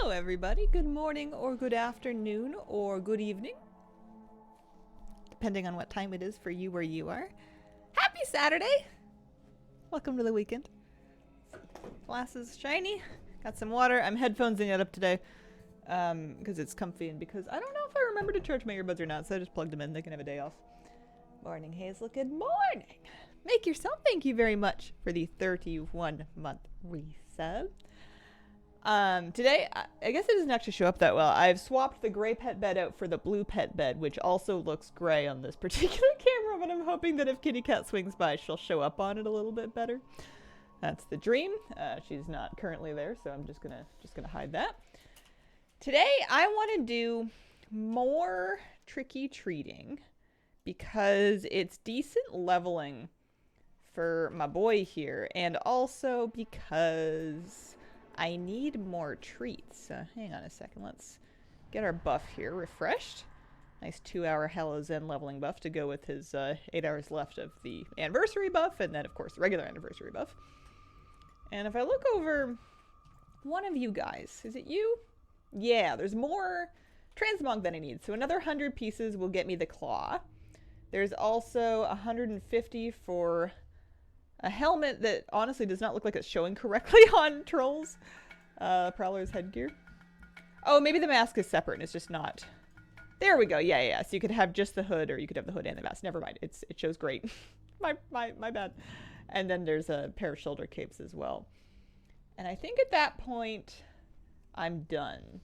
Hello everybody, good morning or good afternoon or good evening, depending on what time it is for you where you are. Happy Saturday! Welcome to the weekend. Glasses shiny, got some water. I'm headphonesing it up today because it's comfy and because I don't know if I remember to charge my earbuds or not, so I just plugged them in. They can have a day off. Morning Hazel, good morning! Make yourself thank you very much for the 31-month resub. Today, I guess it doesn't actually show up that well. I've swapped the gray pet bed out for the blue pet bed, which also looks gray on this particular camera, but I'm hoping that if Kitty Cat swings by, she'll show up on it a little bit better. That's the dream. She's not currently there, so I'm just gonna hide that. Today, I want to do more trick-or-treating because it's decent leveling for my boy here, and also because I need more treats. Hang on a second, let's get our buff here refreshed. Nice 2-hour Hello Zen leveling buff to go with his 8 hours left of the anniversary buff, and then of course the regular anniversary buff. And if I look over one of you guys, is it you? Yeah, there's more Transmog than I need, so another 100 pieces will get me the claw. There's also 150 for a helmet that honestly does not look like it's showing correctly on Troll's Prowler's headgear. Oh, maybe the mask is separate and it's just not. There we go. Yeah. So you could have just the hood, or you could have the hood and the mask. Never mind. It shows great. my bad. And then there's a pair of shoulder capes as well. And I think at that point I'm done.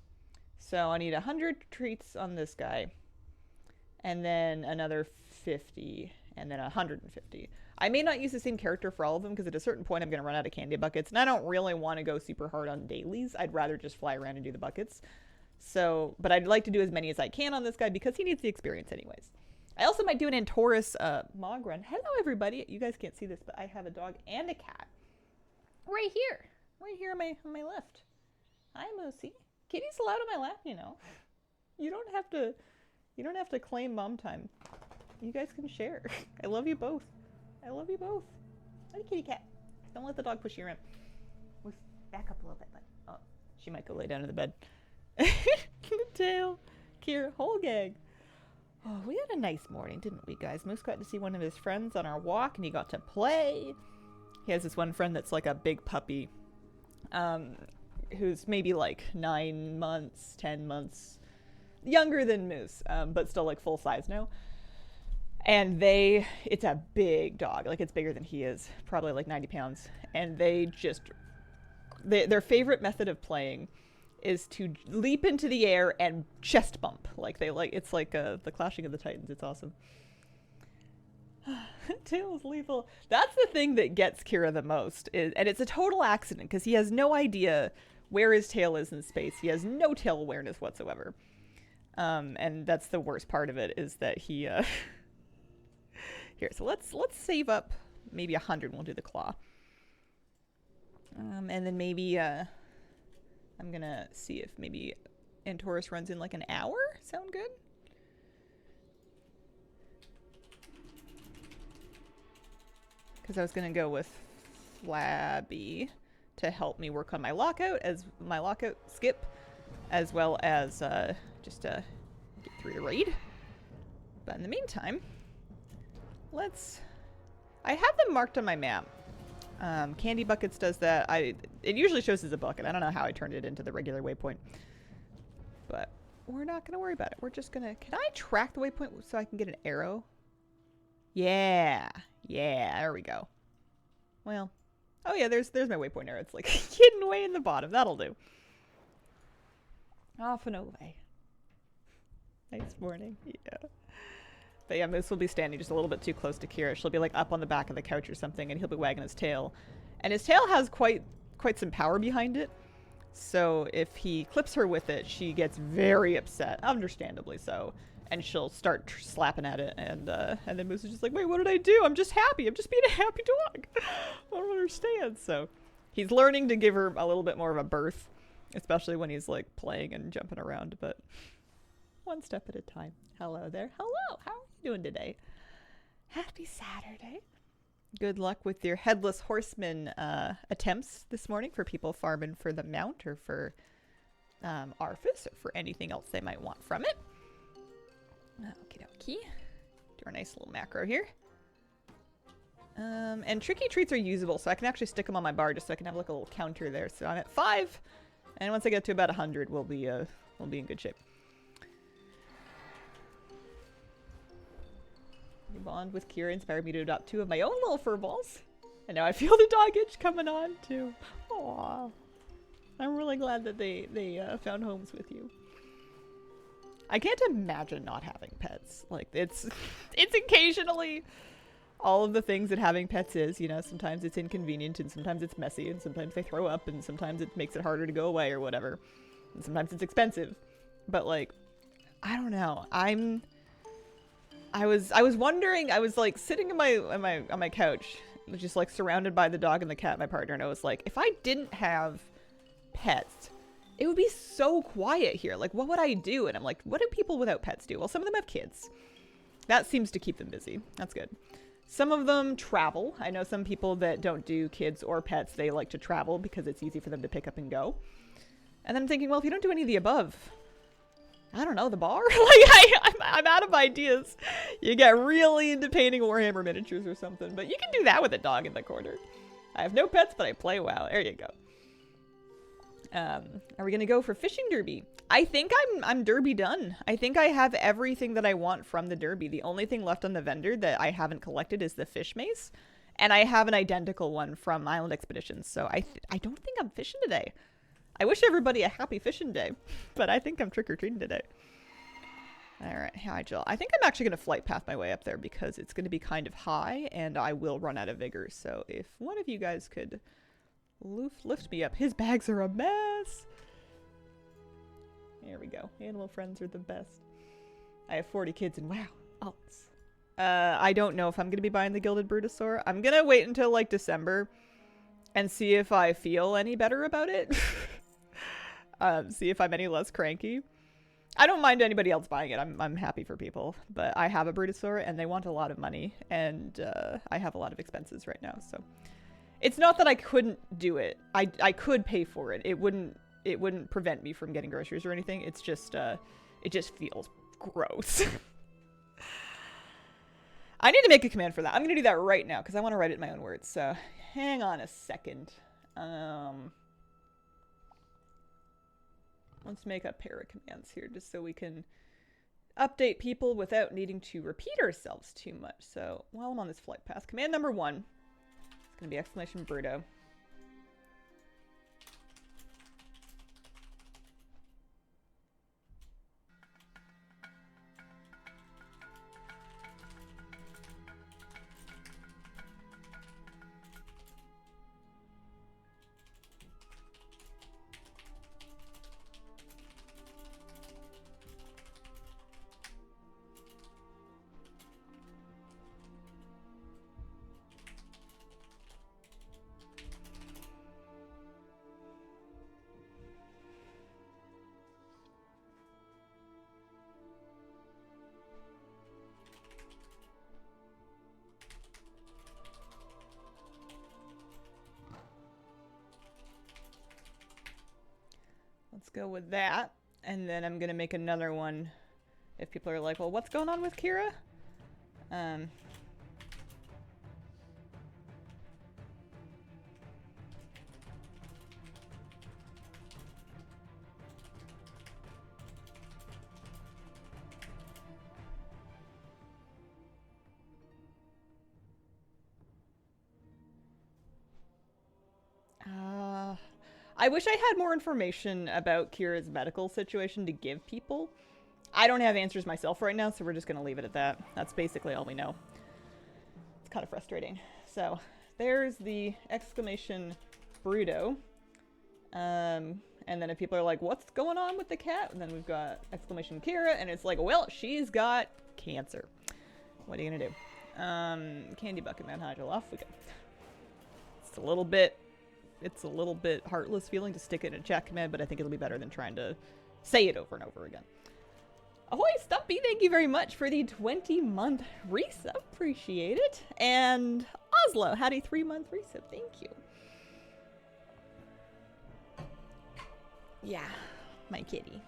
So I need 100 treats on this guy, and then another 50, and then 150. I may not use the same character for all of them because at a certain point I'm going to run out of candy buckets, and I don't really want to go super hard on dailies. I'd rather just fly around and do the buckets. So, but I'd like to do as many as I can on this guy because he needs the experience anyways. I also might do an Antorus Mog run. Hello everybody. You guys can't see this, but I have a dog and a cat right here on my left. Hi Moosey. Kitty's allowed on my lap, you know. You don't have to claim mom time. You guys can share. I love you both. I love you both. Hi, kitty cat. Don't let the dog push you around. Let's back up a little bit. Oh, she might go lay down in the bed. Good tail. Kira, whole gag. Oh, we had a nice morning, didn't we, guys? Moose got to see one of his friends on our walk, and he got to play. He has this one friend that's like a big puppy, who's maybe like 9 months, 10 months younger than Moose, but still like full size now. And it's a big dog, like it's bigger than he is, probably like 90 pounds. And their favorite method of playing is to leap into the air and chest bump. It's like the Clashing of the Titans. It's awesome. Tail is lethal. That's the thing that gets Kira the most, and it's a total accident because he has no idea where his tail is in space. He has no tail awareness whatsoever. And that's the worst part of it, is that he Here, so let's save up maybe 100 and we'll do the claw. And then maybe I'm gonna see if maybe Antorus runs in like an hour. Sound good? Because I was gonna go with Flabby to help me work on my lockout skip, as well as just get through the raid. But in the meantime, I have them marked on my map. Candy Buckets does that. It usually shows as a bucket. I don't know how I turned it into the regular waypoint. But we're not going to worry about it. We're just going to... Can I track the waypoint so I can get an arrow? Yeah, there we go. Well, oh yeah, there's my waypoint arrow. It's like hidden way in the bottom. That'll do. Off and away. Nice morning. Yeah. But yeah, Moose will be standing just a little bit too close to Kira. She'll be like up on the back of the couch or something, and he'll be wagging his tail. And his tail has quite some power behind it. So if he clips her with it, she gets very upset, understandably so. And she'll start slapping at it, and then Moose is just like, wait, what did I do? I'm just happy. I'm just being a happy dog. I don't understand. So he's learning to give her a little bit more of a berth, especially when he's like playing and jumping around, but one step at a time. Hello there. Hello. How are you doing today? Happy Saturday. Good luck with your Headless Horseman attempts this morning for people farming for the mount or for Arphis, or for anything else they might want from it. Okie dokie. Do our nice little macro here. And tricky treats are usable, so I can actually stick them on my bar just so I can have like a little counter there. So I'm at 5, and once I get to about 100, we'll be in good shape. The bond with Kira inspired me to adopt 2 of my own little fur balls, and now I feel the dog itch coming on too. Aww. I'm really glad that they found homes with you. I can't imagine not having pets. Like, it's occasionally all of the things that having pets is, you know. Sometimes it's inconvenient, and sometimes it's messy, and sometimes they throw up, and sometimes it makes it harder to go away or whatever. And sometimes it's expensive. But like, I don't know. I was wondering, I was like sitting on my couch, just like surrounded by the dog and the cat, my partner, and I was like, if I didn't have pets, it would be so quiet here. Like, what would I do? And I'm like, what do people without pets do? Well, some of them have kids. That seems to keep them busy. That's good. Some of them travel. I know some people that don't do kids or pets, they like to travel because it's easy for them to pick up and go. And then I'm thinking, well, if you don't do any of the above, I don't know, the bar? Like, I'm out of ideas. You get really into painting Warhammer miniatures or something, but you can do that with a dog in the corner. I have no pets, but I play WoW. There you go. Are we gonna go for fishing derby? I think I'm derby done. I think I have everything that I want from the derby. The only thing left on the vendor that I haven't collected is the fish mace, and I have an identical one from Island Expeditions. So I don't think I'm fishing today. I wish everybody a happy fishing day, but I think I'm trick-or-treating today. All right, hi Jill. I think I'm actually gonna flight path my way up there because it's gonna be kind of high, and I will run out of vigor. So if one of you guys could lift me up. His bags are a mess. There we go. Animal friends are the best. I have 40 kids and wow. Alts. I don't know if I'm going to be buying the Gilded Brutosaur. I'm going to wait until like December and see if I feel any better about it. See if I'm any less cranky. I don't mind anybody else buying it. I'm happy for people. But I have a Brutosaur and they want a lot of money. And I have a lot of expenses right now. So it's not that I couldn't do it. I could pay for it. It wouldn't prevent me from getting groceries or anything. It's just it just feels gross. I need to make a command for that. I'm gonna do that right now because I want to write it in my own words. So hang on a second. Let's make a pair of commands here just so we can update people without needing to repeat ourselves too much. So while I'm on this flight path, command number 1. Gonna be exclamation Bruto. Let's go with that. And then I'm going to make another one if people are like, well, what's going on with Kira? I wish I had more information about Kira's medical situation to give people. I don't have answers myself right now, so we're just going to leave it at that. That's basically all we know. It's kind of frustrating. So there's the exclamation Bruto. And then if people are like, what's going on with the cat? And then we've got exclamation Kira, and it's like, well, she's got cancer. What are you going to do? Candy Bucket Man, Hydro, off we go. It's a little bit heartless feeling to stick it in a chat command, but I think it'll be better than trying to say it over and over again. Ahoy, Stumpy, thank you very much for the 20-month resub. Appreciate it. And Oslo had a 3-month resub. Thank you. Yeah. my kitty.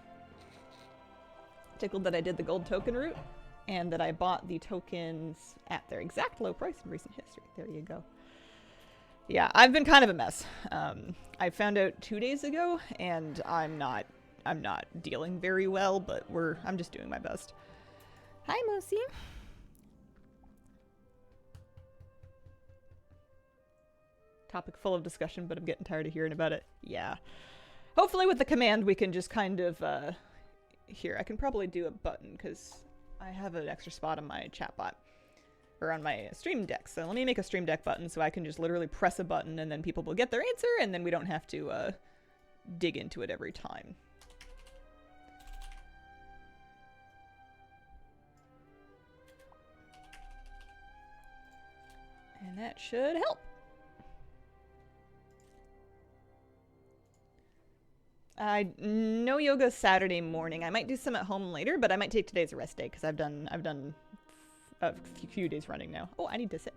Tickled that I did the gold token route and that I bought the tokens at their exact low price in recent history. There you go. Yeah, I've been kind of a mess. I found out 2 days ago, and I'm not dealing very well, but I'm just doing my best. Hi, Moosey. Topic full of discussion, but I'm getting tired of hearing about it. Yeah. Hopefully with the command we can just kind of, here, I can probably do a button, because I have an extra spot on my chat bot. Or on my stream deck. So let me make a stream deck button so I can just literally press a button and then people will get their answer and then we don't have to dig into it every time. And that should help. No yoga Saturday morning. I might do some at home later, but I might take today as a rest day because I've done a few days running now. Oh, I need to sit.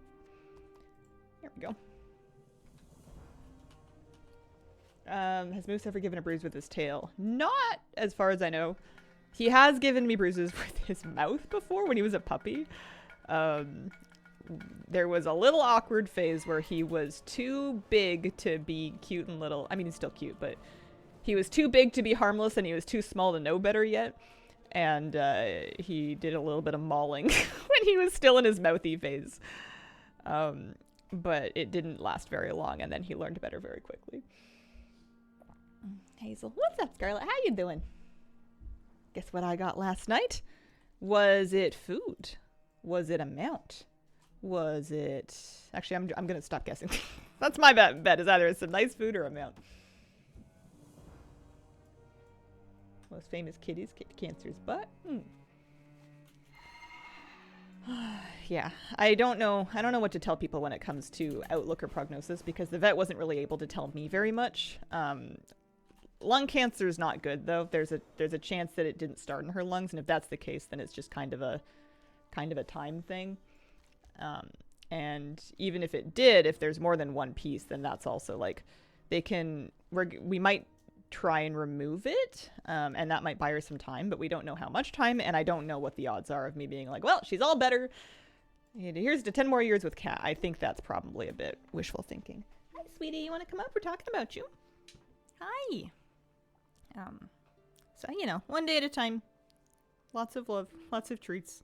There we go. Has Moose ever given a bruise with his tail? Not as far as I know. He has given me bruises with his mouth before when he was a puppy. There was a little awkward phase where he was too big to be cute and little. I mean, he's still cute, but he was too big to be harmless and he was too small to know better yet. And he did a little bit of mauling when he was still in his mouthy phase. But it didn't last very long, and then he learned better very quickly. Hazel. What's up, Scarlett? How you doing? Guess what I got last night? Was it food? Was it a mount? Was it... Actually, I'm going to stop guessing. That's my bet. Is either some nice food or a mount. Most famous kitties, cancer's butt. Yeah, I don't know what to tell people when it comes to outlook or prognosis because the vet wasn't really able to tell me very much. Lung cancer is not good though. There's a chance that it didn't start in her lungs, and if that's the case, then it's just kind of a time thing. And even if it did, if there's more than one piece, then that's also like we might try and remove it, and that might buy her some time, but we don't know how much time, and I don't know what the odds are of me being like, well, she's all better. Here's to 10 more years with Cat. I think that's probably a bit wishful thinking. Hi, sweetie. You want to come up? We're talking about you. Hi. So, one day at a time. Lots of love. Lots of treats.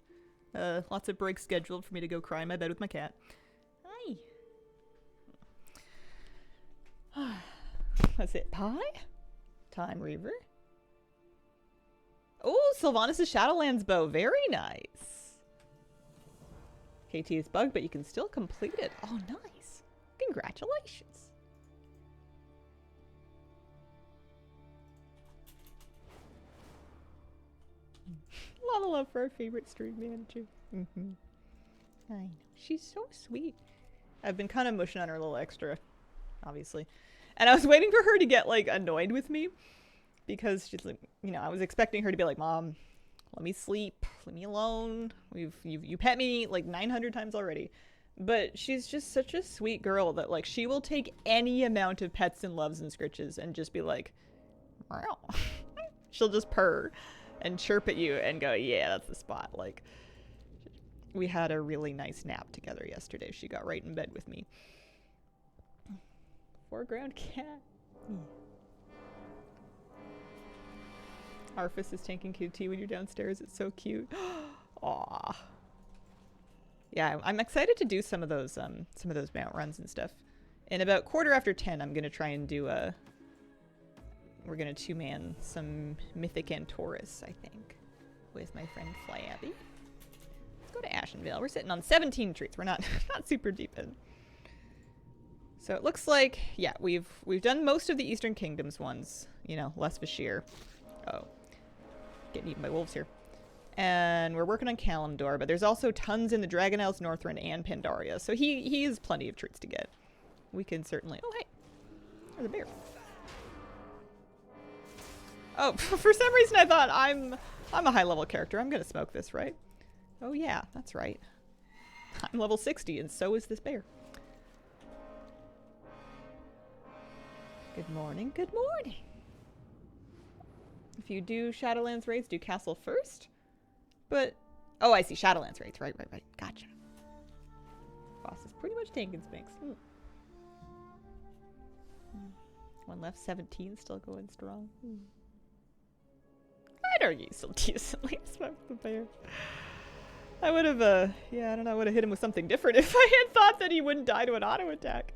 Lots of breaks scheduled for me to go cry in my bed with my cat. Hi. Was it pie? Time Reaver. Oh, Sylvanas' Shadowlands bow. Very nice. KT is bugged, but you can still complete it. Oh, nice. Congratulations. A lot of love for our favorite stream manager. I know. She's so sweet. I've been kind of mushing on her a little extra, obviously. And I was waiting for her to get, like, annoyed with me. Because she's like, I was expecting her to be like, Mom, let me sleep. Leave me alone. You pet me, like, 900 times already. But she's just such a sweet girl that, like, she will take any amount of pets and loves and scritches and just be like, meow. She'll just purr and chirp at you and go, yeah, that's the spot. Like, we had a really nice nap together yesterday. She got right in bed with me. Foreground cat. Arfus is tanking QT when you're downstairs. It's so cute. Aw. Yeah, I'm excited to do some of those mount runs and stuff. In about 10:15, I'm gonna try and do we're gonna two-man some Mythic Antorus, I think, with my friend Flabby. Let's go to Ashenvale. We're sitting on 17 treats. We're not super deep in. So it looks like, yeah, we've done most of the Eastern Kingdoms ones. Less Vashir. Oh, getting eaten by wolves here. And we're working on Kalimdor, but there's also tons in the Dragon Isles, Northrend, and Pandaria. So he has plenty of treats to get. We can certainly... Oh, hey. There's a bear. Oh, for some reason I thought I'm a high-level character. I'm gonna smoke this, right? Oh, yeah, that's right. I'm level 60, and so is this bear. Good morning, good morning. If you do Shadowlands raids, do castle first. But, oh, I see. Shadowlands raids. Right. Gotcha. Boss is pretty much tanking Sphinx. One left, 17, still going strong. I'd argue still decently smoked the bear. I would have, yeah, I don't know, I would have hit him with something different if I had thought that he wouldn't die to an auto attack.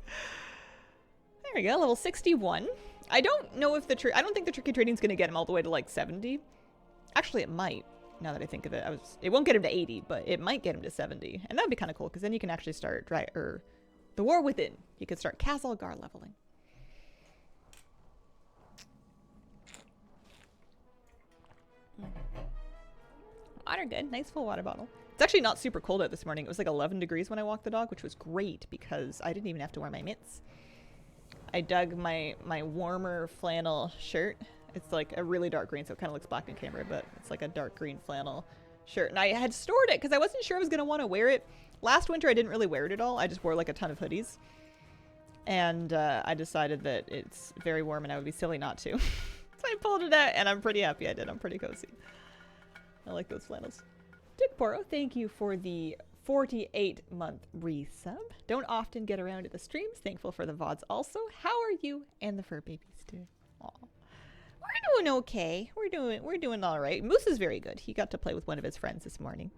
There we go, level 61. I don't know if I don't think the tricky trading's gonna get him all the way to like 70. Actually, it might, now that I think of it. It won't get him to 80, but it might get him to 70. And that would be kind of cool, because then you can actually start, the War Within. You could start Castle Gar leveling. Water good. Nice full water bottle. It's actually not super cold out this morning. It was like 11 degrees when I walked the dog, which was great because I didn't even have to wear my mitts. I dug my warmer flannel shirt. It's like a really dark green, so it kind of looks black in camera, but it's like a dark green flannel shirt. And I had stored it because I wasn't sure I was going to want to wear it. Last winter, I didn't really wear it at all. I just wore like a ton of hoodies. And I decided that it's very warm and I would be silly not to. So I pulled it out and I'm pretty happy I did. I'm pretty cozy. I like those flannels. Dick Poro, thank you for the 48-month resub. Don't often get around to the streams. Thankful for the VODs also. How are you and the fur babies doing? Aw. We're doing okay. We're doing all right. Moose is very good. He got to play with one of his friends this morning.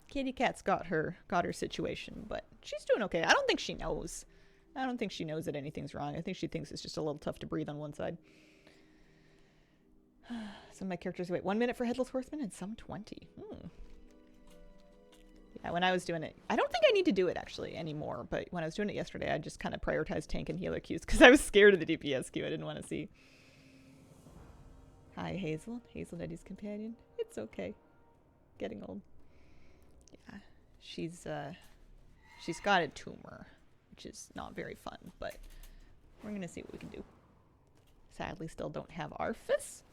Kitty Cat's got her situation, but she's doing okay. I don't think she knows. I don't think she knows that anything's wrong. I think she thinks it's just a little tough to breathe on one side. Some of my characters wait 1 minute for Headless Horseman and some 20. Yeah, when I was doing it, I don't think I need to do it actually anymore, but when I was doing it yesterday, I just kind of prioritized tank and healer queues because I was scared of the DPS queue. I didn't want to see. Hi, Hazel. Hazel Eddie's companion. It's okay. Getting old. Yeah, she's got a tumor, which is not very fun, but we're gonna see what we can do. Sadly, still don't have Arfus.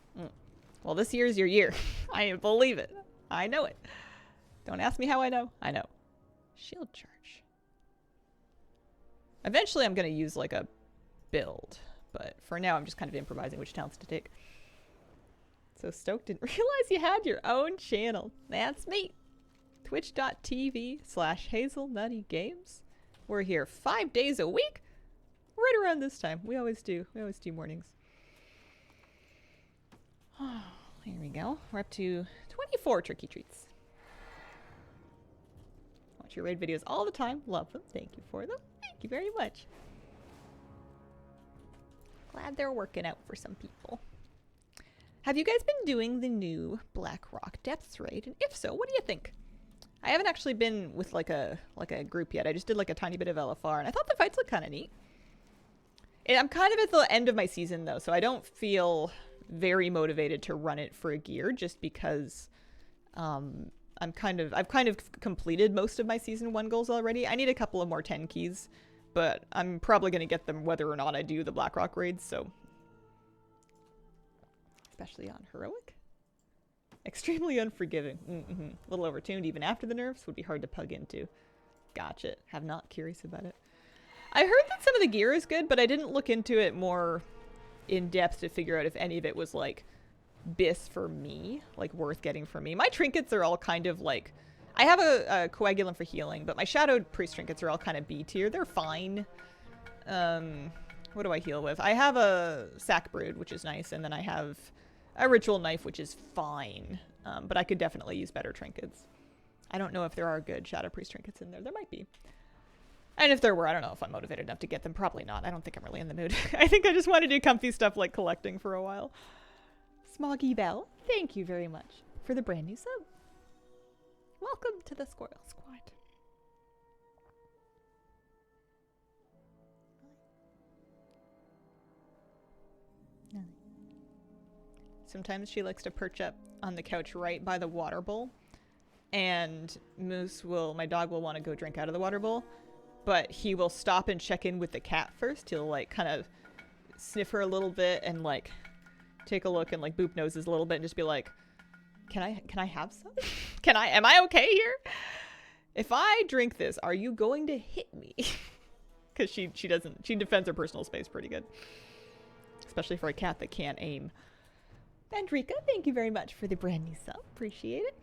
Well, this year's your year. I believe it. I know it. Don't ask me how I know. I know. Shield charge. Eventually, I'm going to use like a build, but for now, I'm just kind of improvising which talents to take. So Stoke didn't realize you had your own channel. That's me. Twitch.tv/HazelNuttyGames. We're here 5 days a week, right around this time. We always do mornings. Oh, here we go. We're up to 24 tricky treats. Watch your raid videos all the time. Love them. Thank you for them. Thank you very much. Glad they're working out for some people. Have you guys been doing the new Blackrock Depths raid? And if so, what do you think? I haven't actually been with like a group yet. I just did like a tiny bit of LFR, and I thought the fights looked kind of neat. And I'm kind of at the end of my season though, so I don't feel very motivated to run it for a gear just because I've kind of completed most of my season 1 goals already. I need a couple of more 10 keys, but I'm probably going to get them whether or not I do the Blackrock raids, so especially on heroic. Extremely unforgiving. A little overtuned even after the nerfs, would be hard to pug into. Gotcha. Have not curious about it. I heard that some of the gear is good, but I didn't look into it more in depth to figure out if any of it was like bis for me, like worth getting for me. My trinkets are all kind of like, I have a coagulant for healing, but my shadowed priest trinkets are all kind of B tier. They're fine. What do I heal with? I have a sack brood, which is nice, and then I have a ritual knife, which is fine. But I could definitely use better trinkets. I don't know if there are good shadow priest trinkets in there. There might be. And if there were, I don't know if I'm motivated enough to get them. Probably not. I don't think I'm really in the mood. I think I just want to do comfy stuff like collecting for a while. Smoggy Bell, thank you very much for the brand new sub. Welcome to the Squirrel Squad. Sometimes she likes to perch up on the couch right by the water bowl. And my dog will want to go drink out of the water bowl. But he will stop and check in with the cat first. He'll like kind of sniff her a little bit and like take a look and like boop noses a little bit and just be like, can I have some? Am I okay here? If I drink this, are you going to hit me? Because she defends her personal space pretty good. especially for a cat that can't aim. Vandrika, thank you very much for the brand new sub. Appreciate it.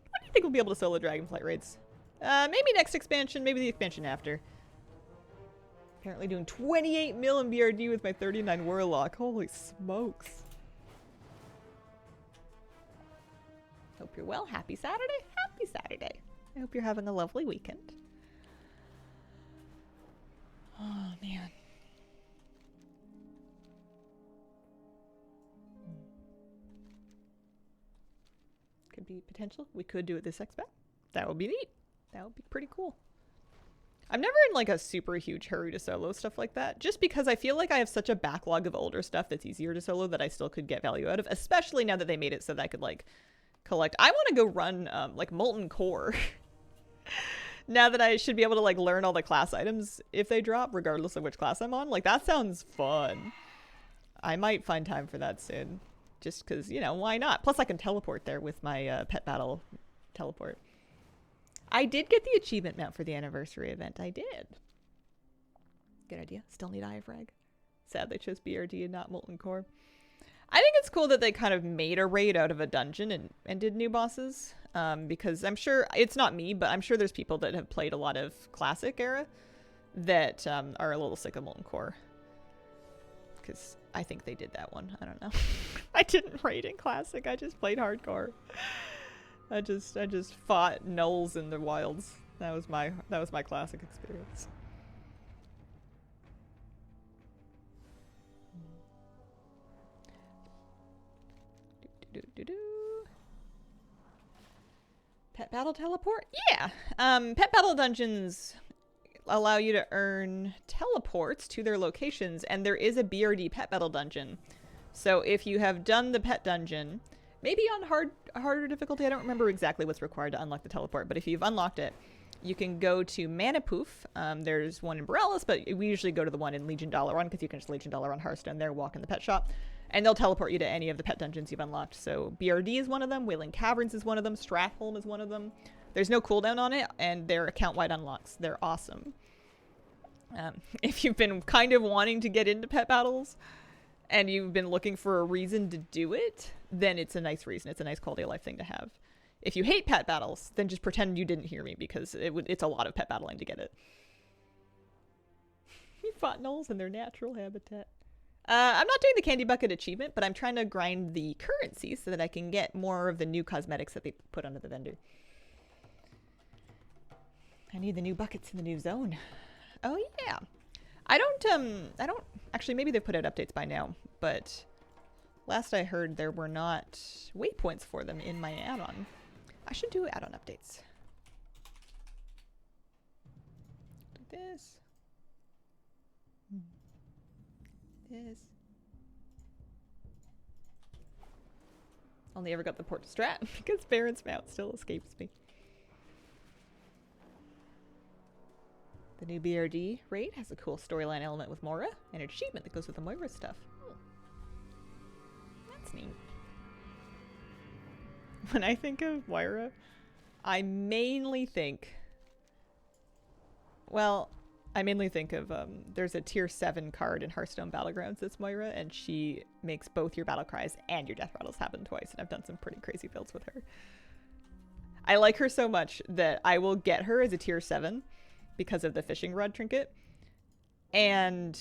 When do you think we'll be able to solo Dragonflight raids? Maybe next expansion, maybe the expansion after. Apparently doing 28 mil in BRD with my 39 Warlock. Holy smokes. Hope you're well. Happy Saturday. Happy Saturday. I hope you're having a lovely weekend. Oh, man. Could be potential. We could do it this expo. That would be neat. That would be pretty cool. I'm never in like a super huge hurry to solo stuff like that, just because I feel like I have such a backlog of older stuff that's easier to solo that I still could get value out of, especially now that they made it so that I could like collect. I want to go run like Molten Core. Now that I should be able to like learn all the class items if they drop, regardless of which class I'm on. Like that sounds fun. I might find time for that soon, just because, you know, why not? Plus I can teleport there with my pet battle teleport. I did get the achievement mount for the anniversary event. I did. Good idea. Still need Eye of Rag. Sad they chose BRD and not Molten Core. I think it's cool that they kind of made a raid out of a dungeon and did new bosses. Because I'm sure, it's not me, but I'm sure there's people that have played a lot of Classic era that are a little sick of Molten Core. Because I think they did that one. I don't know. I didn't raid in Classic. I just played Hardcore. I just fought gnolls in the wilds. That was my Classic experience. Pet battle teleport? Yeah. Pet battle dungeons allow you to earn teleports to their locations, and there is a BRD pet battle dungeon. So if you have done the pet dungeon, maybe on harder difficulty, I don't remember exactly what's required to unlock the teleport, but if you've unlocked it, you can go to Manapoof. There's one in Borellis, but we usually go to the one in Legion Dalaran because you can just Legion Dalaran Hearthstone there, walk in the pet shop, and they'll teleport you to any of the pet dungeons you've unlocked. So BRD is one of them, Wailing Caverns is one of them, Stratholme is one of them. There's no cooldown on it, and they're account-wide unlocks. They're awesome. If you've been kind of wanting to get into pet battles, and you've been looking for a reason to do it, then it's a nice reason. It's a nice quality of life thing to have. If you hate pet battles, then just pretend you didn't hear me, because it's a lot of pet battling to get it. You fought gnolls in their natural habitat. I'm not doing the candy bucket achievement, but I'm trying to grind the currency so that I can get more of the new cosmetics that they put under the vendor. I need the new buckets in the new zone. Oh yeah. I don't actually, maybe they've put out updates by now, but last I heard there were not waypoints for them in my add-on. I should do add-on updates. Do this. This. Only ever got the port to strat because Baron's mount still escapes me. The new BRD raid has a cool storyline element with Moira and an achievement that goes with the Moira stuff. That's neat. When I think of Moira, I mainly think... Well, I mainly think of, there's a tier 7 card in Hearthstone Battlegrounds that's Moira, and she makes both your battle cries and your death rattles happen twice, and I've done some pretty crazy builds with her. I like her so much that I will get her as a tier 7 because of the fishing rod trinket, and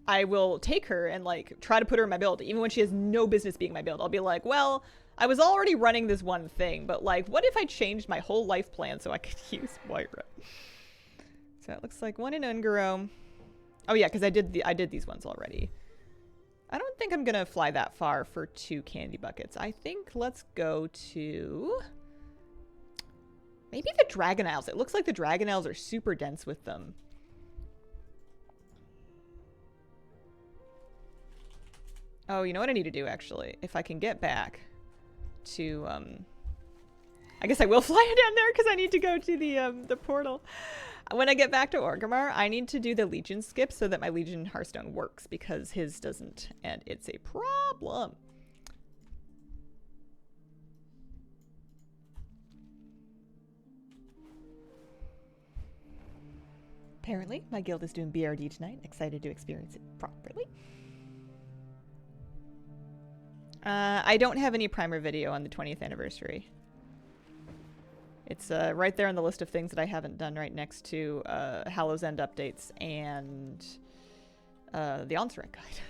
I will take her and like try to put her in my build even when she has no business being my build. I'll be like, well, I was already running this one thing, but like, what if I changed my whole life plan so I could use Moira? So it looks like one in Ungaro. Oh yeah, because I did these ones already. I don't think I'm gonna fly that far for 2 candy buckets. I think let's go to maybe the Dragon Isles. It looks like the Dragon Isles are super dense with them. Oh, you know what I need to do actually? If I can get back to I guess I will fly down there because I need to go to the portal. When I get back to Orgrimmar, I need to do the Legion skip so that my Legion Hearthstone works because his doesn't, and it's a problem. Apparently, my guild is doing BRD tonight. Excited to experience it properly. I don't have any primer video on the 20th anniversary. It's right there on the list of things that I haven't done, right next to Hallow's End updates and the Onsret guide.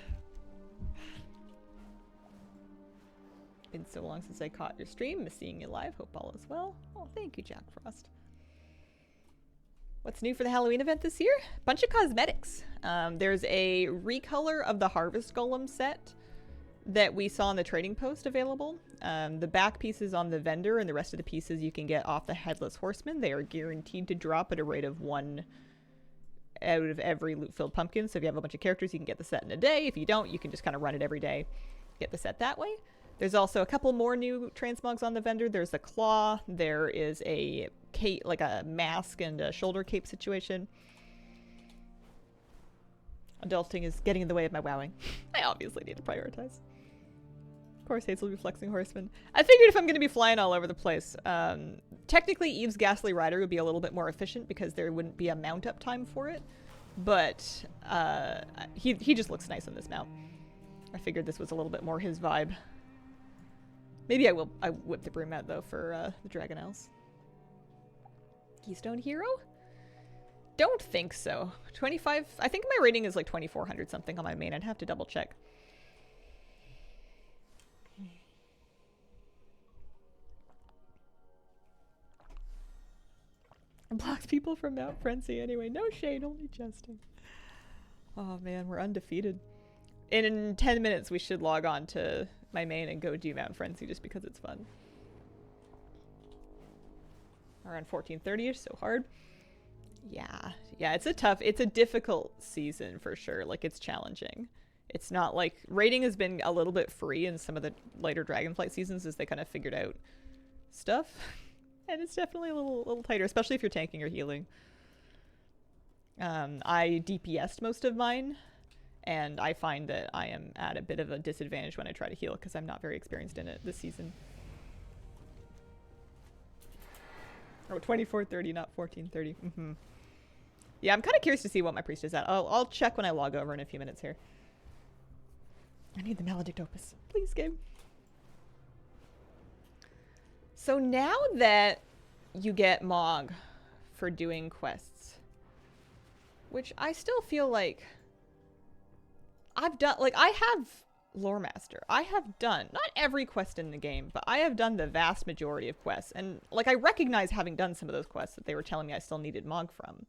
Been so long since I caught your stream. Miss seeing you live. Hope all is well. Oh, thank you, Jack Frost. What's new for the Halloween event this year? Bunch of cosmetics. There's a recolor of the Harvest Golem set that we saw on the trading post available. The back pieces on the vendor and the rest of the pieces you can get off the Headless Horseman. They are guaranteed to drop at a rate of 1 out of every loot-filled pumpkin. So if you have a bunch of characters, you can get the set in a day. If you don't, you can just kind of run it every day, get the set that way. There's also a couple more new transmogs on the vendor. There's a claw. There is a cape, like a mask and a shoulder cape situation. Adulting is getting in the way of my wowing. I obviously need to prioritize. Of course, Hazel will be flexing Horseman. I figured if I'm going to be flying all over the place, technically Eve's Ghastly Rider would be a little bit more efficient because there wouldn't be a mount up time for it. But he just looks nice on this mount. I figured this was a little bit more his vibe. Maybe I whip the broom out though for the Dragonelles. Keystone Hero? Don't think so. 25, I think my rating is like 2400 something on my main. I'd have to double check. Blocks people from Mount Frenzy anyway. No shade, only jesting. Oh man, we're undefeated. In 10 minutes we should log on to my main and go do Mount Frenzy just because it's fun. Around 1430-ish, so hard. Yeah, it's a difficult season for sure. Like, it's challenging. It's not like, raiding has been a little bit free in some of the later Dragonflight seasons as they kind of figured out stuff. And it's definitely a little tighter, especially if you're tanking or healing. I DPS'd most of mine, and I find that I am at a bit of a disadvantage when I try to heal because I'm not very experienced in it this season. Oh, 2430, not 1430. Mm-hmm. Yeah, I'm kind of curious to see what my priest is at. I'll check when I log over in a few minutes here. I need the Maledict Opus. Please, game. So now that you get Mog for doing quests, which I still feel like I've done, like, I have Lore Master. I have done, not every quest in the game, but I have done the vast majority of quests. And, like, I recognize having done some of those quests that they were telling me I still needed Mog from.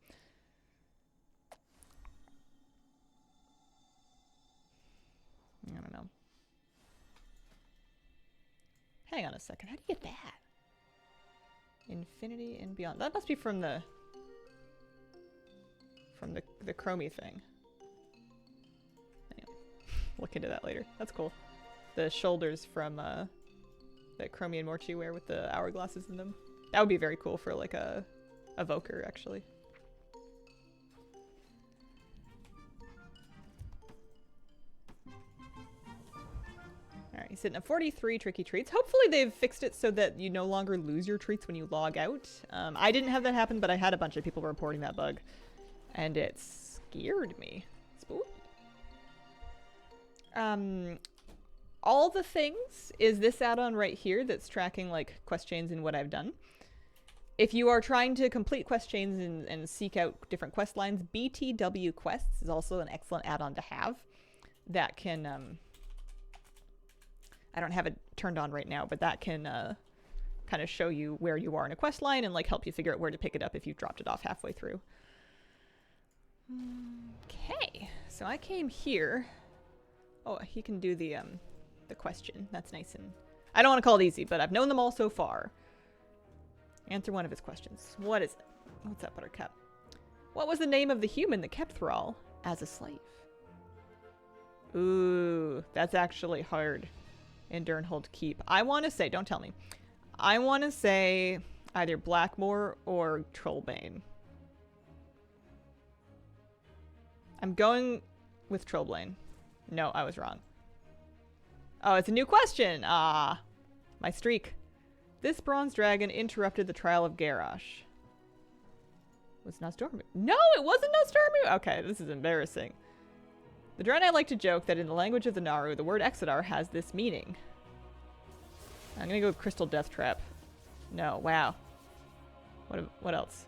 I don't know. Hang on a second. How do you get that? Infinity and Beyond. That must be from the Chromie thing. Look into that later. That's cool. The shoulders from that Chromie and Morchi wear with the hourglasses in them. That would be very cool for like a evoker, actually. Alright, he's sitting at 43 tricky treats. Hopefully they've fixed it so that you no longer lose your treats when you log out. I didn't have that happen, but I had a bunch of people reporting that bug. And it scared me. Spooky. All the things is this add-on right here that's tracking like quest chains and what I've done. If you are trying to complete quest chains and seek out different quest lines, BTW Quests is also an excellent add-on to have. That can, I don't have it turned on right now, but that can kind of show you where you are in a quest line and like help you figure out where to pick it up if you've dropped it off halfway through. Okay, so I came here. Oh, he can do the question. That's nice, and I don't want to call it easy, but I've known them all so far. Answer one of his questions. What is it? What's up, Buttercup? What was the name of the human that kept Thrall as a slave? Ooh, that's actually hard. In Durnhold Keep. I want to say, don't tell me. I want to say either Blackmore or Trollbane. I'm going with Trollbane. No, I was wrong. Oh, it's a new question. Ah, my streak. This bronze dragon interrupted the trial of Garrosh. Was Nostormu? No, it wasn't Nostormu. Okay, this is embarrassing. The Draenei like to joke that in the language of the Naru, the word Exodar has this meaning. I'm gonna go with Crystal Death Trap. No, wow. What else?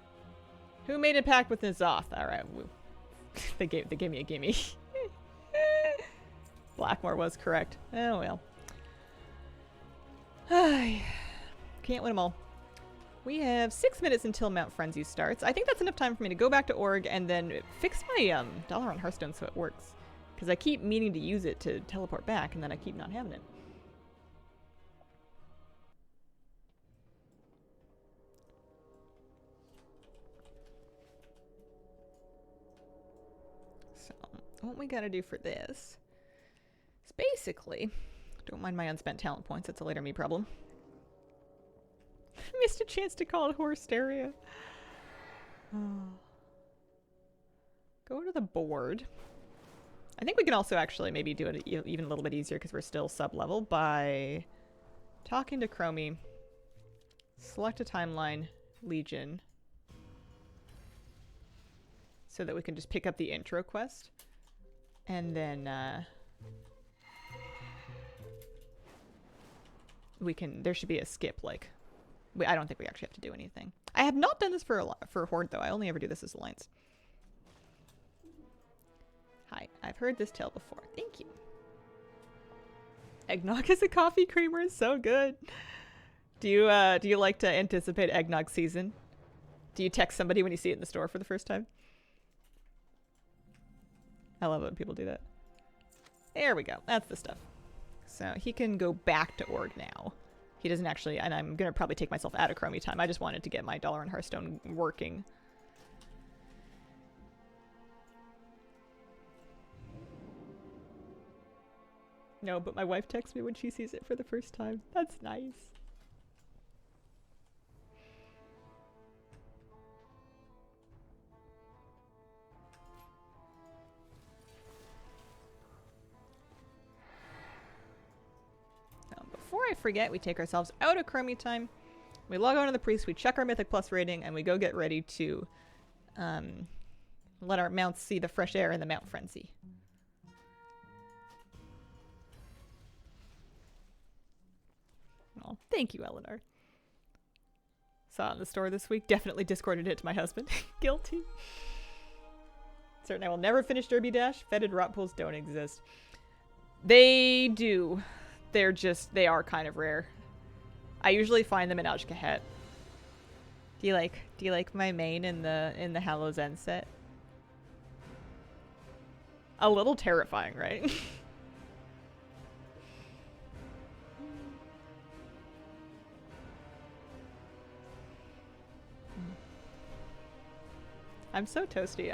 Who made a pact with N'Zoth? Alright, they gave me a gimme. Blackmore was correct. Oh well. Can't win them all. We have 6 minutes until Mount Frenzy starts. I think that's enough time for me to go back to org and then fix my dollar on Hearthstone so it works. Because I keep meaning to use it to teleport back and then I keep not having it. So, what we gotta do for this is basically, don't mind my unspent talent points, that's a later me problem. Missed a chance to call it Horsteria. Oh. Go to the board. I think we can also actually maybe do it even a little bit easier because we're still sub-level by talking to Chromie. Select a timeline, Legion. So that we can just pick up the intro quest. And then we can, there should be a skip like. I don't think we actually have to do anything. I have not done this for Horde, though. I only ever do this as Alliance. Hi, I've heard this tale before. Thank you. Eggnog as a coffee creamer is so good. Do you like to anticipate eggnog season? Do you text somebody when you see it in the store for the first time? I love it when people do that. There we go. That's the stuff. So he can go back to org now. He doesn't actually, and I'm going to probably take myself out of Chromie time. I just wanted to get my dollar on Hearthstone working. No, but my wife texts me when she sees it for the first time. That's nice. Before I forget, we take ourselves out of Chromie time. We log on to the priest, we check our Mythic Plus rating, and we go get ready to let our mounts see the fresh air in the Mount Frenzy. Oh, thank you, Eleanor. Saw it in the store this week. Definitely discorded it to my husband. Guilty. Certain I will never finish Derby Dash. Fetid rot pools don't exist. They do. They are kind of rare. I usually find them in Ajkahet. Do you like my main in the Hallows End set? A little terrifying, right? I'm so toasty.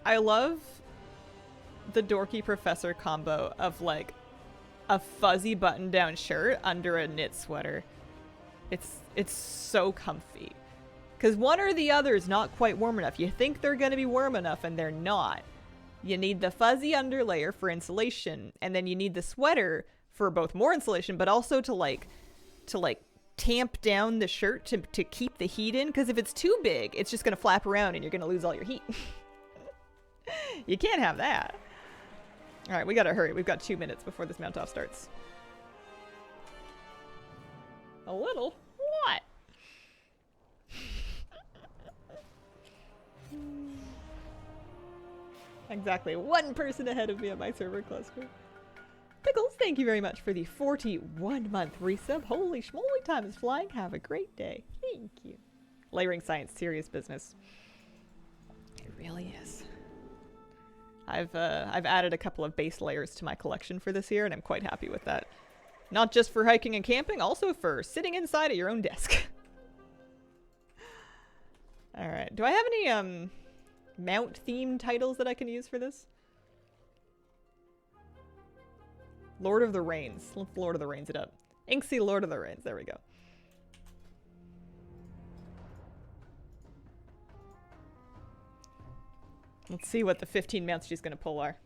I love the dorky professor combo of like a fuzzy button-down shirt under a knit sweater. It's so comfy. Because one or the other is not quite warm enough. You think they're going to be warm enough, and they're not. You need the fuzzy underlayer for insulation, and then you need the sweater for both more insulation, but also to like tamp down the shirt to keep the heat in. Because if it's too big, it's just going to flap around, and you're going to lose all your heat. You can't have that. All right, we gotta hurry. We've got 2 minutes before this mount off starts. A little? What? Exactly. One person ahead of me on my server cluster. Pickles, thank you very much for the 41-month resub. Holy schmoly, time is flying. Have a great day. Thank you. Layering science, serious business. It really is. I've added a couple of base layers to my collection for this year, and I'm quite happy with that. Not just for hiking and camping, also for sitting inside at your own desk. Alright, do I have any mount-themed titles that I can use for this? Lord of the Rains. Let's Lord of the Rains it up. Inksy Lord of the Rains, there we go. Let's see what the 15 mounts she's gonna pull are.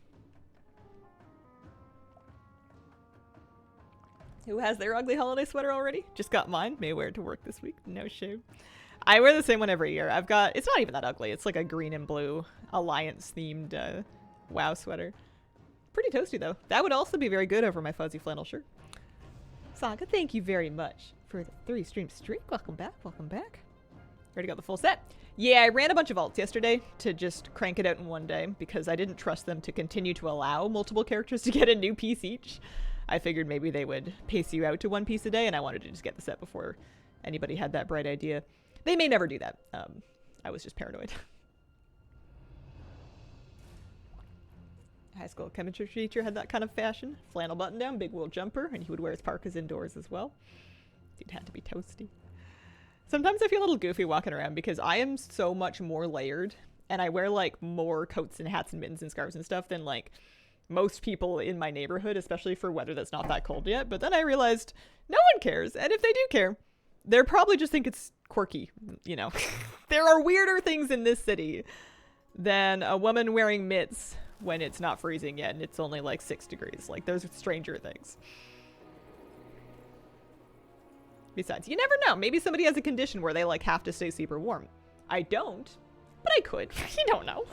Who has their ugly holiday sweater already? Just got mine. May wear it to work this week. No shame. I wear the same one every year. I've got, it's not even that ugly. It's like a green and blue Alliance themed WoW sweater. Pretty toasty though. That would also be very good over my fuzzy flannel shirt. Saga, thank you very much for the 3 stream streak. Welcome back, welcome back. Already got the full set. Yeah, I ran a bunch of alts yesterday to just crank it out in one day because I didn't trust them to continue to allow multiple characters to get a new piece each. I figured maybe they would pace you out to 1 piece a day, and I wanted to just get the set before anybody had that bright idea. They may never do that. I was just paranoid. High school chemistry teacher had that kind of fashion. Flannel button down, big wool jumper, and he would wear his parkas indoors as well. Dude had to be toasty. Sometimes I feel a little goofy walking around because I am so much more layered, and I wear like more coats and hats and mittens and scarves and stuff than like most people in my neighborhood, especially for weather that's not that cold yet. But then I realized no one cares, and if they do care, they're probably just think it's quirky, you know. There are weirder things in this city than a woman wearing mitts when it's not freezing yet and it's only like 6 degrees. Like, there's stranger things. Besides, you never know. Maybe somebody has a condition where they like have to stay super warm. I don't, but I could. You don't know.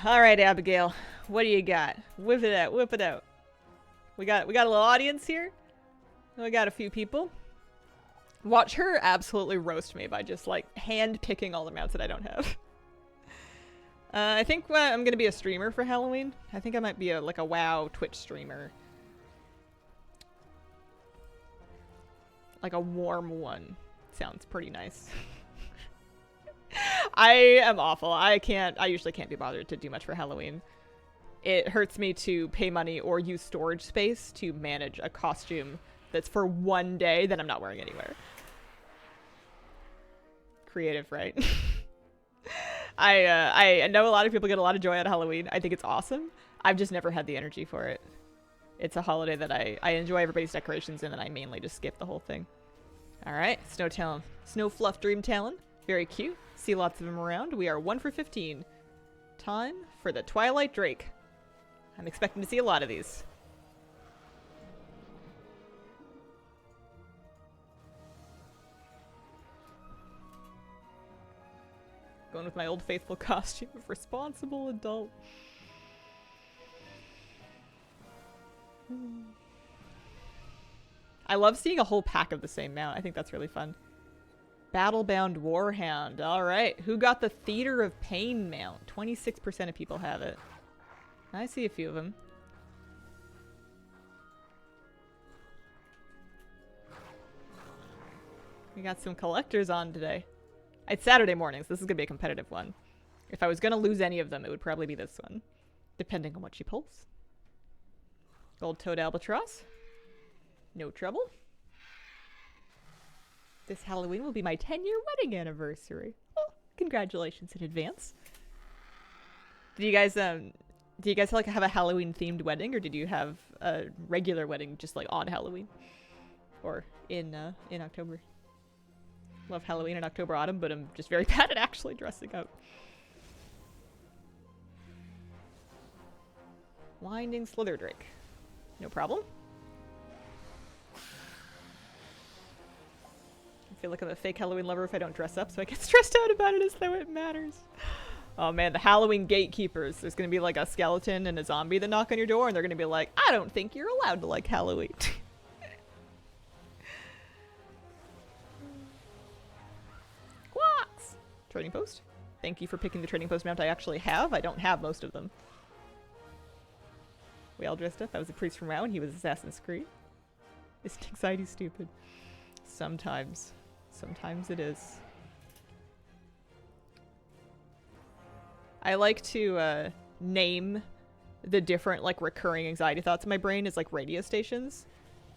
All right, Abigail, what do you got? Whip it out, whip it out. We got a little audience here. We got a few people. Watch her absolutely roast me by just like hand picking all the mounts that I don't have. I think I'm gonna be a streamer for Halloween. I think I might be like a WoW Twitch streamer. Like a warm one. Sounds pretty nice. I am awful. I usually can't be bothered to do much for Halloween. It hurts me to pay money or use storage space to manage a costume that's for one day that I'm not wearing anywhere. Creative, right? I know a lot of people get a lot of joy out of Halloween. I think it's awesome. I've just never had the energy for it. It's a holiday that I enjoy everybody's decorations in, and I mainly just skip the whole thing. Alright, Snow Talon. Snow Fluff Dream Talon. Very cute. See lots of them around. We are 1 for 15. Time for the Twilight Drake. I'm expecting to see a lot of these. Going with my old faithful costume of responsible adult. I love seeing a whole pack of the same mount. I think that's really fun. Battlebound Warhound. Alright. Who got the Theater of Pain mount? 26% of people have it. I see a few of them. We got some collectors on today. It's Saturday mornings. This is going to be a competitive one. If I was going to lose any of them, it would probably be this one. Depending on what she pulls. Gold-toed albatross. No trouble. This Halloween will be my 10-year wedding anniversary. Oh, congratulations in advance. Do you guys like have a Halloween themed wedding, or did you have a regular wedding just like on Halloween or in October? Love Halloween and October autumn, but I'm just very bad at actually dressing up. Winding Slither Drake. No problem. I feel like I'm a fake Halloween lover if I don't dress up, so I get stressed out about it as though it matters. Oh man, the Halloween gatekeepers. There's gonna be like a skeleton and a zombie that knock on your door, and they're gonna be like, I don't think you're allowed to like Halloween. Quacks! Trading post. Thank you for picking the trading post mount I actually have. I don't have most of them. We all dressed up. I was a priest from WoW and he was Assassin's Creed. Isn't anxiety stupid? Sometimes. Sometimes it is. I like to name the different like recurring anxiety thoughts in my brain as like radio stations.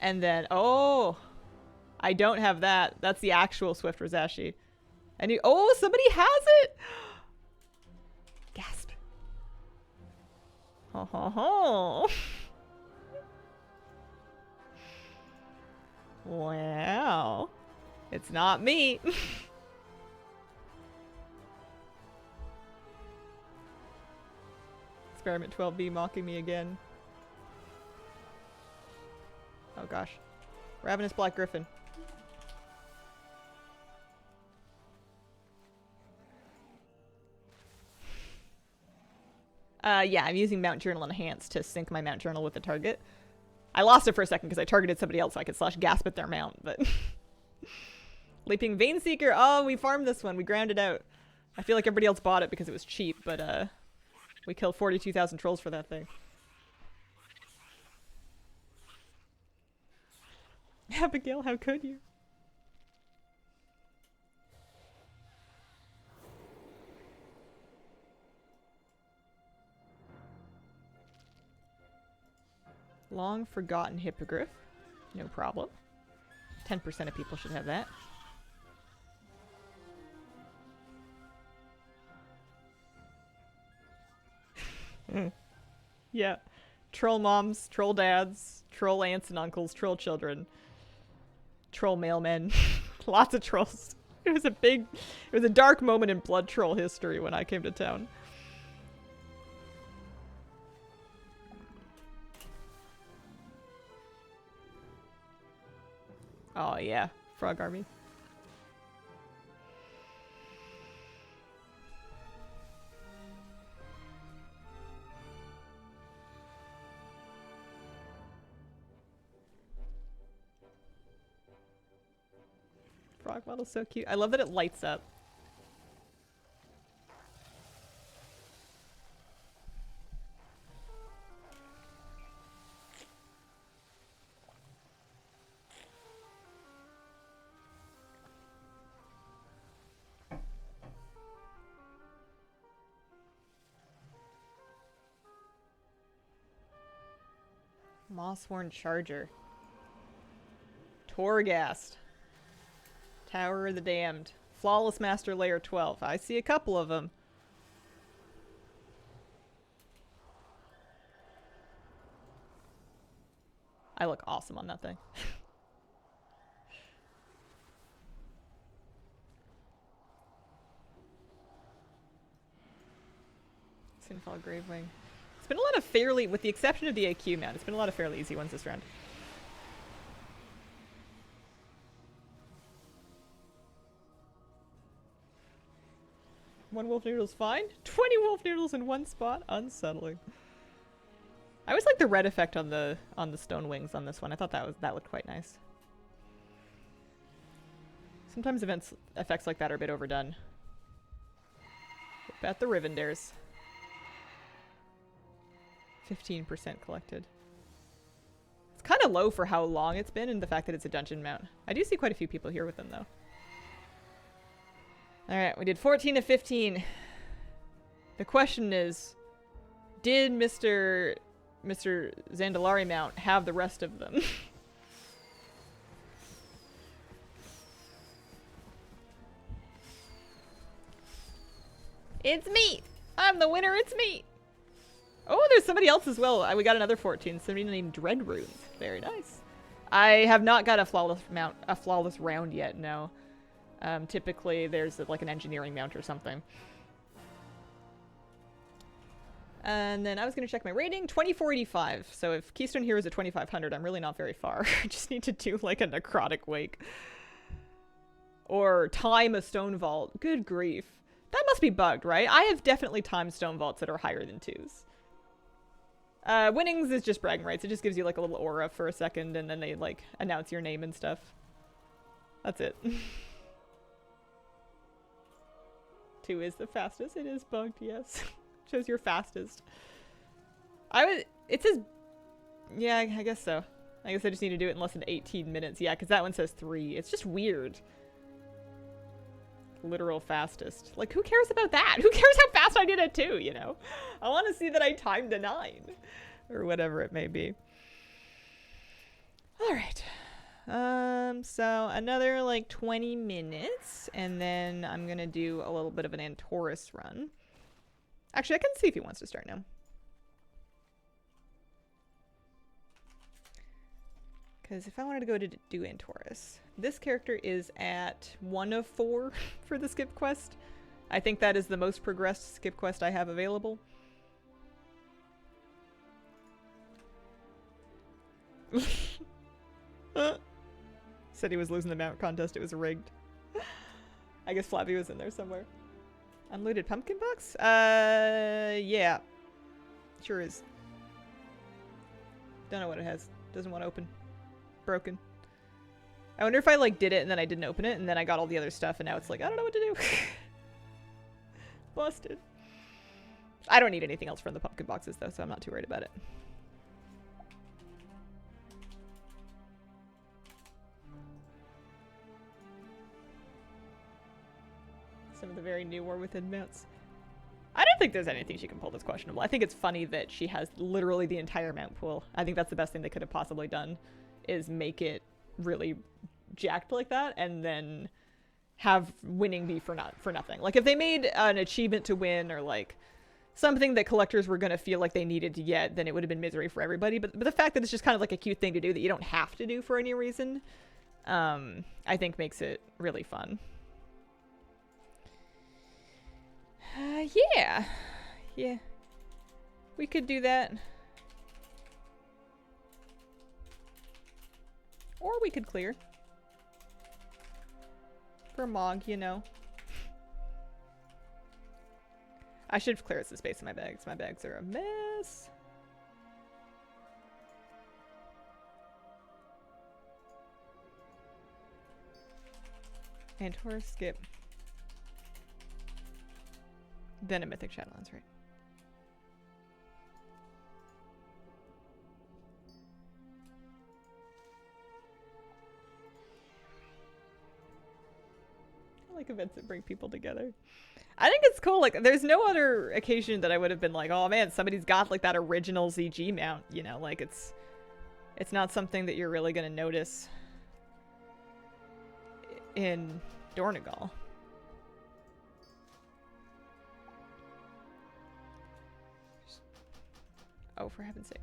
And then, oh, I don't have that. That's the actual Swift Rosashi. And oh, somebody has it! Gasp. Ho ho ho. Wow. It's not me. Experiment 12B mocking me again. Oh gosh. Ravenous Black Griffin. Yeah, I'm using Mount Journal Enhanced to sync my Mount Journal with the target. I lost it for a second because I targeted somebody else so I could slash gasp at their mount, but... Leaping Vein-Seeker. Oh, we farmed this one. We ground it out. I feel like everybody else bought it because it was cheap, but we killed 42,000 trolls for that thing. Abigail, how could you? Long forgotten hippogriff. No problem. 10% of people should have that. Yeah. Troll moms, troll dads, troll aunts and uncles, troll children, troll mailmen. Lots of trolls. It was a dark moment in blood troll history when I came to town. Oh yeah, frog army. Frog model's so cute. I love that it lights up. Mossworn Charger. Torghast. Tower of the Damned. Flawless Master Layer 12. I see a couple of them. I look awesome on that thing. Sinfall Gravewing. It's been a lot of fairly, with the exception of the AQ mount, it's been a lot of fairly easy ones this round. One wolf noodle's fine. 20 wolf noodles in one spot? Unsettling. I always like the red effect on the stone wings on this one. I thought that looked quite nice. Sometimes effects like that are a bit overdone. Bet the Rivendares. 15% collected. It's kind of low for how long it's been and the fact that it's a dungeon mount. I do see quite a few people here with them though. Alright, we did 14 of 15. The question is, did Mr. Zandalari mount have the rest of them? It's me! I'm the winner, it's me! Oh, there's somebody else as well. We got another 14. Somebody named Dread Runes. Very nice. I have not got a flawless round yet, no. Typically there's like an engineering mount or something. And then I was going to check my rating, 2485. So if Keystone Hero is at 2500, I'm really not very far. I just need to do like a necrotic wake. Or time a stone vault. Good grief. That must be bugged, right? I have definitely timed stone vaults that are higher than 2s. Winnings is just bragging rights. It just gives you like a little aura for a second and then they like announce your name and stuff. That's it. 2 is the fastest. It is bugged, yes. Shows you're fastest. It says, yeah, I guess so. I guess I just need to do it in less than 18 minutes. Yeah, because that one says 3. It's just weird. Literal fastest. Like, who cares about that? Who cares how fast I did it too, you know? I want to see that I timed a 9. Or whatever it may be. Alright. So another like 20 minutes, and then I'm gonna do a little bit of an Antorus run. Actually, I can see if he wants to start now. Because if I wanted to go to do Antorus, this character is at 1 of 4 for the skip quest. I think that is the most progressed skip quest I have available. Said he was losing the mount contest, it was rigged. I guess Flappy was in there somewhere. Unlooted pumpkin box? Yeah. Sure is. Don't know what it has. Doesn't want to open. Broken. I wonder if I like did it and then I didn't open it and then I got all the other stuff and now it's like, I don't know what to do. Busted. I don't need anything else from the pumpkin boxes though, so I'm not too worried about it. Some of the very new War Within mounts. I don't think there's anything she can pull that's questionable. I think it's funny that she has literally the entire mount pool. I think that's the best thing they could have possibly done, is make it really jacked like that and then have winning be for nothing. Like if they made an achievement to win or like something that collectors were going to feel like they needed to get, then it would have been misery for everybody. But the fact that it's just kind of like a cute thing to do that you don't have to do for any reason, I think makes it really fun. Yeah. Yeah. We could do that. Or we could clear. For Mog, you know. I should clear some space in my bags. My bags are a mess. Antorus, skip. Then a Mythic Shadowlands, right? I like events that bring people together. I think it's cool. Like, there's no other occasion that I would have been like, oh man, somebody's got like that original ZG mount, you know, like it's not something that you're really going to notice in Dornegal. Oh, for heaven's sake.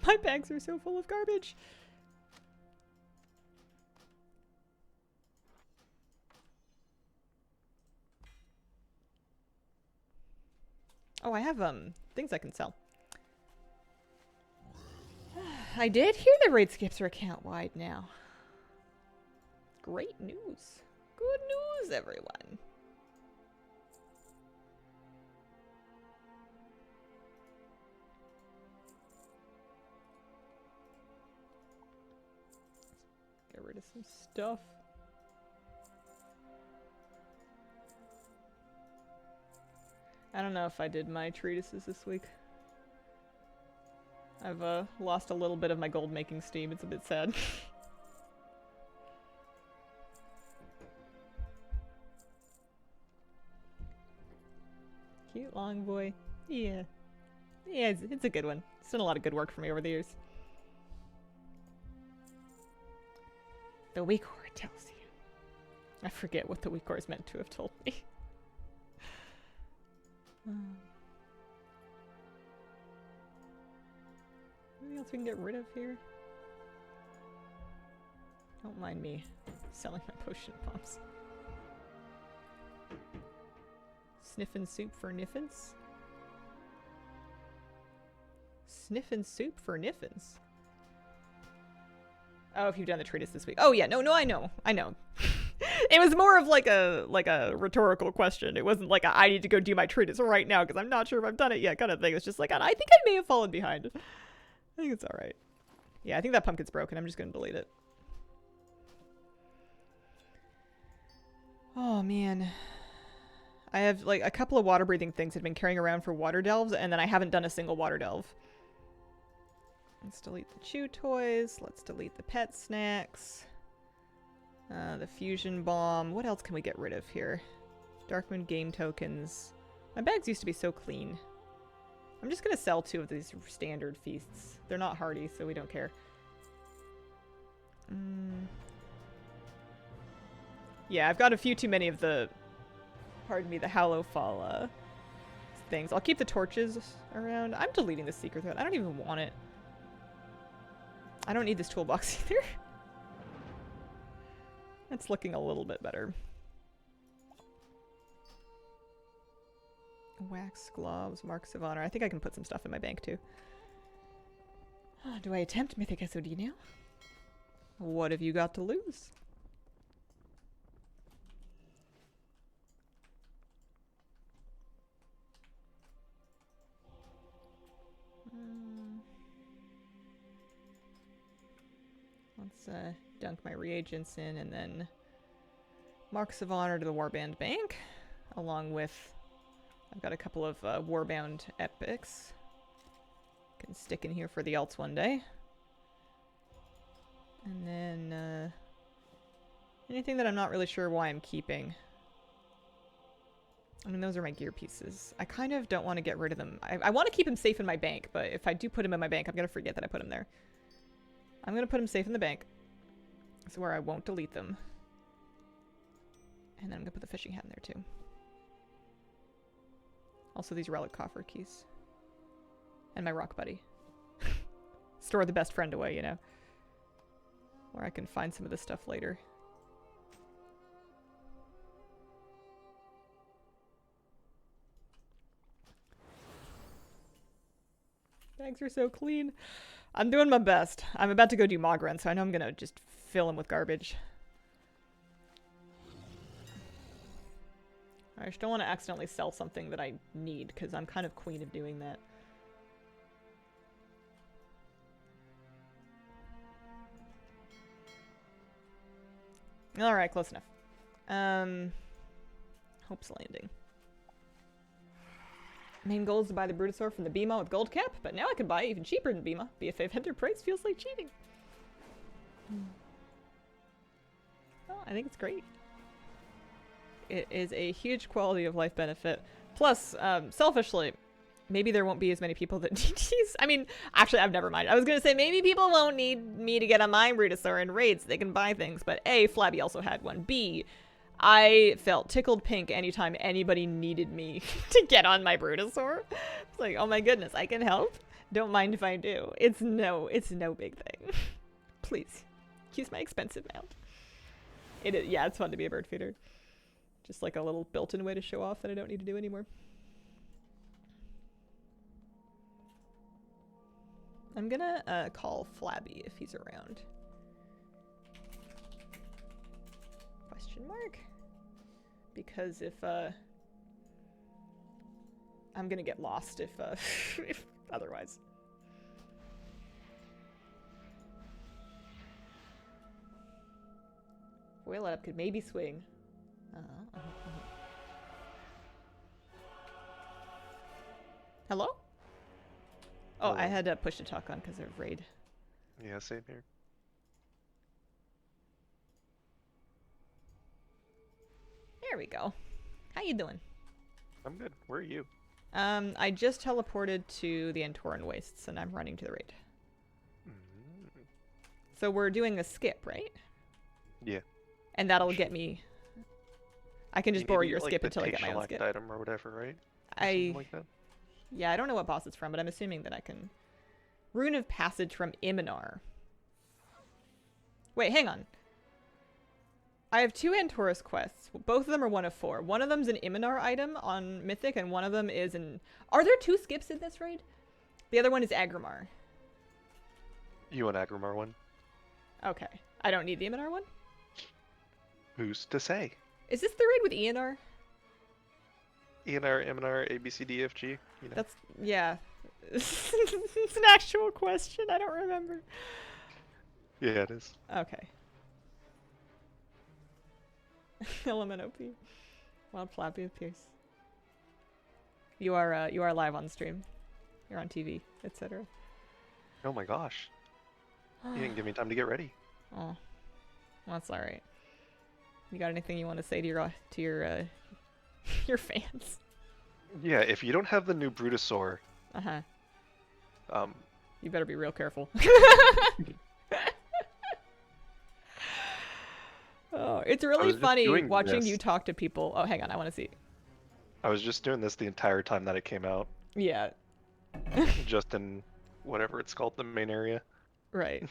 My bags are so full of garbage. Oh, I have things I can sell. I did hear the raid skips are account wide now. Great news. Good news, everyone. Get rid of some stuff. I don't know if I did my treatises this week. I've lost a little bit of my gold making steam. It's a bit sad. Cute long boy. Yeah. Yeah, it's a good one. It's done a lot of good work for me over the years. The weak core tells you. I forget what the weak core is meant to have told me. Anything else we can get rid of here? Don't mind me selling my potion bombs. Sniffin' soup for niffins? Sniffin' soup for niffins? Oh, if you've done the treatise this week. Oh yeah, no, I know. It was more of like a rhetorical question. It wasn't like I need to go do my treatise right now because I'm not sure if I've done it yet kind of thing. It's just like, I think I may have fallen behind. I think it's alright. Yeah, I think that pumpkin's broken. I'm just going to delete it. Oh, man. I have like a couple of water breathing things I've been carrying around for water delves, and then I haven't done a single water delve. Let's delete the chew toys. Let's delete the pet snacks. The fusion bomb. What else can we get rid of here? Darkmoon game tokens. My bags used to be so clean. I'm just going to sell 2 of these standard feasts. They're not hardy, so we don't care. Yeah, I've got a few too many of the, pardon me, the Hallowfall things. I'll keep the torches around. I'm deleting the secret thread. I don't even want it. I don't need this toolbox either. It's looking a little bit better. Wax gloves, marks of honor. I think I can put some stuff in my bank too. Do I attempt Mythic SOD now? What have you got to lose? Let's dunk my reagents in, and then Marks of Honor to the Warband Bank, along with, I've got a couple of Warbound epics. Can stick in here for the alts one day. And then anything that I'm not really sure why I'm keeping. I mean, those are my gear pieces. I kind of don't want to get rid of them. I want to keep them safe in my bank, but if I do put them in my bank, I'm going to forget that I put them there. I'm going to put them safe in the bank. That's where I won't delete them. And then I'm going to put the fishing hat in there too. Also these relic coffer keys. And my rock buddy. Store the best friend away, you know. Where I can find some of this stuff later. Bags are so clean. I'm doing my best. I'm about to go do Mog Run, so I know I'm gonna just fill them with garbage. I just don't want to accidentally sell something that I need, because I'm kind of queen of doing that. Alright, close enough. Hope's Landing. Main goal is to buy the Brutosaur from the Bema with gold cap, but now I can buy it even cheaper than Bema. BFA vendor price feels like cheating. Oh, I think it's great. It is a huge quality of life benefit. Plus, selfishly, maybe there won't be as many people that need these. I mean, actually, I've never mind. I was gonna say maybe people won't need me to get on my Brutosaur in raids. They can buy things, but A, Flabby also had one. B, I felt tickled pink anytime anybody needed me to get on my Brutosaur. It's like, oh my goodness, I can help. Don't mind if I do. It's no big thing. Please, use my expensive mount. It is, yeah, it's fun to be a bird feeder. Just like a little built-in way to show off that I don't need to do anymore. I'm gonna call Flabby if he's around. Question mark? Because if I'm gonna get lost if if otherwise. Whale up could maybe swing. Hello? Oh, I had to push to talk on because of raid. Yeah, same here. There we go. How you doing? I'm good. Where are you? I just teleported to the Antoran Wastes and I'm running to the raid. Mm-hmm. So we're doing a skip, right? Yeah. And that'll get me... I can just borrow your skip like, until I get my own skip. Item or whatever, right? Or something like that? Yeah, I don't know what boss it's from, but I'm assuming that I can... Rune of Passage from Iminar. Wait, hang on. I have 2 Antorus quests. Both of them are 1 of 4. One of them's an Iminar item on Mythic, and one of them is an... Are there 2 skips in this raid? The other one is Agrimar. You want Agrimar one? Okay. I don't need the Iminar one? Who's to say? Is this the raid with ENR? ENR, MNR, ABCDFG? You know. That's... Yeah. It's an actual question. I don't remember. Yeah, it is. Okay. Element OP. Wild Flappy appears. You are live on stream. You're on TV, etc. Oh my gosh. You didn't give me time to get ready. Oh. Well, that's alright. You got anything you want to say to your your fans? Yeah, if you don't have the new Brutosaur, you better be real careful. Oh, it's really funny watching you talk to people. Oh, hang on, I want to see. I was just doing this the entire time that it came out. Yeah. Just in whatever it's called, the main area. Right.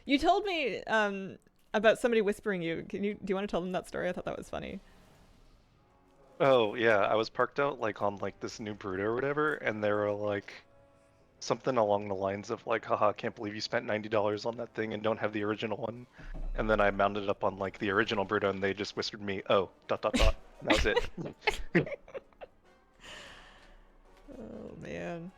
You told me about somebody whispering you. Do you want to tell them that story? I thought that was funny. Oh, yeah, I was parked out like on like this new Bruto or whatever, and they were like something along the lines of like, haha, can't believe you spent $90 on that thing and don't have the original one. And then I mounted it up on like the original Bruto and they just whispered me, oh, ... And that was it. Oh man.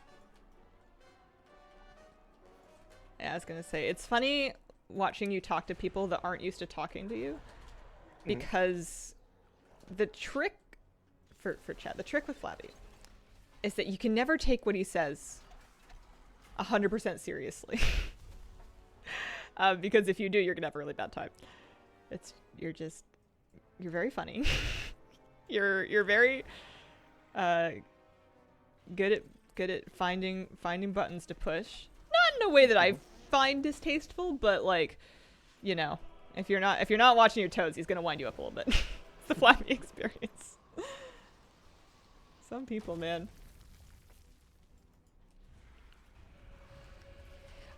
Yeah, I was gonna say, it's funny watching you talk to people that aren't used to talking to you, because the trick for chat, the trick with Flabby is that you can never take what he says 100% seriously. Because if you do, you're gonna have a really bad time. You're very funny. you're very good at finding buttons to push. Not in a way that I find distasteful, but like, you know, if you're not watching your toes, he's gonna wind you up a little bit. It's the Flabby experience. Some people, man.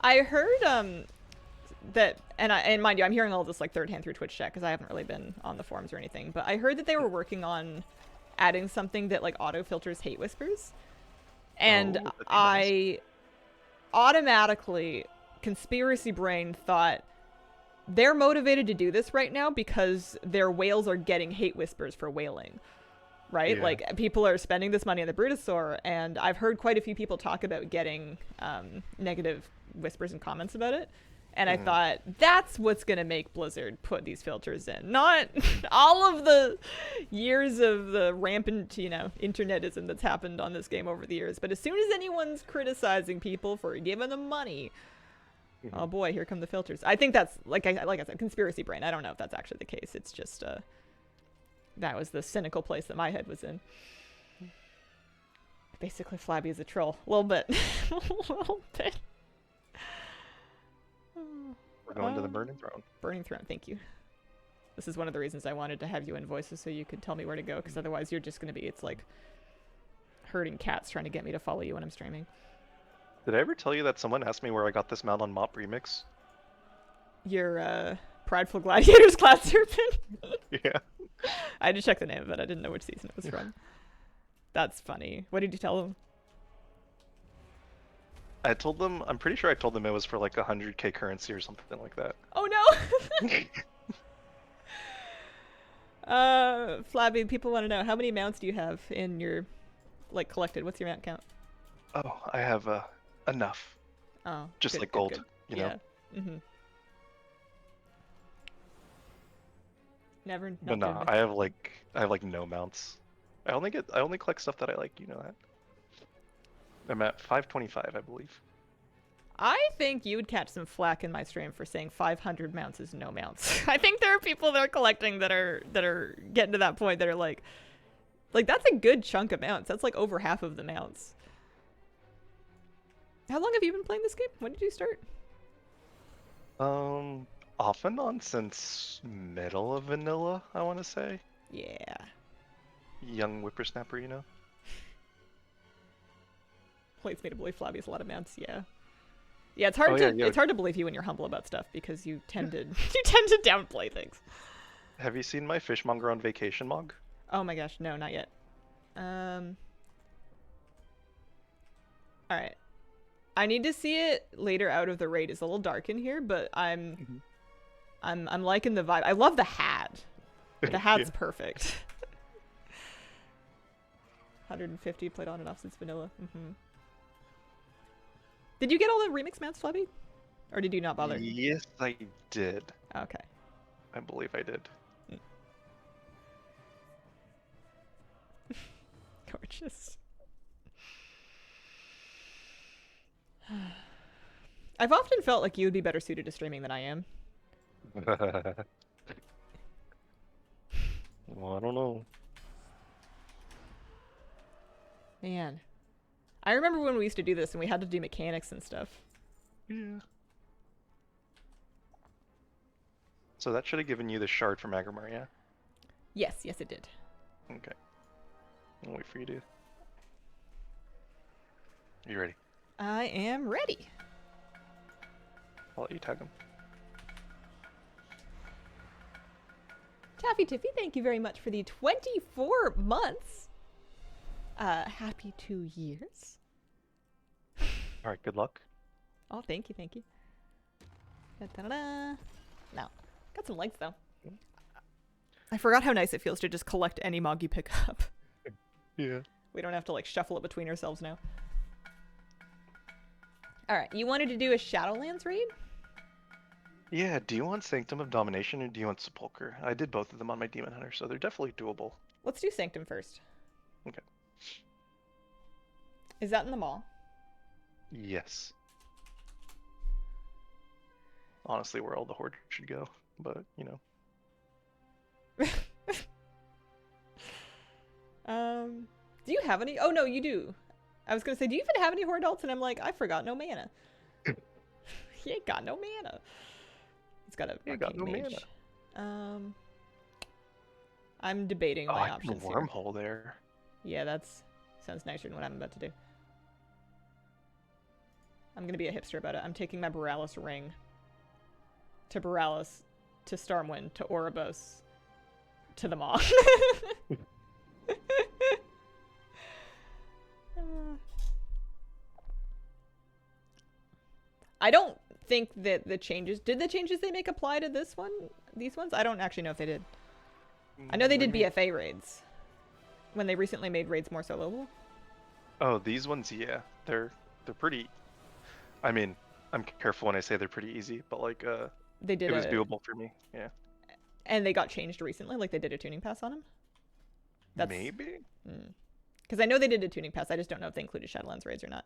I heard that, and mind you, I'm hearing all this like third hand through Twitch chat because I haven't really been on the forums or anything, but I heard that they were working on adding something that like auto filters hate whispers, and I automatically conspiracy brain thought they're motivated to do this right now because their whales are getting hate whispers for whaling, right? Yeah. Like, people are spending this money on the Brutosaur, and I've heard quite a few people talk about getting negative whispers and comments about it. And I thought, that's what's going to make Blizzard put these filters in. Not all of the years of the rampant, you know, internetism that's happened on this game over the years. But as soon as anyone's criticizing people for giving them money, oh boy, here come the filters. I think that's, like I said, conspiracy brain. I don't know if that's actually the case. It's just, that was the cynical place that my head was in. Basically, Flabby is a troll. A little bit. A little bit. We're going to the Burning Throne. Burning Throne, thank you. This is one of the reasons I wanted to have you in voices so you could tell me where to go, because otherwise you're just going to be, it's like herding cats trying to get me to follow you when I'm streaming. Did I ever tell you that someone asked me where I got this mount on Mop Remix? Your Prideful Gladiators Class Serpent? Yeah. I had to check the name of it. I didn't know which season it was from. That's funny. What did you tell them? I told them, I'm pretty sure I told them it was for like 100k currency or something like that. Oh no! Flabby, people want to know, how many mounts do you have in your, like, collected? What's your mount count? Oh, I have enough. Oh, just good, like good, gold, good. you know? Yeah. Never. But no, I have like no mounts. I only collect stuff that I like, you know that. I'm at 525, I believe. I think you would catch some flack in my stream for saying 500 mounts is no mounts. I think there are people that are collecting that are getting to that point that are like that's a good chunk of mounts. That's like over half of the mounts. How long have you been playing this game? When did you start? Off and on since middle of vanilla, I want to say. Yeah. Young whippersnapper, you know. Leads me to believe Flabby has a lot of mounts. Yeah. Yeah, it's hard it's hard to believe you when you're humble about stuff because you tend to downplay things. Have you seen my fishmonger on vacation mog? Oh my gosh, no, not yet. All right. I need to see it later out of the raid. It's a little dark in here, but I'm liking the vibe. I love the hat. The hat's perfect. 150 played on and off since vanilla. Did you get all the remix mounts, Flabby? Or did you not bother? Yes, I did. Okay. I believe I did. Gorgeous. I've often felt like you would be better suited to streaming than I am. Well, I don't know. Man. I remember when we used to do this and we had to do mechanics and stuff. Yeah. So that should have given you the shard from Agrimar, yeah? Yes, yes it did. Okay. I'll wait for you to... Are you ready? I am ready. I'll let you tag him. Taffy Tiffy, thank you very much for the 24 months. Happy 2 years. Alright, good luck. Oh, thank you, thank you. Da-da-da-da. No. Got some links, though. I forgot how nice it feels to just collect any mog you pick up. Yeah. We don't have to, like, shuffle it between ourselves now. All right, you wanted to do a Shadowlands raid? Yeah, do you want Sanctum of Domination or do you want Sepulcher? I did both of them on my Demon Hunter, so they're definitely doable. Let's do Sanctum first. Okay. Is that in the mall? Yes. Honestly, where all the Horde should go, but, you know. Do you have any? Oh, no, you do. I was going to say, do you even have any Horde ults? And I'm like, I forgot no mana. He ain't got no mana. He's got a mage. Mana. I'm debating my options here. Wormhole there. Yeah, that's sounds nicer than what I'm about to do. I'm going to be a hipster about it. I'm taking my Borealis ring to Borealis, to Stormwind, to Ouroboros, to the Maw. I don't think that the changes... Did the changes they make apply to this one? These ones? I don't actually know if they did. I know they did BFA raids. When they recently made raids more soloable. Oh, these ones, yeah. They're pretty... I mean, I'm careful when I say they're pretty easy, but like, they did it was doable for me, yeah. And they got changed recently? Like they did a tuning pass on them? Maybe? Because I know they did a tuning pass, I just don't know if they included Shadowlands raids or not.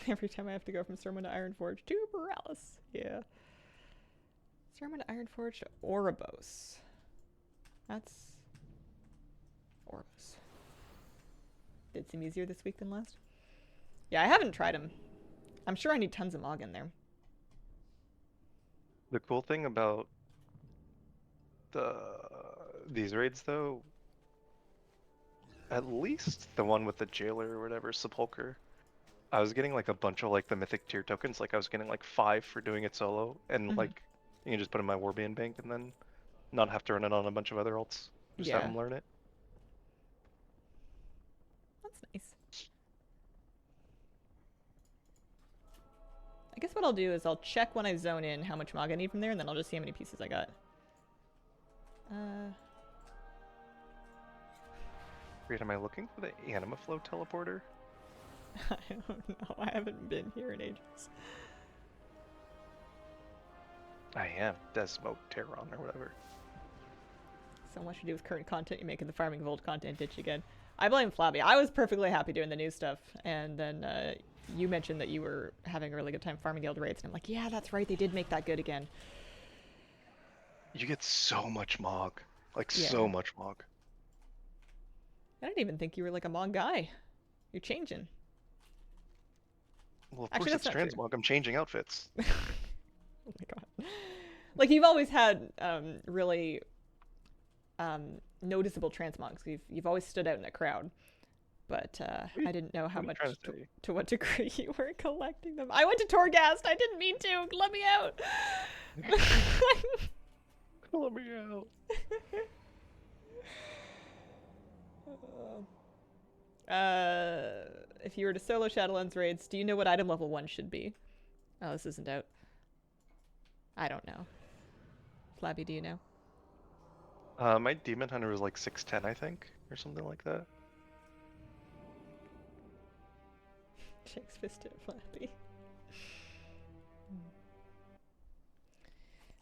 Every time I have to go from Stormwind to Ironforge to Borealis. Yeah. Stormwind to Ironforge to Ouroboros. That's... Ouroboros. Did seem easier this week than last. Yeah, I haven't tried them. I'm sure I need tons of Mog in there. The cool thing about these raids, though, at least the one with the jailer or whatever, Sepulcher, I was getting like a bunch of like the mythic tier tokens. Like I was getting like 5 for doing it solo, and like you can just put in my Warband bank and then not have to run it on a bunch of other alts. Just have them learn it. That's nice. I guess what I'll do is I'll check when I zone in how much Mog I need from there, and then I'll just see how many pieces I got. Wait, am I looking for the Anima Flow teleporter? I don't know. I haven't been here in ages. I am. Desmo Terron or whatever. So much to do with current content. You're making the Farming Vault content ditch again. I blame Flabby. I was perfectly happy doing the new stuff, and then you mentioned that you were having a really good time farming guild raids, and I'm like, yeah, that's right. They did make that good again. You get so much Mog. Like, so much Mog. I didn't even think you were like a Mog guy. You're changing. Well, of course it's Transmog. I'm changing outfits. Oh my god. Like, you've always had really noticeable Transmogs. You've always stood out in the crowd. But I didn't know how much, to what degree you were collecting them. I went to Torghast. I didn't mean to. Let me out. Let me out. If you were to solo Shadowlands raids, do you know what item level 1 should be? Oh, this isn't out. I don't know. Flabby, do you know? My Demon Hunter was like 610, I think, or something like that. Shakes fist at Flabby.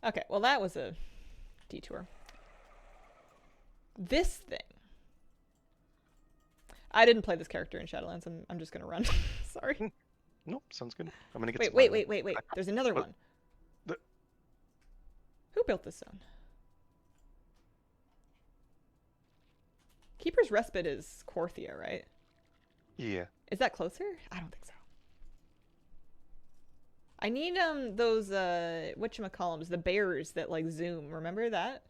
Okay, well that was a detour. This thing. I didn't play this character in Shadowlands. I'm just gonna run. Sorry. Nope, sounds good. I'm gonna get. Wait. There's another one. Who built this zone? Keeper's Respite is Korthia, right? Yeah. Is that closer? I don't think so. I need those whatchamacallums, the bears that like zoom. Remember that?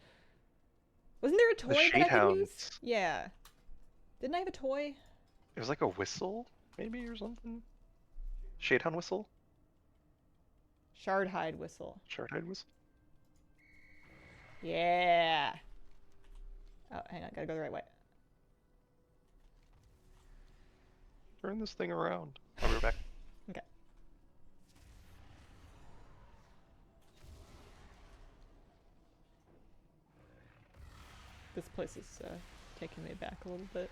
Wasn't there a toy that I could use? Yeah. Didn't I have a toy? It was like a whistle, maybe, or something? Shadehound whistle? Shardhide whistle. Shardhide whistle? Yeah. Oh, hang on. Gotta go the right way. Turn this thing around. I'll be right back. Okay. This place is taking me back a little bit.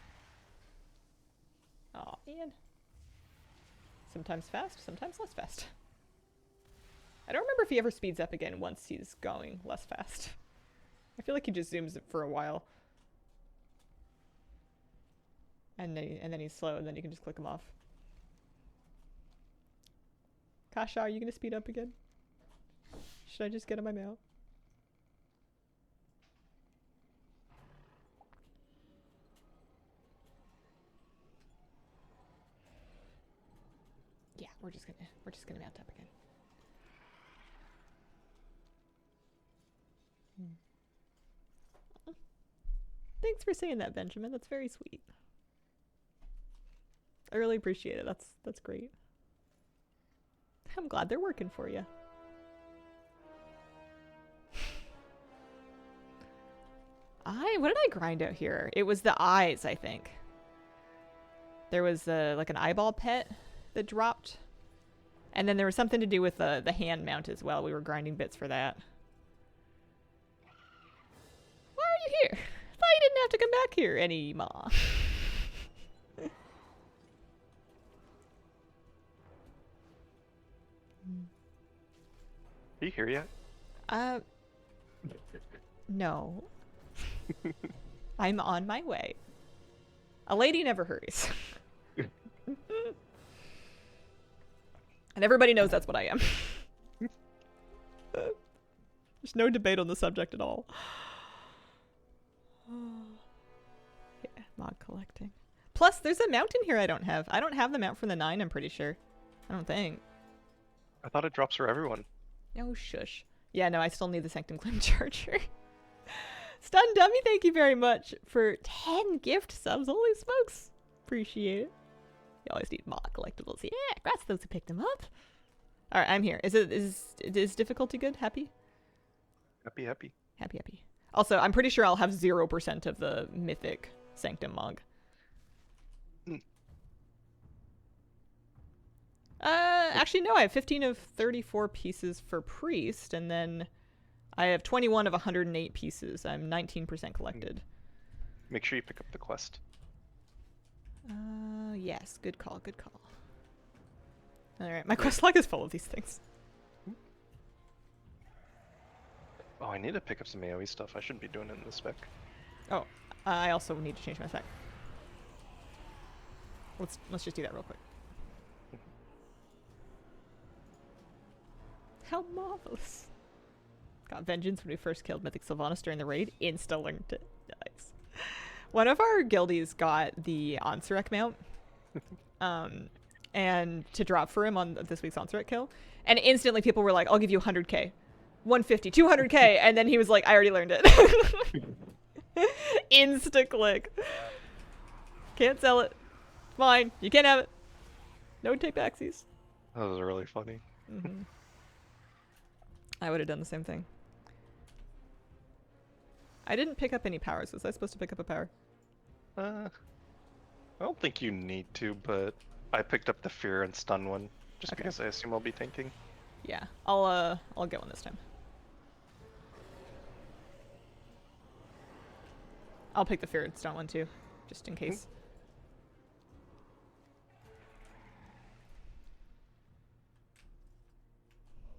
Ian. Sometimes fast, sometimes less fast. I don't remember if he ever speeds up again once he's going less fast. I feel like he just zooms it for a while. And then he's slow, and then you can just click him off. Kasha, are you gonna speed up again? Should I just get him my mail? Yeah, we're just gonna mount up again. Thanks for saying that, Benjamin. That's very sweet. I really appreciate it. That's great. I'm glad they're working for you. What did I grind out here? It was the eyes, I think. There was like an eyeball pet that dropped. And then there was something to do with the hand mount as well. We were grinding bits for that. Why are you here? I thought you didn't have to come back here anymore. Are you here yet? No. I'm on my way. A lady never hurries. And everybody knows that's what I am. There's no debate on the subject at all. Yeah, mod collecting. Plus, there's a mount in here I don't have. I don't have the mount from the 9, I'm pretty sure. I don't think. I thought it drops for everyone. No, shush. Yeah, no, I still need the Sanctum Clim charger. Stun Dummy, thank you very much for 10 gift subs. Holy smokes. Appreciate it. You always need mod collectibles. Yeah, congrats to those who picked them up. Alright, I'm here. Is difficulty good? Happy? Happy, happy. Happy, happy. Also, I'm pretty sure I'll have 0% of the Mythic Sanctum Mog. Actually, no, I have 15 of 34 pieces for Priest, and then I have 21 of 108 pieces. I'm 19% collected. Make sure you pick up the quest. Yes, good call, good call. Alright, my quest log is full of these things. Oh, I need to pick up some AoE stuff. I shouldn't be doing it in the spec. Oh, I also need to change my spec. Let's just do that real quick. How marvelous. Got vengeance when we first killed Mythic Sylvanas during the raid. Insta-linked it. Nice. One of our guildies got the Onsurek mount. And to drop for him on this week's Onsurek kill. And instantly people were like, I'll give you 100k. 150, 200k. And then he was like, I already learned it. Insta-click. Can't sell it. Fine. You can't have it. No take backsies. That was really funny. Mm-hmm. I would have done the same thing. I didn't pick up any powers. Was I supposed to pick up a power? I don't think you need to, but I picked up the fear and stun one just Okay. because I assume I'll be tanking. Yeah, I'll get one this time. I'll pick the fear and stun one too, just in case.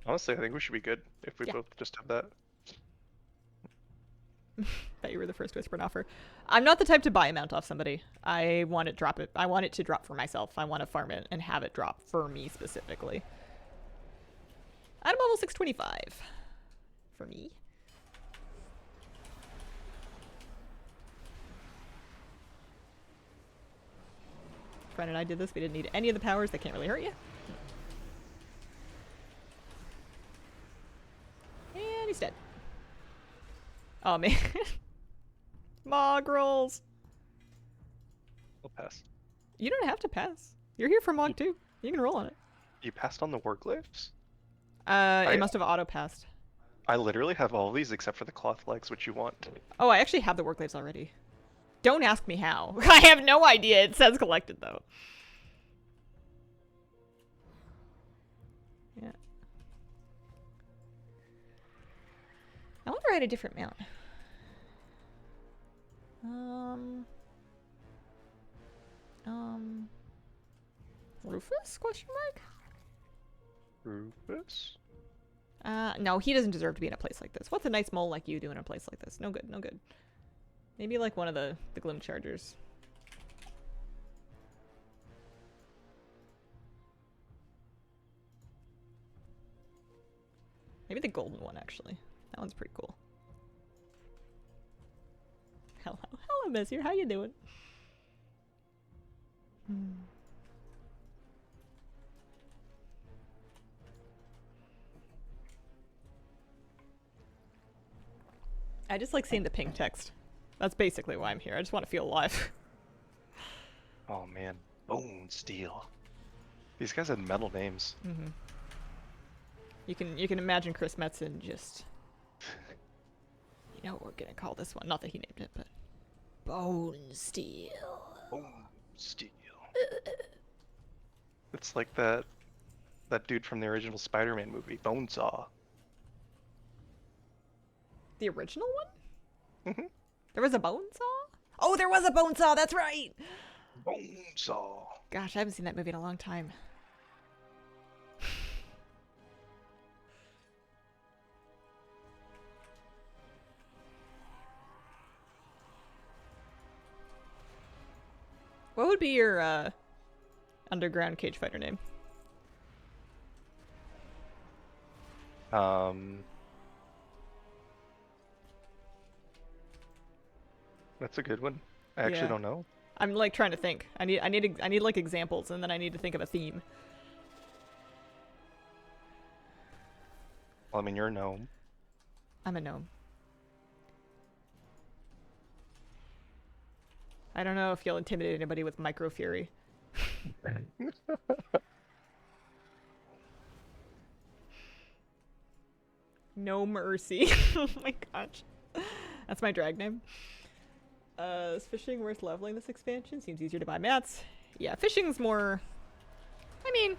Honestly, I think we should be good if we both just have that. Bet you were the first to whisper an offer. I'm not the type to buy a mount off somebody. I want it I want it to drop for myself. I want to farm it and have it drop for me specifically. Item level 625 for me. Friend and I did this. We didn't need any of the powers. They can't really hurt you. And he's dead. Oh man. Mog rolls. I'll pass. You don't have to pass. You're here for Mog too. You can roll on it. You passed on the warglyphs? It must have auto-passed. I literally have all of these except for the cloth legs, which you want. Oh, I actually have the warglyphs already. Don't ask me how. I have no idea. It says collected though. Yeah. I wonder if I had a different mount. Rufus? Question mark? Rufus? No, he doesn't deserve to be in a place like this. What's a nice mole like you do in a place like this? No good, no good. Maybe like one of the Gloom Chargers. Maybe the golden one, actually. That one's pretty cool. Hello. Hello, Messier. How you doing? I just like seeing the pink text. That's basically why I'm here. I just want to feel alive. Oh man, Bone Steel. These guys had metal names. Mm-hmm. You can imagine Chris Metzen just. You know what we're gonna call this one? Not that he named it, but Bone Steel. Bone Steel. It's like that dude from the original Spider-Man movie, Bonesaw. The original one? Mm-hmm. There was a Bonesaw? Oh, there was a Bonesaw. That's right. Bonesaw. Gosh, I haven't seen that movie in a long time. What would be your underground cage fighter name? That's a good one. I actually don't know. I'm like trying to think. I need like examples, and then I need to think of a theme. Well, I mean, you're a gnome. I'm a gnome. I don't know if you'll intimidate anybody with Micro Fury. No mercy. Oh my gosh. That's my drag name. Is fishing worth leveling this expansion? Seems easier to buy mats. Yeah, fishing's more... I mean...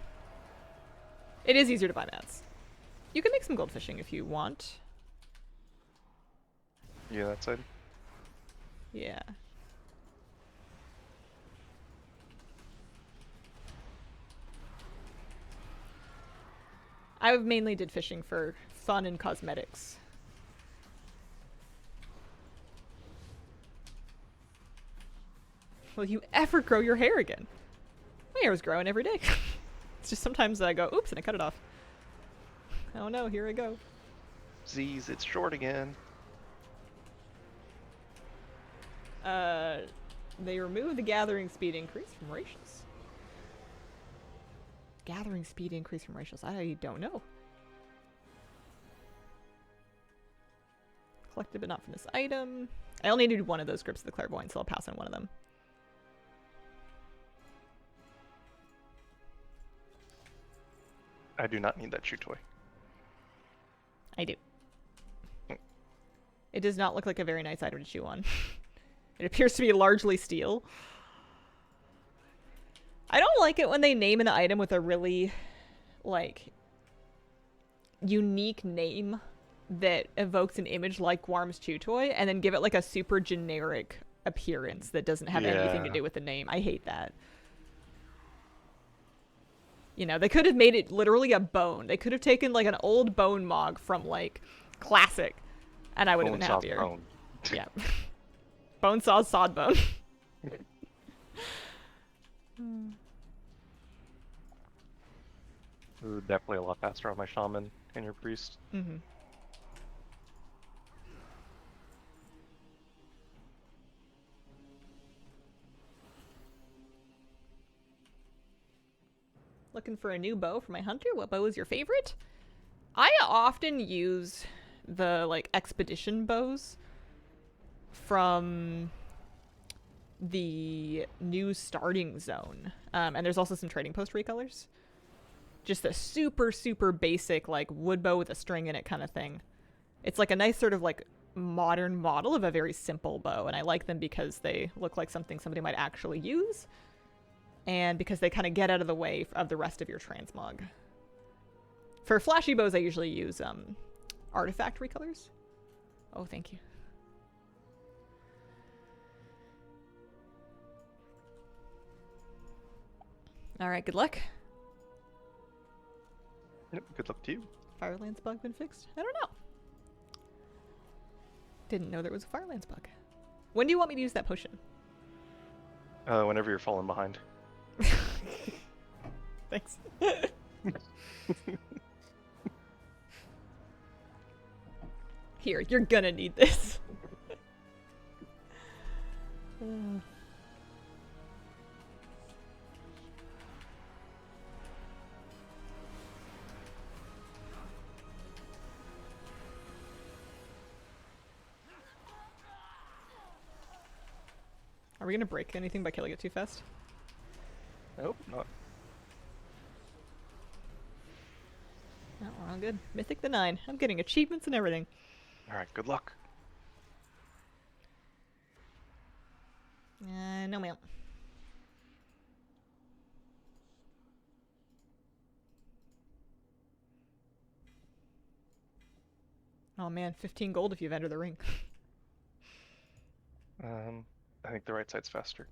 It is easier to buy mats. You can make some gold fishing if you want. Yeah, that side. Yeah. I mainly did fishing for fun and cosmetics. Will you ever grow your hair again? My hair is growing every day. It's just sometimes I go, oops, and I cut it off. Oh no, here I go. Z's, it's short again. They remove the gathering speed increase from racials. Gathering speed increase from racials. I don't know. Collected but not from this item. I only needed one of those grips of the clairvoyant, so I'll pass on one of them. I do not need that chew toy. I do. It does not look like a very nice item to chew on. It appears to be largely steel. I don't like it when they name an item with a really, like, unique name that evokes an image like Guarm's Chew Toy, and then give it, like, a super generic appearance that doesn't have anything to do with the name. I hate that. You know, they could have made it literally a bone. They could have taken, like, an old bone mog from, like, Classic, and I would have been happier. Bone. Yeah. Bone saws sawed bone. Ooh, definitely a lot faster on my shaman and your priest. Mm-hmm. Looking for a new bow for my hunter? What bow is your favorite? I often use the, like, expedition bows from the new starting zone. And there's also some trading post recolors. Just a super, super basic, like, wood bow with a string in it kind of thing. It's like a nice sort of, like, modern model of a very simple bow, and I like them because they look like something somebody might actually use, and because they kind of get out of the way of the rest of your transmog. For flashy bows, I usually use artifact recolors. Oh, thank you. Alright, good luck. Yep, good luck to you. Firelands bug been fixed? I don't know. Didn't know there was a Firelands bug. When do you want me to use that potion? Whenever you're falling behind. Thanks. Here, you're gonna need this. Are we gonna break anything by killing it too fast? Nope, not. No, we're all good. Mythic the 9. I'm getting achievements and everything. Alright, good luck. No ma'am. Oh man, 15 gold if you've entered the ring. I think the right side's faster.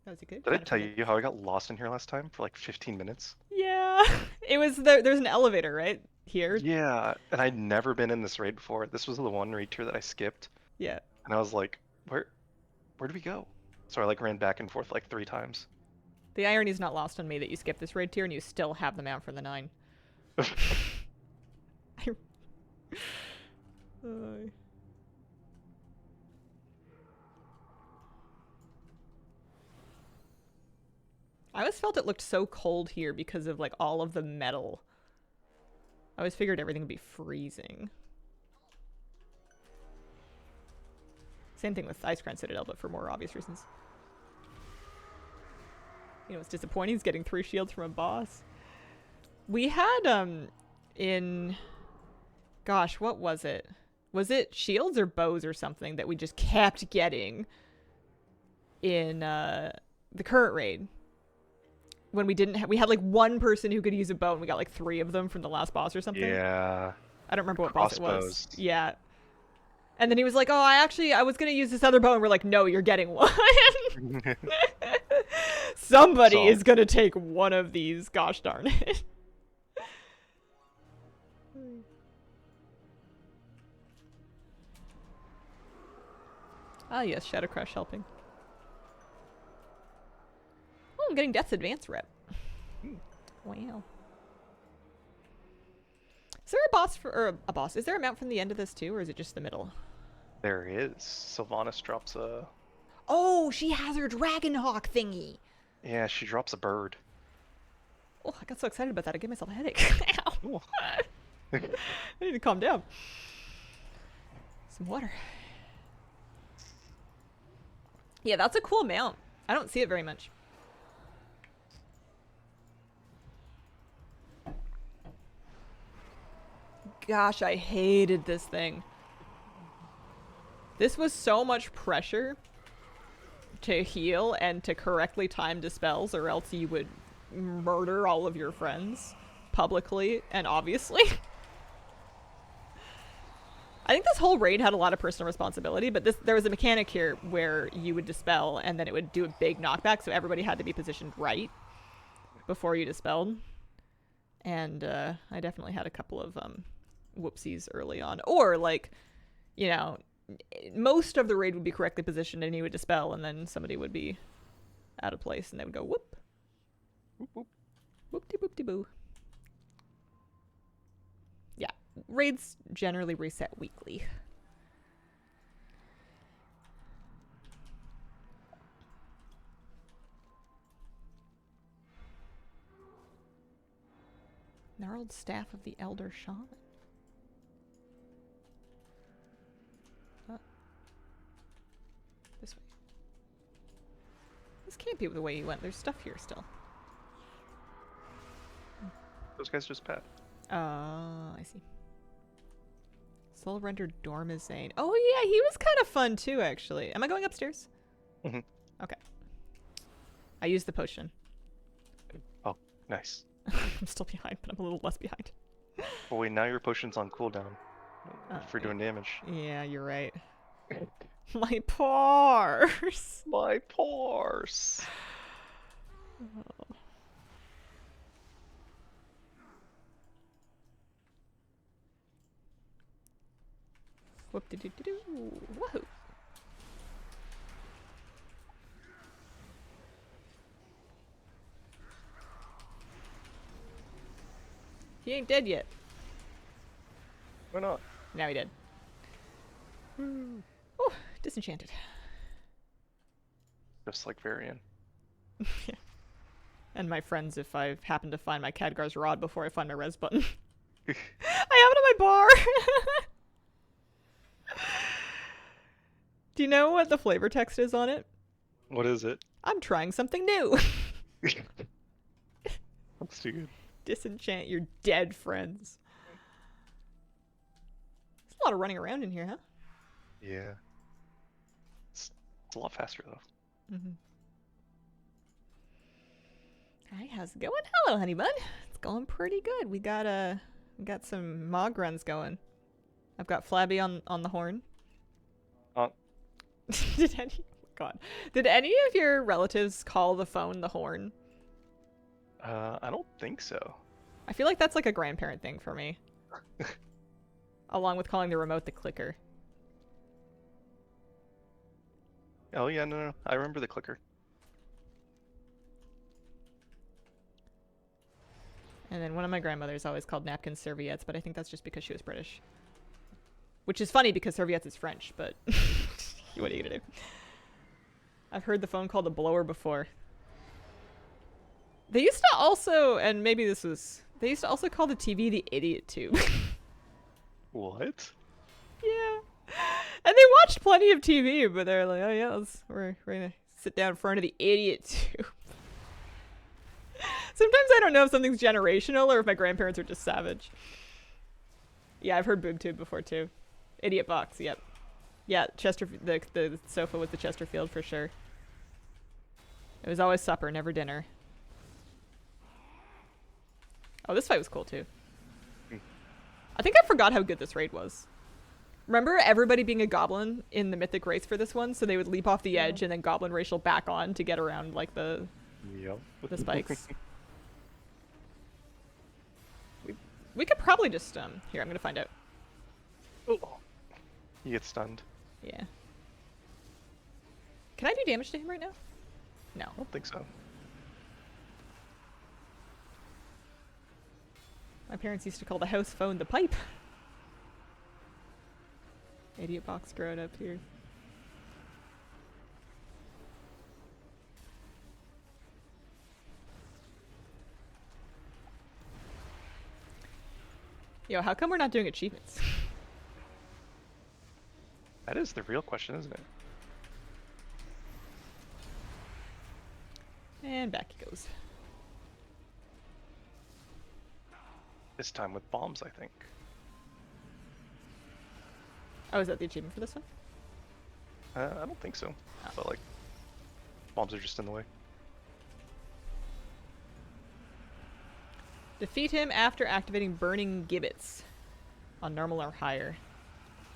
That was good. Did I tell you how I got lost in here last time for like 15 minutes? Yeah. It was there's an elevator, right? Here. Yeah, and I'd never been in this raid before. This was the one raid tier that I skipped. Yeah. And I was like, where do we go? So I like ran back and forth like 3 times. The irony's not lost on me that you skipped this raid tier and you still have the mount for the 9. I always felt it looked so cold here because of like all of the metal. I always figured everything would be freezing. Same thing with Ice Crown Citadel, but for more obvious reasons. You know what's disappointing is getting 3 shields from a boss. We had, in... Gosh, what was it? Was it shields or bows or something that we just kept getting in, the current raid? When we didn't we had like 1 person who could use a bow and we got like 3 of them from the last boss or something. Yeah. I don't remember what boss it was. Yeah. And then he was like, oh, I was going to use this other bow. And we're like, no, you're getting one. Somebody is going to take one of these. Gosh darn it. Ah, yes, Shadow Crash helping. Oh, I'm getting Death's Advance rep. Wow. Is there a boss or a boss? Is there a mount from the end of this too, or is it just the middle? There is. Sylvanas drops a... Oh, she has her Dragonhawk thingy. Yeah, she drops a bird. Oh, I got so excited about that. I gave myself a headache. Ow. I need to calm down. Some water. Yeah, that's a cool mount. I don't see it very much. Gosh, I hated this thing. This was so much pressure to heal and to correctly time dispels, or else you would murder all of your friends publicly and obviously. I think this whole raid had a lot of personal responsibility, but there was a mechanic here where you would dispel and then it would do a big knockback, so everybody had to be positioned right before you dispelled. And I definitely had a couple of whoopsies early on. Or, like, you know, most of the raid would be correctly positioned and you would dispel, and then somebody would be out of place and they would go whoop. Whoop whoop. Whoop-de-whoop-de-boo. Yeah, raids generally reset weekly. Gnarled Staff of the Elder Shaman. This way. This can't be the way you went. There's stuff here still. Those guys just pet. I see. Soul Rendered Dormizane. Oh yeah, he was kind of fun too, actually. Am I going upstairs? Mm-hmm. Okay. I used the potion. Oh, nice. I'm still behind, but I'm a little less behind. Oh wait, now your potion's on cooldown for doing damage. Yeah, you're right. My pores! My pores! Oh. Whoop de doo doo doo. Woohoo! He ain't dead yet. Why not? Now he did. Oh, disenchanted. Just like Varian. Yeah. And my friends if I happen to find my Khadgar's Rod before I find my res button. I have it on my bar! Do you know what the flavor text is on it? What is it? I'm trying something new! That's too good. Disenchant your dead friends. There's a lot of running around in here, huh? Yeah. It's a lot faster though. Mm-hmm. Hi, how's it going? Hello, honey bun. It's going pretty good. We got some Mog runs going. I've got Flabby on the horn. Did any of your relatives call the phone the horn? I don't think so. I feel like that's like a grandparent thing for me. Along with calling the remote the clicker. Oh yeah, no. I remember the clicker. And then one of my grandmothers always called napkins serviettes, but I think that's just because she was British. Which is funny because serviettes is French, but what are you gonna do? I've heard the phone called a blower before. They used to also, and maybe this was, they used to also call the TV the idiot tube. What? Yeah. And they watched plenty of TV, but they're like, oh yeah, we're gonna sit down in front of the idiot tube. Sometimes I don't know if something's generational or if my grandparents are just savage. Yeah, I've heard boob tube before too. Idiot box, yep. Yeah, the sofa was the Chesterfield for sure. It was always supper, never dinner. Oh, this fight was cool too. I think I forgot how good this raid was. Remember everybody being a goblin in the mythic race for this one, so they would leap off the edge and then goblin racial back on to get around like the spikes. We could probably just here, I'm gonna find out. Oh. He gets stunned. Yeah. Can I do damage to him right now? No. I don't think so. My parents used to call the house phone the pipe. Idiot box growing up here. Yo, how come we're not doing achievements? That is the real question, isn't it? And back he goes. This time with bombs, I think. Oh, is that the achievement for this one? I don't think so. Oh. But like, bombs are just in the way. Defeat him after activating burning gibbets on normal or higher.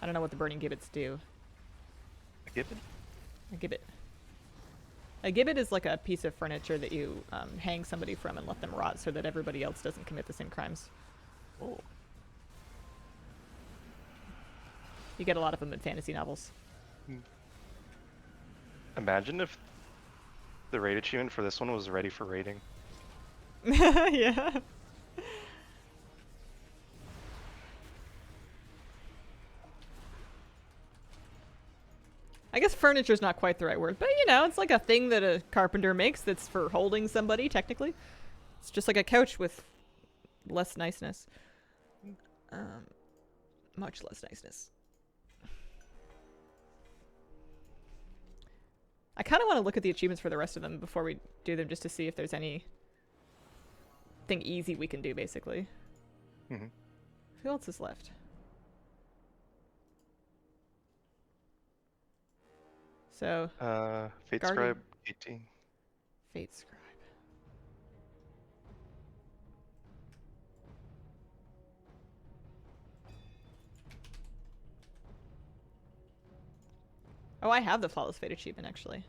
I don't know what the burning gibbets do. A gibbet? A gibbet. A gibbet is like a piece of furniture that you hang somebody from and let them rot so that everybody else doesn't commit the same crimes. Oh. You get a lot of them in fantasy novels. Imagine if the raid achievement for this one was ready for raiding. Yeah. I guess furniture's not quite the right word, but you know, it's like a thing that a carpenter makes that's for holding somebody, technically. It's just like a couch with less niceness. Much less niceness. I kind of want to look at the achievements for the rest of them before we do them, just to see if there's anything easy we can do, basically. Mm-hmm. Who else is left? So, Fate Guardian. Scribe 18. Fate Scribe. Oh, I have the Flawless Fate achievement, actually.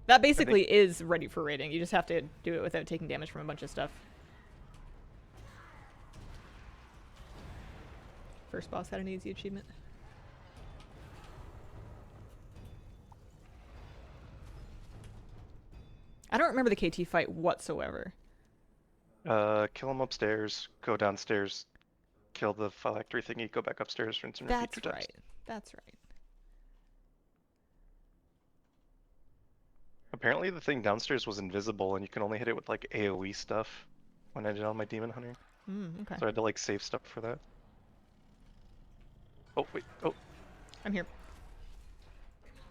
That basically is ready for raiding. You just have to do it without taking damage from a bunch of stuff. First boss had an easy achievement. I don't remember the KT fight whatsoever. Kill him upstairs, go downstairs, kill the phylactery thingy, go back upstairs, rinse and repeat 3 times. That's right. Apparently the thing downstairs was invisible and you can only hit it with like AoE stuff when I did on my Demon Hunter. Okay. So I had to like save stuff for that. Oh, wait. Oh. I'm here.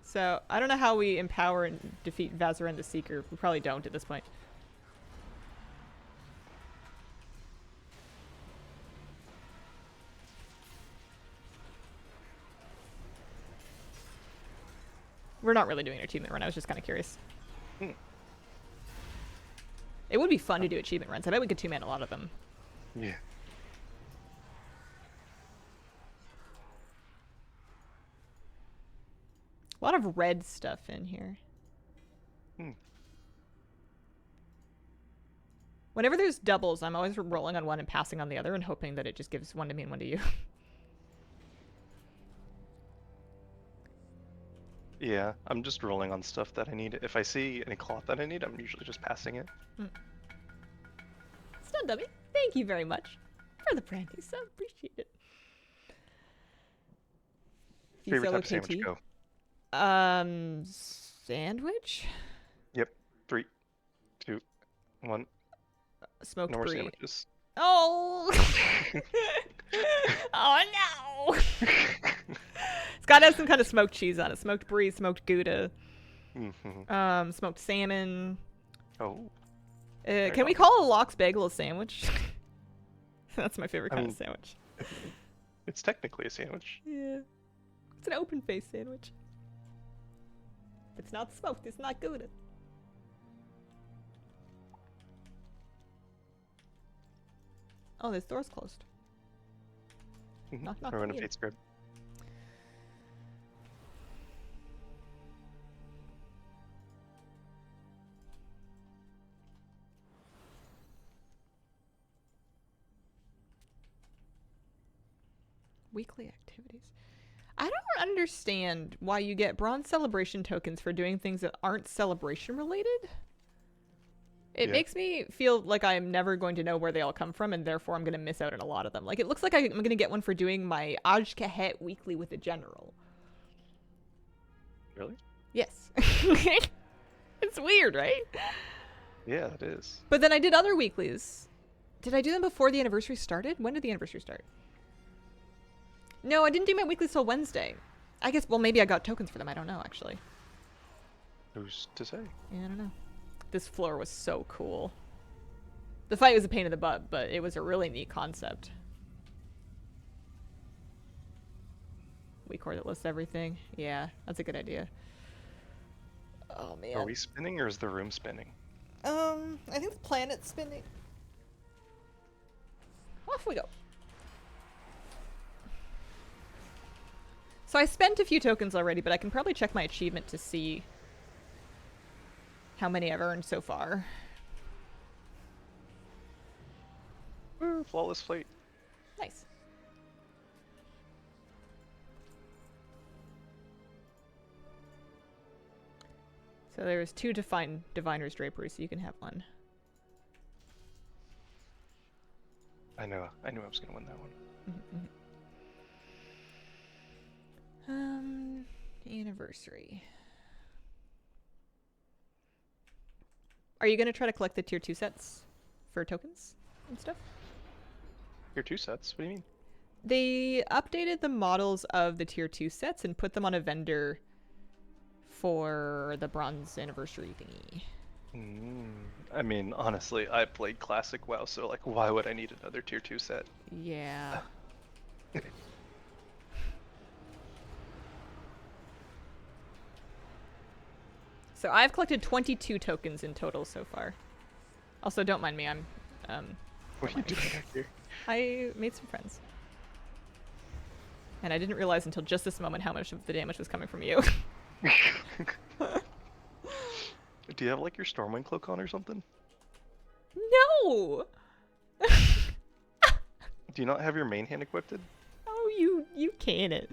So, I don't know how we empower and defeat Vazaran the Seeker. We probably don't at this point. We're not really doing an achievement run. I was just kind of curious. It would be fun to do achievement runs. I bet we could two-man a lot of them. Yeah. A lot of red stuff in here. Whenever there's doubles, I'm always rolling on one and passing on the other and hoping that it just gives one to me and one to you. Yeah, I'm just rolling on stuff that I need. If I see any cloth that I need, I'm usually just passing it. Stun Dummy, thank you very much for the brandy sub. Appreciate it. Favorite type of sandwich, go. Sandwich? Yep. 3, 2, 1. Smoked No more brie. sandwiches. Oh! Oh no! It's gotta have some kind of smoked cheese on it. Smoked brie, smoked Gouda. Smoked salmon. Oh. Can we call a lox bagel a sandwich? That's my favorite kind of sandwich. It's technically a sandwich. Yeah. It's an open face sandwich. If it's not smoked, it's not Gouda. Oh, this door's closed. Knock, knock. Or in a fate script. Weekly activities. I don't understand why you get bronze celebration tokens for doing things that aren't celebration related. It makes me feel like I'm never going to know where they all come from, and therefore I'm going to miss out on a lot of them. Like, it looks like I'm going to get one for doing my Aj Kahet weekly with the general. Really? Yes. It's weird, right? Yeah, it is. But then I did other weeklies. Did I do them before the anniversary started? When did the anniversary start? No, I didn't do my weeklies till Wednesday. I guess, well, maybe I got tokens for them. I don't know, actually. Who's to say? Yeah, I don't know. This floor was so cool. The fight was a pain in the butt, but it was a really neat concept. Weak core that lists everything. Yeah, that's a good idea. Oh, man. Are we spinning or is the room spinning? I think the planet's spinning. Off we go. So I spent a few tokens already, but I can probably check my achievement to see how many I've earned so far. Ooh, flawless flight. Nice. So there's 2 to find Diviner's Drapery, so you can have one. I knew I was gonna win that one. Anniversary. Are you gonna try to collect the tier 2 sets for tokens and stuff? Tier 2 sets? What do you mean? They updated the models of the tier 2 sets and put them on a vendor for the bronze anniversary thingy. I mean, honestly, I played classic WoW, so like, why would I need another tier 2 set? Yeah. So I've collected 22 tokens in total so far. Also, don't mind me, I'm What are you doing back here? I made some friends. And I didn't realize until just this moment how much of the damage was coming from you. do you have like your Stormwind cloak on or something? No! Do you not have your main hand equipped? Oh, you can it.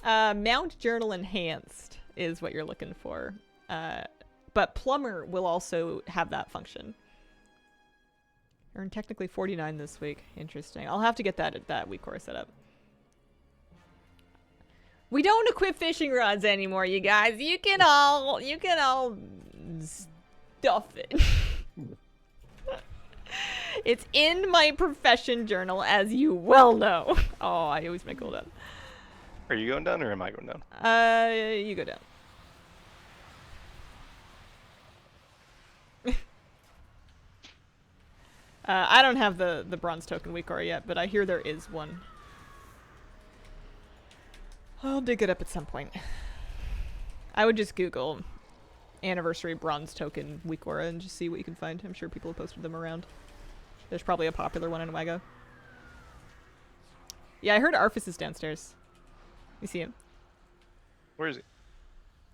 Mount Journal Enhanced is what you're looking for. But Plumber will also have that function. Earned technically 49 this week. Interesting. I'll have to get that week core set up. We don't equip fishing rods anymore, you guys. You can all stuff it. It's in my profession journal, as you well know. Oh, I always make all that. Are you going down or am I going down? You go down. I don't have the bronze token week core yet, but I hear there is one. I'll dig it up at some point. I would just Google anniversary bronze token week aura and just see what you can find. I'm sure people have posted them around. There's probably a popular one in Wago. Yeah, I heard Arfus is downstairs. You see him? Where is he?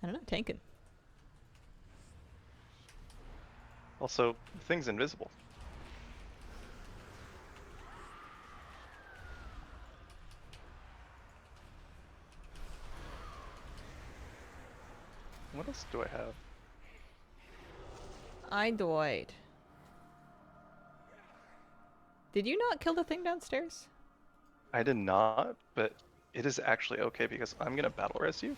I don't know, tanking. Also, the thing's invisible. What else do I have? I died. Did you not kill the thing downstairs? I did not, but it is actually okay because I'm gonna battle res you.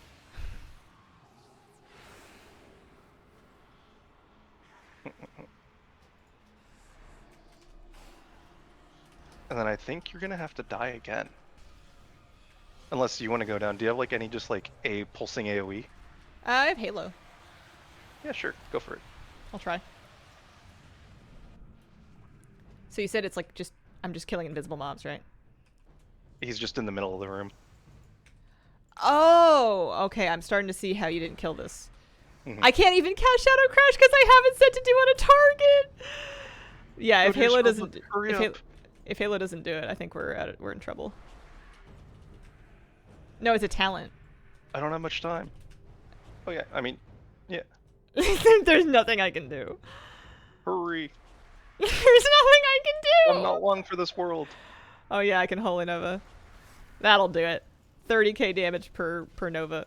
And then I think you're gonna have to die again. Unless you want to go down. Do you have like any just like a pulsing AoE? I have Halo. Yeah, sure. Go for it. I'll try. So you said it's like I'm just killing invisible mobs, right? He's just in the middle of the room. Oh, okay. I'm starting to see how you didn't kill this. Mm-hmm. I can't even cast Shadow Crash because I have it set to do on a target. Yeah, if Halo doesn't, if Halo doesn't do it, I think we're in trouble. No, it's a talent. I don't have much time. Oh yeah, I mean, yeah. There's nothing I can do. Hurry. There's nothing I can do. I'm not long for this world. Oh yeah, I can Holy Nova. That'll do it. 30k damage per Nova.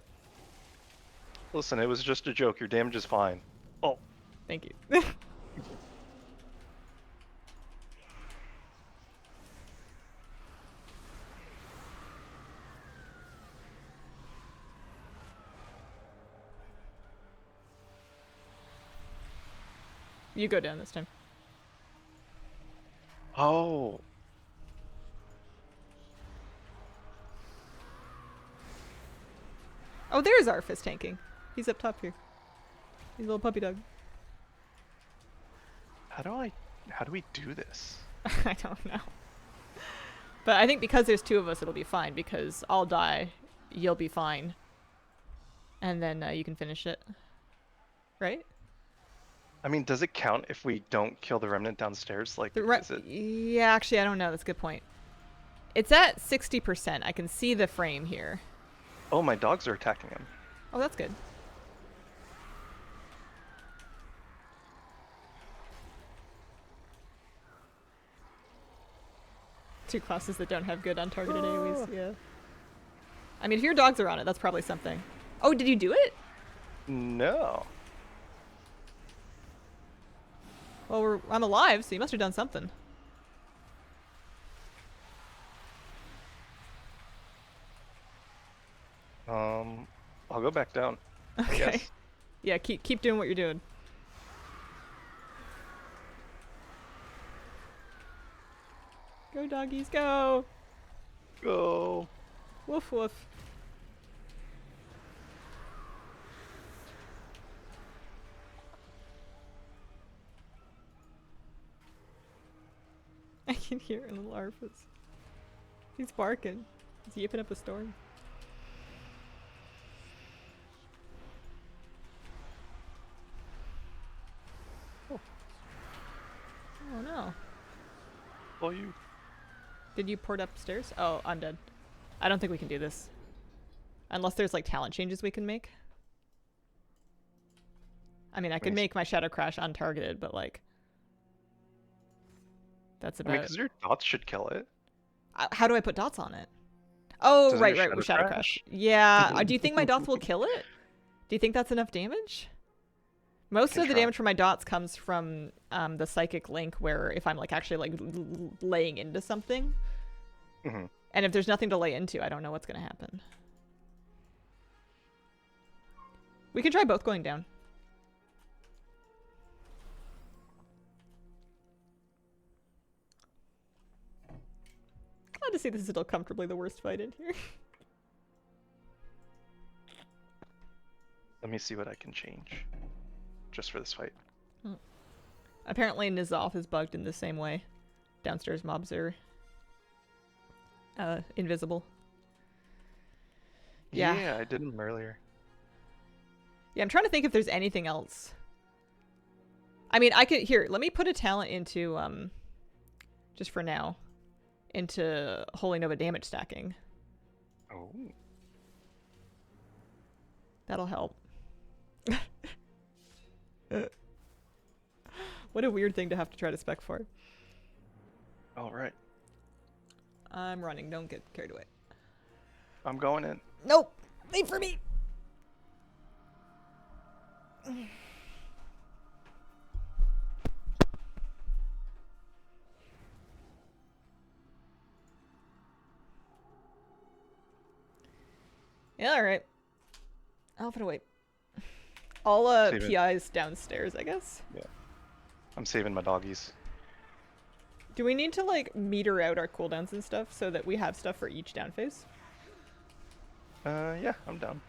Listen, it was just a joke. Your damage is fine. Oh. Thank you. You go down this time. Oh. Oh, there's Arfus tanking. He's up top here. He's a little puppy dog. How do we do this? I don't know. But I think because there's two of us, it'll be fine. Because I'll die, you'll be fine. And then you can finish it. Right? I mean, does it count if we don't kill the remnant downstairs? Like, is it... Yeah, actually, I don't know. That's a good point. It's at 60%. I can see the frame here. Oh, my dogs are attacking him. Oh, that's good. Two classes that don't have good untargeted AoEs, yeah. I mean, if your dogs are on it, that's probably something. Oh, did you do it? No. Well, I'm alive, so you must have done something. I'll go back down. Okay. Yeah, keep doing what you're doing. Go doggies, go! Go. Woof woof. I can hear a little Arfus. He's barking. He's yipping up a storm. Oh. Oh no. Oh, you. Did you port upstairs? Oh, I'm dead. I don't think we can do this. Unless there's like talent changes we can make. I mean, I could make my Shadow Crash untargeted, but like... That's about... I mean, because your dots should kill it. How do I put dots on it? Oh, Doesn't right, your with Shadow Shadow Crash? Crash. Yeah. Do you think my dots will kill it? Do you think that's enough damage? Most of the damage from my dots comes from the Psychic Link, where if I'm like actually like laying into something, and if there's nothing to lay into, I don't know what's gonna happen. We can try both going down. Glad to see this is still comfortably the worst fight in here. Let me see what I can change. Just for this fight. Apparently N'Zoth is bugged in the same way. Downstairs mobs are invisible. Yeah, I did them earlier. Yeah, I'm trying to think if there's anything else. I mean, I could... Here, let me put a talent into, just for now, into Holy Nova damage stacking. Oh. That'll help. What a weird thing to have to try to spec for. Alright. I'm running, don't get carried away. I'm going in. Nope! Wait for me! Yeah, alright. I'll put away. All PIs downstairs, I guess. Yeah. I'm saving my doggies. Do we need to like meter out our cooldowns and stuff so that we have stuff for each down phase? Yeah, I'm down.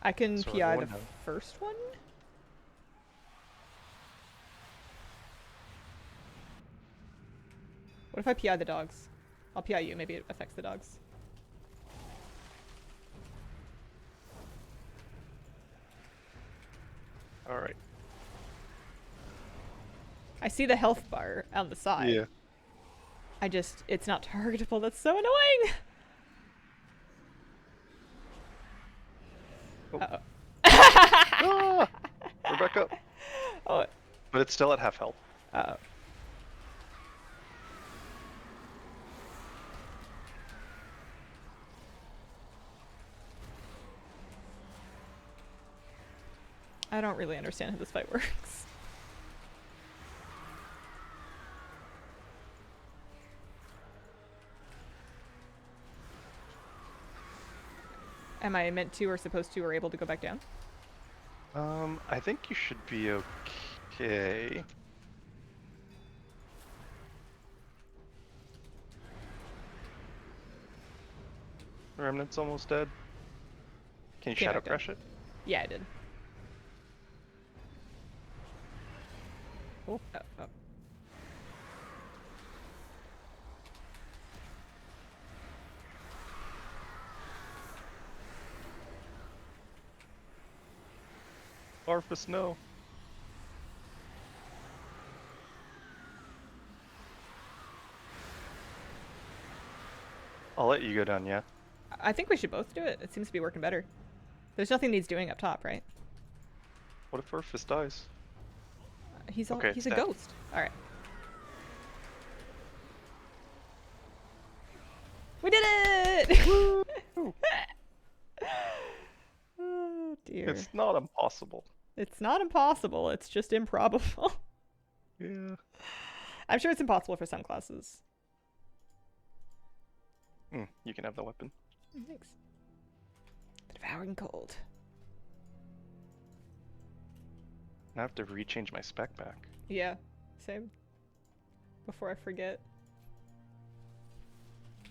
I can So PI the first one? What if I PI the dogs? I'll PI you, maybe it affects the dogs. Alright. I see the health bar on the side. Yeah. It's not targetable. That's so annoying. Oh. Uh-oh. Ah! We're back up. Oh. But it's still at half health. Uh-oh. I don't really understand how this fight works. Am I meant to or supposed to or able to go back down? I think you should be okay. Remnant's almost dead. Can you Shadow Crash it? Yeah, I did. Oh, oh, oh. Arfus, no. I'll let you go down, yeah? I think we should both do it. It seems to be working better. There's nothing needs doing up top, right? What if Arfus dies? He's Okay, a dead. ghost. Alright. We did it! Oh dear. It's not impossible. It's not impossible, it's just improbable. Yeah. I'm sure it's impossible for some classes. You can have the weapon. Thanks. The Devouring Cold. I have to rechange my spec back. Yeah, same. Before I forget.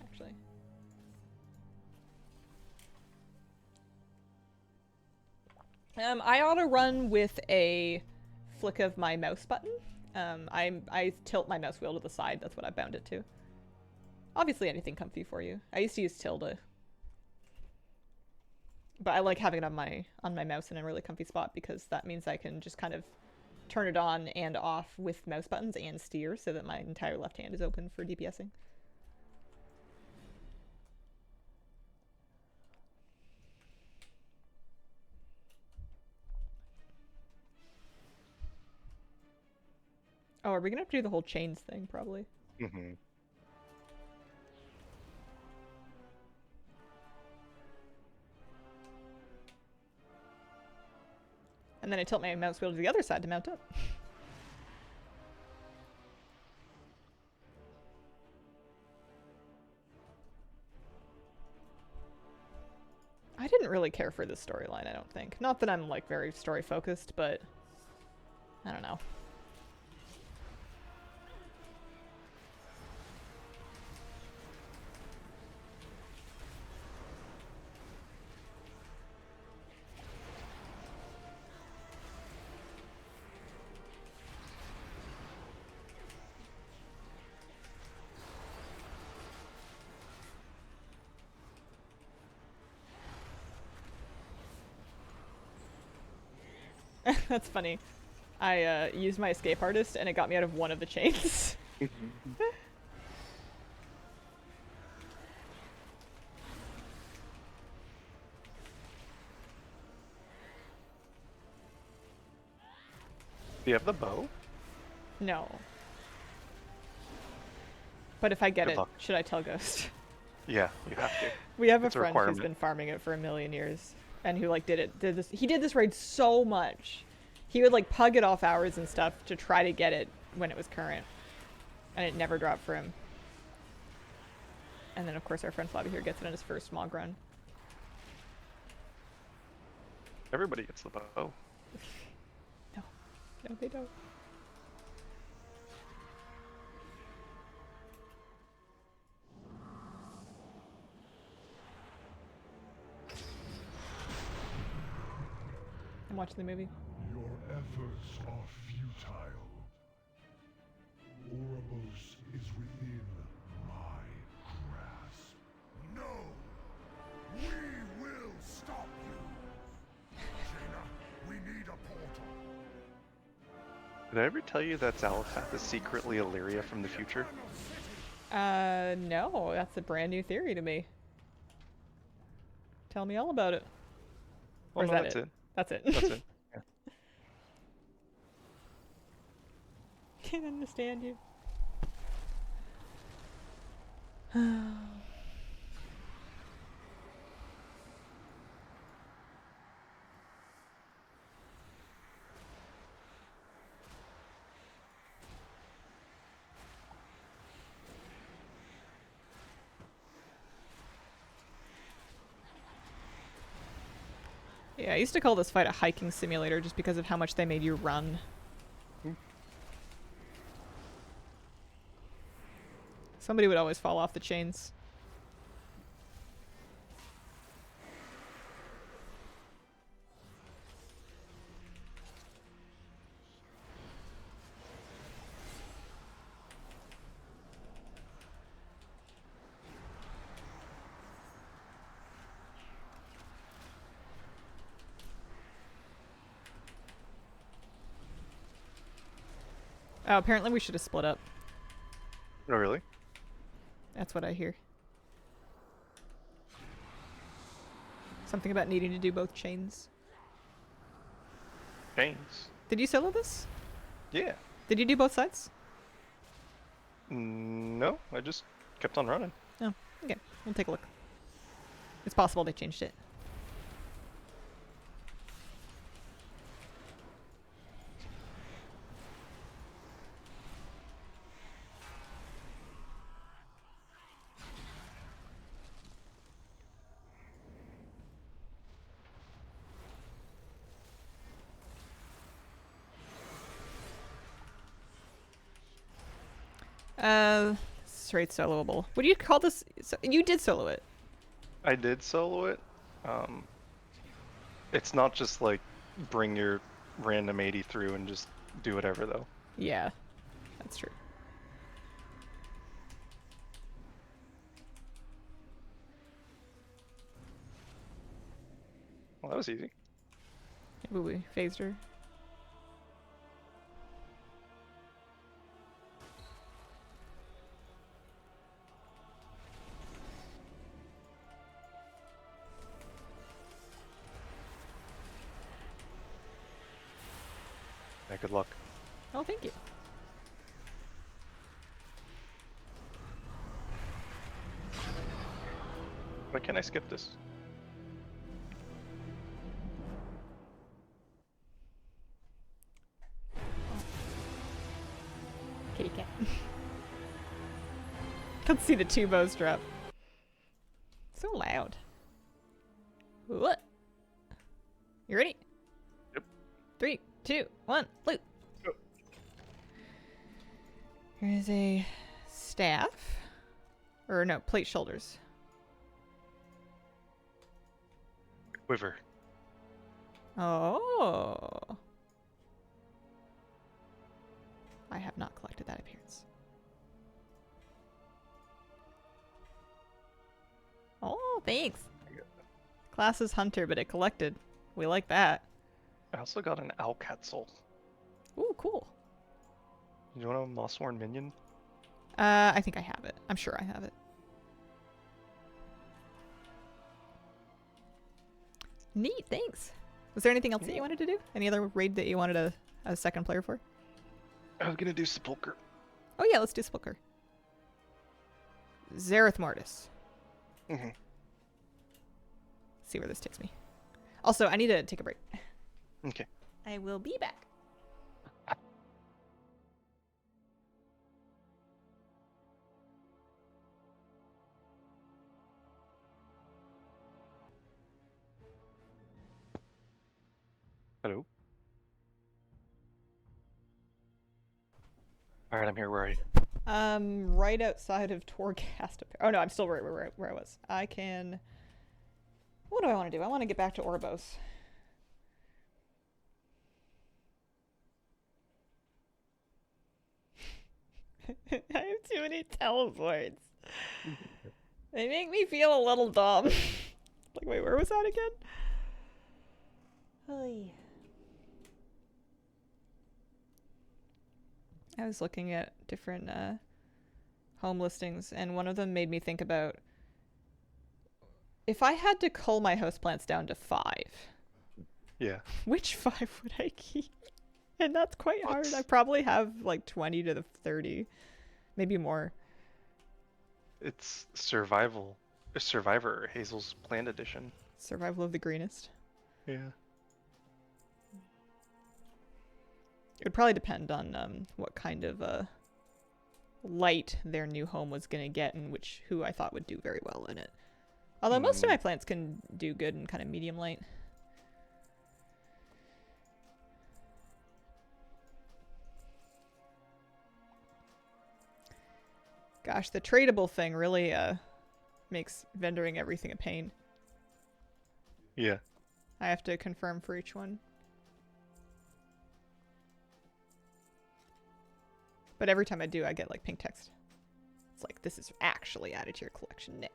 Actually. I auto run with a flick of my mouse button. I tilt my mouse wheel to the side. That's what I bound it to. Obviously anything comfy for you. I used to use tilde. But I like having it on my mouse in a really comfy spot because that means I can just kind of turn it on and off with mouse buttons and steer so that my entire left hand is open for DPSing. Oh, are we gonna have to do the whole chains thing, probably? Mm-hmm. And then I tilt my mouse wheel to the other side to mount up. I didn't really care for this storyline, I don't think. Not that I'm, like, very story-focused, but... I don't know. That's funny. I used my escape artist and it got me out of one of the chains. Do you have the bow? No. But if I get Good it, luck. should I tell Ghost? Yeah, you have to. We have a It's a friend who's requirement. been farming it for a million years, and who like did this. He did this raid so much. He would like pug it off hours and stuff to try to get it when it was current, and it never dropped for him. And then of course our friend Flabby here gets it on his first smog run. Everybody gets the bow. No, they don't. I'm watching the movie. Your efforts are futile. Ouroboros is within my grasp. No! We will stop you! Jaina, we need a portal. Did I ever tell you that Zalapath is secretly Illyria from the future? No, that's a brand new theory to me. Tell me all about it. Or is no, that that's it. That's it. That's it. Yeah. Can't understand you. Yeah, I used to call this fight a hiking simulator just because of how much they made you run. Somebody would always fall off the chains. Oh, apparently we should have split up. Oh, really? That's what I hear. Something about needing to do both chains. Chains. Did you solo this? Yeah. Did you do both sides? No, I just kept on running. Oh, okay. We'll take a look. It's possible they changed it. Straight soloable. What do you call this? You did solo it. I did solo it. It's not just like bring your random 80 through and just do whatever though. Yeah, that's true. Well, that was easy. Ooh, we phased her. Yeah, good luck. Oh, thank you. Why can't I skip this? Kitty cat. Let's see the two bows drop. So loud. What? You ready? Yep. 3, 2, 1, loot. Go. Here's a staff. Or no, plate shoulders. Quiver. Oh. I have not collected that appearance. Oh, thanks. Class is hunter, but it collected. We like that. I also got an Alcatzel. Ooh, cool. You want a Mossworn minion? I think I have it. I'm sure I have it. Neat, thanks. Was there anything else that you wanted to do? Any other raid that you wanted a second player for? I was gonna do Sepulcher. Oh yeah, let's do Sepulcher. Zareth Mortis. Mm-hmm. See where this takes me. Also, I need to take a break. Okay. I will be back. Hello. All right, I'm here. Where are you? Right outside of Torghast. Oh no, I'm still right where I was. I can. What do I want to do? I want to get back to Orbos. I have too many teleports. They make me feel a little dumb. Like, wait, where was that again? Oy. I was looking at different home listings, and one of them made me think about if I had to cull my houseplants down to 5. Yeah. Which 5 would I keep? And that's quite hard. What's- I probably have like 20 to the 30, maybe more. It's Survivor, Hazel's Plant Edition. Survival of the greenest. Yeah. It would probably depend on what kind of light their new home was gonna get, and who I thought would do very well in it. Although most of my plants can do good in kind of medium light. Gosh, the tradable thing really makes vendoring everything a pain. Yeah. I have to confirm for each one. But every time I do, I get like pink text. It's like, this is actually added to your collection now.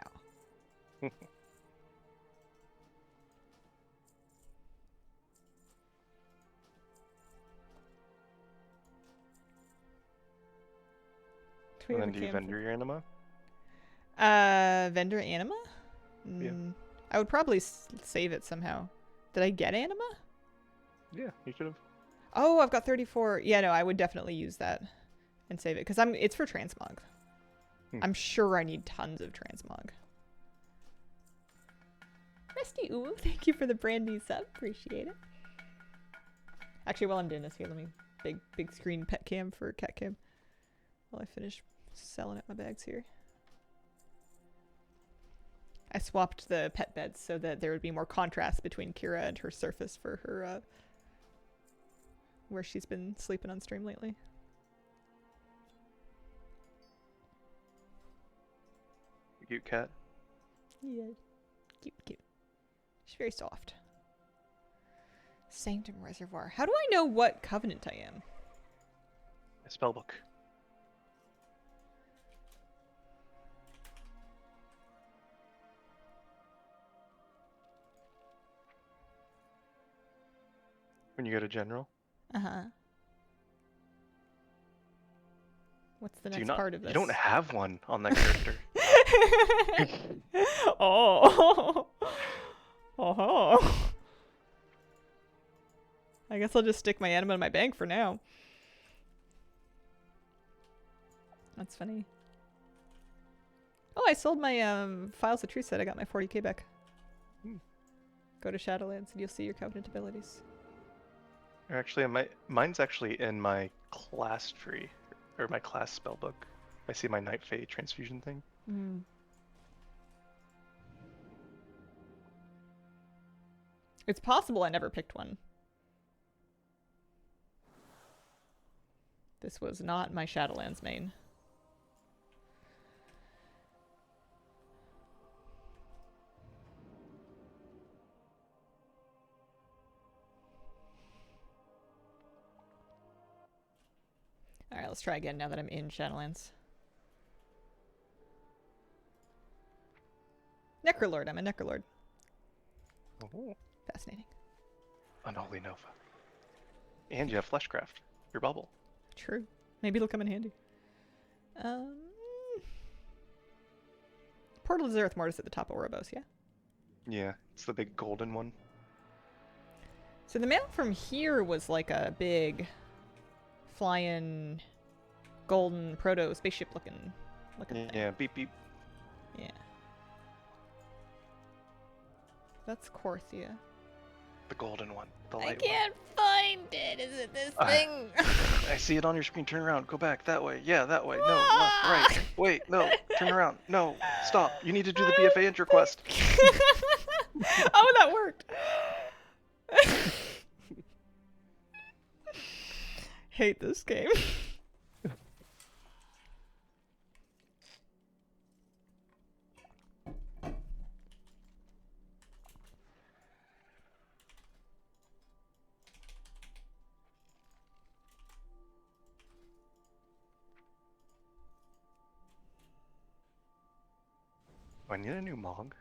And then do you vendor your anima? Vendor anima? Yeah. I would probably save it somehow. Did I get anima? Yeah, you should have. Oh, I've got 34. Yeah, no, I would definitely use that and save it because it's for Transmog. I'm sure I need tons of Transmog. Rusty Ooh, thank you for the brand new sub. Appreciate it. Actually, while I'm doing this here, let me big screen pet cam for cat cam while I finish selling out my bags here. I swapped the pet beds so that there would be more contrast between Kira and her surface for her where she's been sleeping on stream lately. Cute cat. Yeah. Cute. She's very soft. Sanctum Reservoir. How do I know what covenant I am? A spellbook. When you go to general. Uh-huh. What's the Do you next not, part of this? You don't have one on that character. Oh. Oh. I guess I'll just stick my anima in my bank for now. That's funny. Oh, I sold my Files of Truth set. I got my 40k back. Go to Shadowlands and you'll see your Covenant abilities. Or actually, mine's actually in my class tree, or my class spellbook. I see my Night Fae transfusion thing. It's possible I never picked one. This was not my Shadowlands main. Alright, let's try again now that I'm in Shadowlands. Necrolord, I'm a Necrolord. Oh. Fascinating. Unholy Nova. And you have Fleshcraft, your bubble. True. Maybe it'll come in handy. Portal to Zereth Mortis at the top of Ouroboros, yeah? Yeah, it's the big golden one. So the mail from here was like a big flying golden proto spaceship looking thing. Yeah, beep beep. Yeah. That's Korthia. The golden one. The I light can't find it. Is it this thing? one. I see it on your screen. Turn around. Go back. That way. Yeah, that way. No, left, right. Wait, no. Turn around. No. Stop. You need to do the BFA intro quest. Oh, that worked. Hate this game. I need a new Mog.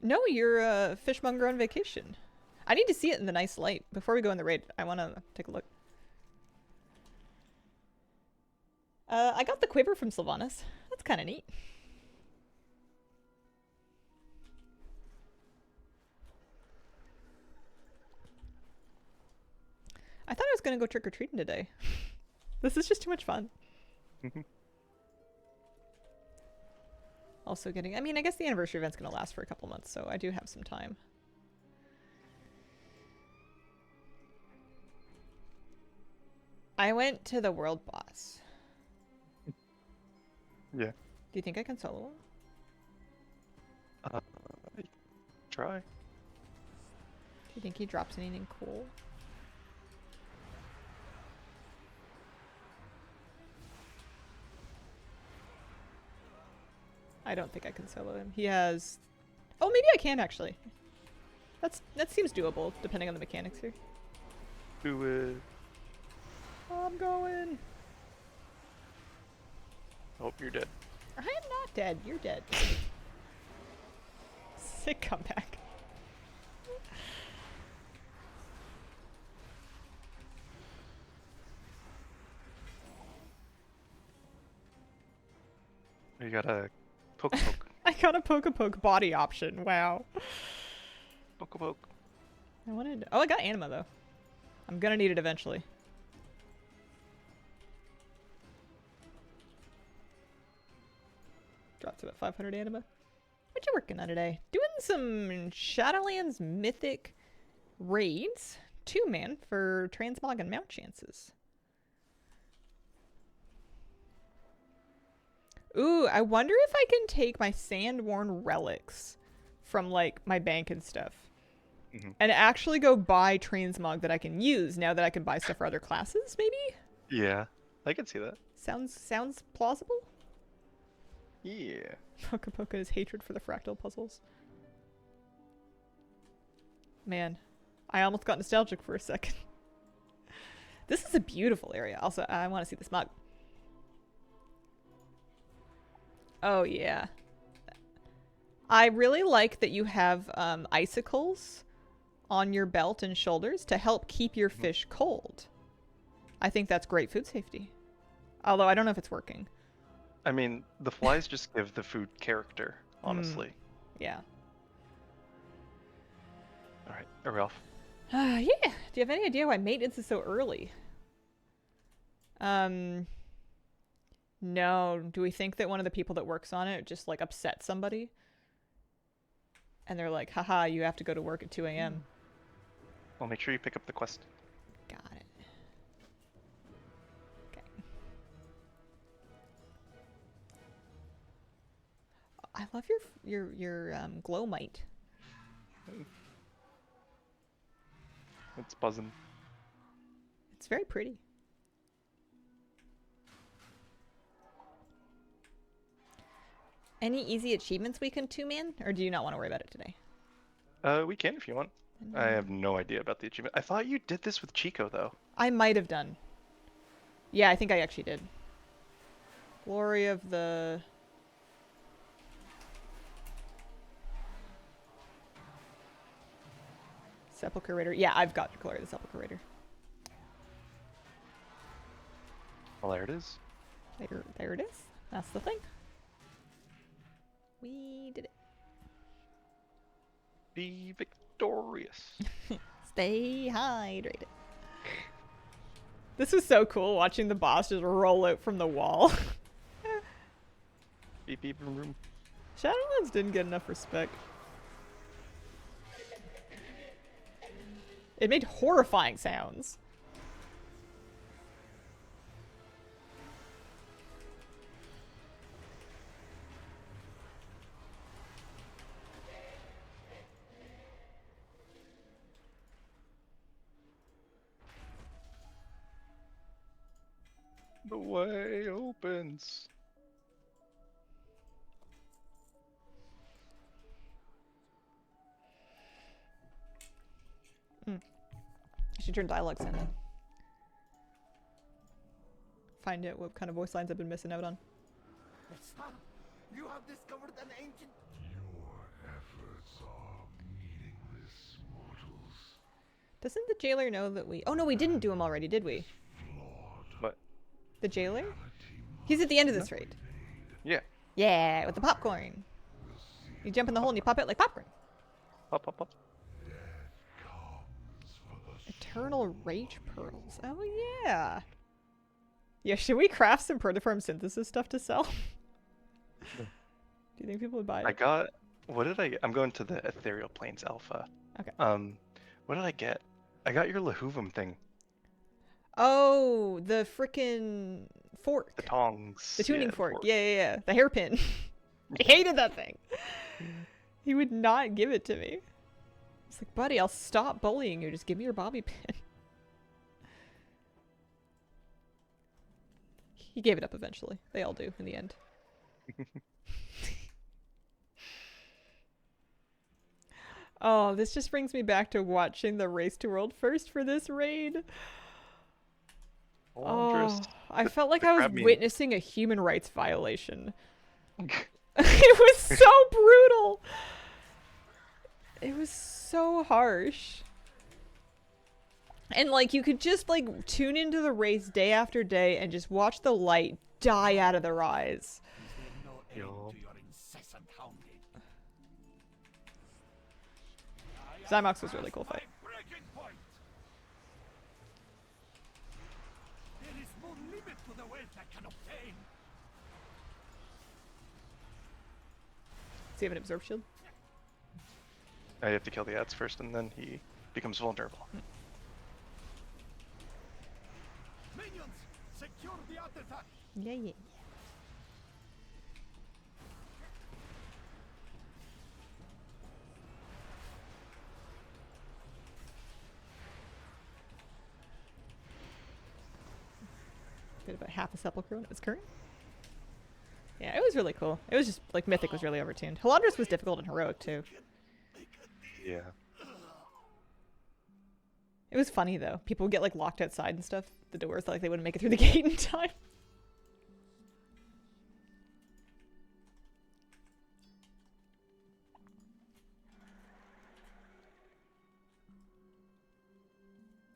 No, you're a fishmonger on vacation. I need to see it in the nice light. Before we go in the raid, I want to take a look. I got the quiver from Sylvanas. That's kind of neat. I thought I was going to go trick-or-treating today. This is just too much fun. Also getting... I mean, I guess the anniversary event's going to last for a couple months, so I do have some time. I went to the world boss. Yeah. Do you think I can solo him? Try. Do you think he drops anything cool? I don't think I can solo him. He has... Oh, maybe I can, actually. That seems doable, depending on the mechanics here. Do it. I'm going. Oh, you're dead. I am not dead. You're dead. Sick comeback. You gotta poke. I got a poke body option. Wow. Poke. I wanted... Oh, I got anima, though. I'm gonna need it eventually. Dropped about 500 anima. What you working on today? Doing some Shadowlands Mythic raids. 2-man for Transmog and mount chances. Ooh, I wonder if I can take my sand-worn relics from, like, my bank and stuff. And actually go buy Transmog that I can use now that I can buy stuff for other classes, maybe? Yeah, I can see that. Sounds plausible? Yeah. Poka's hatred for the fractal puzzles. Man, I almost got nostalgic for a second. This is a beautiful area. Also, I want to see this mug. Oh, yeah. I really like that you have icicles on your belt and shoulders to help keep your fish cold. I think that's great food safety. Although I don't know if it's working. I mean, the flies just give the food character, honestly. Yeah. Alright, are we off? Yeah. Do you have any idea why maintenance is so early? No. Do we think that one of the people that works on it just like upset somebody? And they're like, haha, you have to go to work at 2 a.m. Well, make sure you pick up the quest. Got it. Okay. I love your glow mite. It's buzzing. It's very pretty. Any easy achievements we can two-man, or do you not want to worry about it today? We can if you want. I have no idea about the achievement. I thought you did this with Chico, though. I might have done. Yeah, I think I actually did. Glory of the... Sepulcher Raider. Yeah, I've got Glory of the Sepulcher Raider. Well, there it is. There it is. That's the thing. We did it. Be victorious. Stay hydrated. This was so cool watching the boss just roll out from the wall. Beep beep boom boom. Shadowlands didn't get enough respect. It made horrifying sounds. The way opens. I should turn dialogues in. Find out what kind of voice lines I've been missing out on. You have discovered an ancient... Your efforts are meaningless, mortals. Doesn't the jailer know that we... Oh no, we didn't do him already, did we? What? The jailer? He's at the end of this raid. Yeah. Yeah, with the popcorn. You jump in the hole and you pop it like popcorn. Pop pop pop. Eternal Rage Pearls. Oh yeah. Yeah, should we craft some protoform synthesis stuff to sell? Do you think people would buy it? I got. What did I get? I'm going to the Ethereal Plains Alpha. Okay. What did I get? I got your Lahuvum thing. Oh, the frickin' fork. The tongs. The tuning Yeah, fork. Yeah. The hairpin. I hated that thing. He would not give it to me. It's like, buddy, I'll stop bullying you. Just give me your bobby pin. He gave it up eventually. They all do in the end. Oh, this just brings me back to watching the Race to World First for this raid. Oh, I felt like I was witnessing a human rights violation. It was so brutal. It was so harsh. And like you could just like tune into the race day after day and just watch the light die out of their eyes. Zymox was a really cool fight. Does he have an absorb shield? I have to kill the ads first, and then he becomes vulnerable. Minions, secure the artifact. Yeah. Did about half a sepulcher when it was current. Yeah, it was really cool. It was just like Mythic was really overtuned. Halandris was difficult and heroic too. Yeah. It was funny though. People would get like locked outside and stuff. The doors, like they wouldn't make it through the gate in time.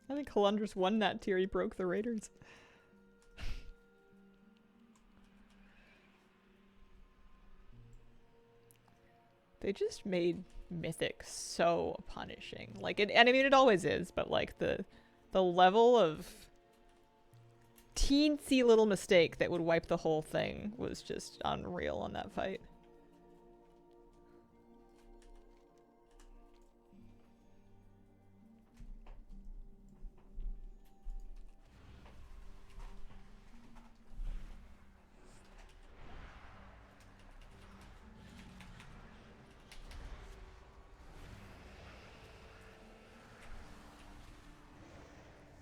I think Halandris won that tier. He broke the Raiders. They just made Mythic so punishing. Like it, and I mean it always is, but like the level of teensy little mistake that would wipe the whole thing was just unreal on that fight.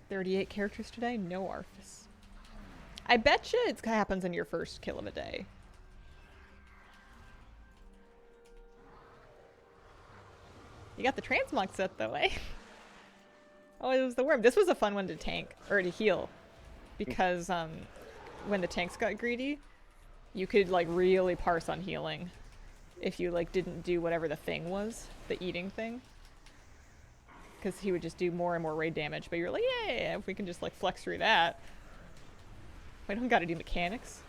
"38 characters today? No Arfus." I bet you it happens in your first kill of a day. You got the Transmog set though, eh? Oh, it was the worm. This was a fun one to tank, or to heal. Because when the tanks got greedy, you could like really parse on healing. If you like didn't do whatever the thing was, the eating thing. Because he would just do more and more raid damage, but you're like, yeah, if we can just like flex through that. We don't gotta do mechanics.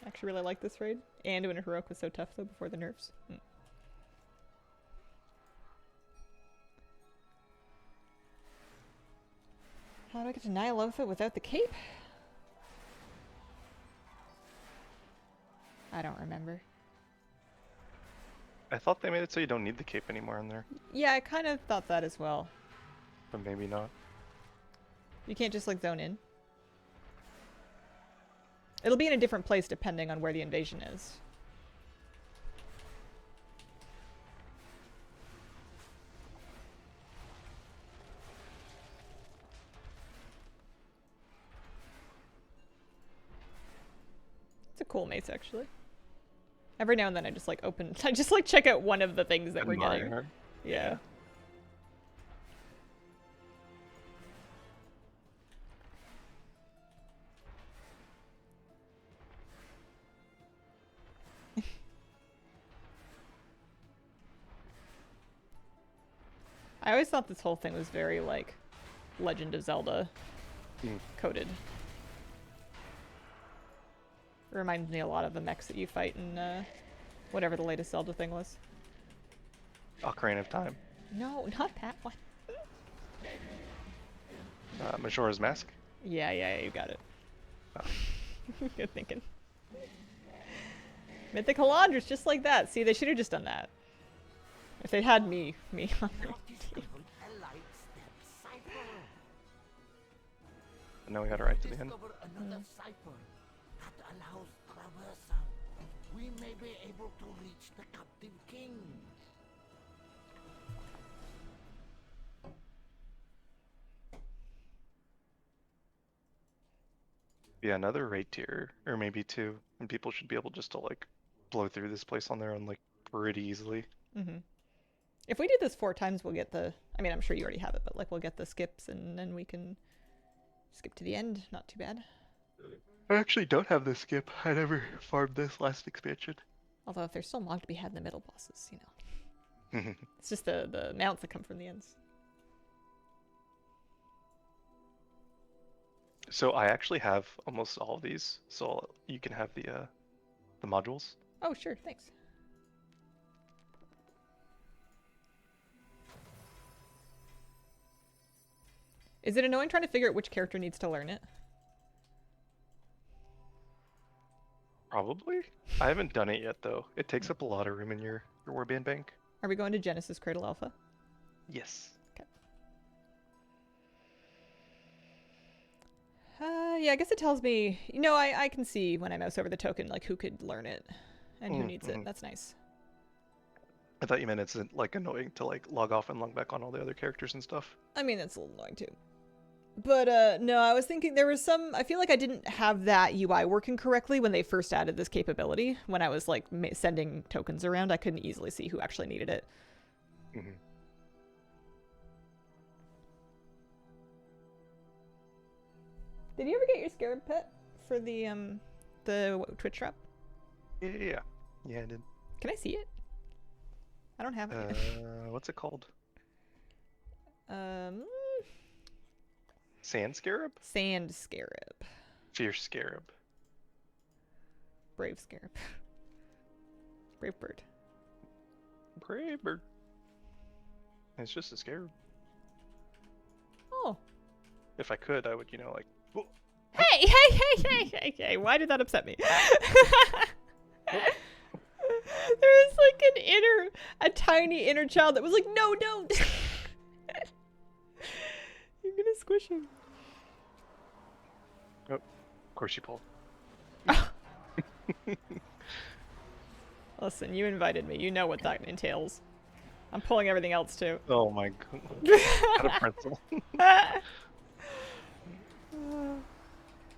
I actually really like this raid. And when Heroic was so tough though before the nerfs. How do I get to Nyalotha without the cape? I don't remember. I thought they made it so you don't need the cape anymore in there, Yeah, I kind of thought that as well. but maybe not. You can't just like zone in. It'll be in a different place depending on where the invasion is. It's a cool mace, actually. Every now and then I just like open, I just like check out one of the things that we're getting. Admire. Yeah. I always thought this whole thing was very like Legend of Zelda coded. It reminds me a lot of the mechs that you fight in whatever the latest Zelda thing was. Ocarina of Time. No, not that one. Majora's Mask. Yeah, you got it. Oh. Good thinking. Mythic Halandras, just like that. See, they should have just done that. If they had me on their team. And now we got it right to the end. Another cipher that allows traversal. We may be able to reach the captive king. Yeah, another raid tier, or maybe two, and people should be able just to like blow through this place on their own like pretty easily. If we do this 4 times, we'll get the... I mean, I'm sure you already have it, but like we'll get the skips and then we can skip to the end. Not too bad. I actually don't have this skip. I never farmed this last expansion. Although if there's still Mog to be had in the middle bosses, you know. It's just the mounts that come from the ends. So I actually have almost all of these, so you can have the modules. Oh, sure, thanks. Is it annoying trying to figure out which character needs to learn it? Probably. I haven't done it yet though. It takes up a lot of room in your warband bank. Are we going to Genesis Cradle Alpha? Yes. Okay. Yeah, I guess it tells me... You know, I can see when I mouse over the token, like, who could learn it and who needs it. That's nice. I thought you meant it's like annoying to like log off and log back on all the other characters and stuff. I mean, that's a little annoying too. But no, I was thinking there was some... I feel like I didn't have that UI working correctly when they first added this capability. When I was like sending tokens around, I couldn't easily see who actually needed it. Did you ever get your scarab pet for the Twitch drop? Yeah, I did. Can I see it? I don't have it. What's it called? Sand scarab? Sand scarab. Fierce scarab. Brave scarab. Brave bird. Brave bird. It's just a scarab. Oh. If I could, I would, you know, like. Whoa. Hey, why did that upset me? There was like a tiny inner child that was like, no, don't. You're gonna squish him. Oh, of course you pulled. Listen, you invited me. You know what that entails. I'm pulling everything else too. Oh my god. Out of principle.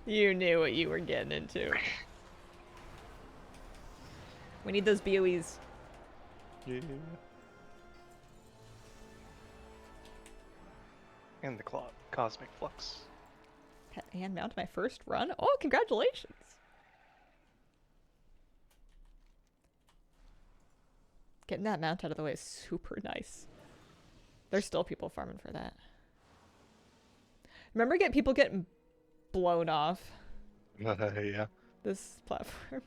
You knew what you were getting into. We need those BOEs. Yeah. And the cosmic flux. Pet and mount my first run. Oh, congratulations. Getting that mount out of the way is super nice. There's still people farming for that. Remember people getting blown off Yeah. this platform?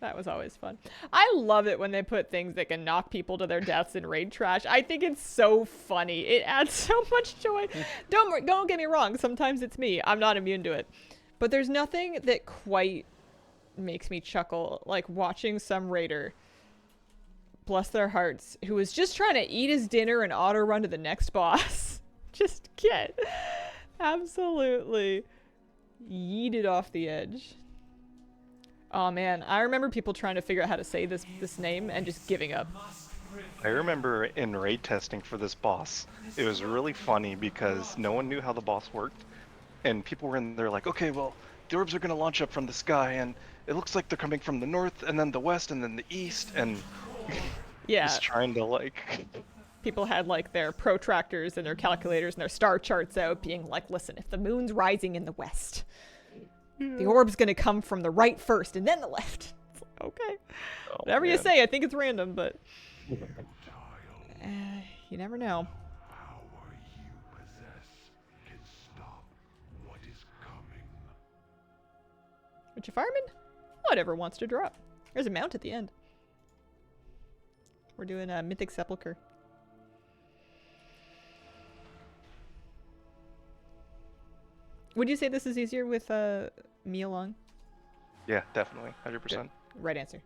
That was always fun. I love it when they put things that can knock people to their deaths in raid trash. I think it's so funny. It adds so much joy. Don't get me wrong. Sometimes it's me. I'm not immune to it. But there's nothing that quite makes me chuckle like watching some raider, bless their hearts, who was just trying to eat his dinner and auto run to the next boss. Just get absolutely yeeted off the edge. Oh man, I remember people trying to figure out how to say this name and just giving up. I remember in raid testing for this boss, it was really funny because no one knew how the boss worked, and people were in there like, okay, well, the orbs are gonna launch up from the sky, and it looks like they're coming from the north, and then the west, and then the east, and Yeah. just trying to like. People had like their protractors and their calculators and their star charts out, being like, listen, if the moon's rising in the west, the orb's gonna come from the right first and then the left. It's like, okay. Oh, Whatever you man. say, I think it's random, but you never know. Power you possess can stop what is coming. Which a fireman? Whatever wants to drop. There's a mount at the end. We're doing a Mythic Sepulcher. Would you say this is easier with me along? Yeah, definitely, 100%. Right answer.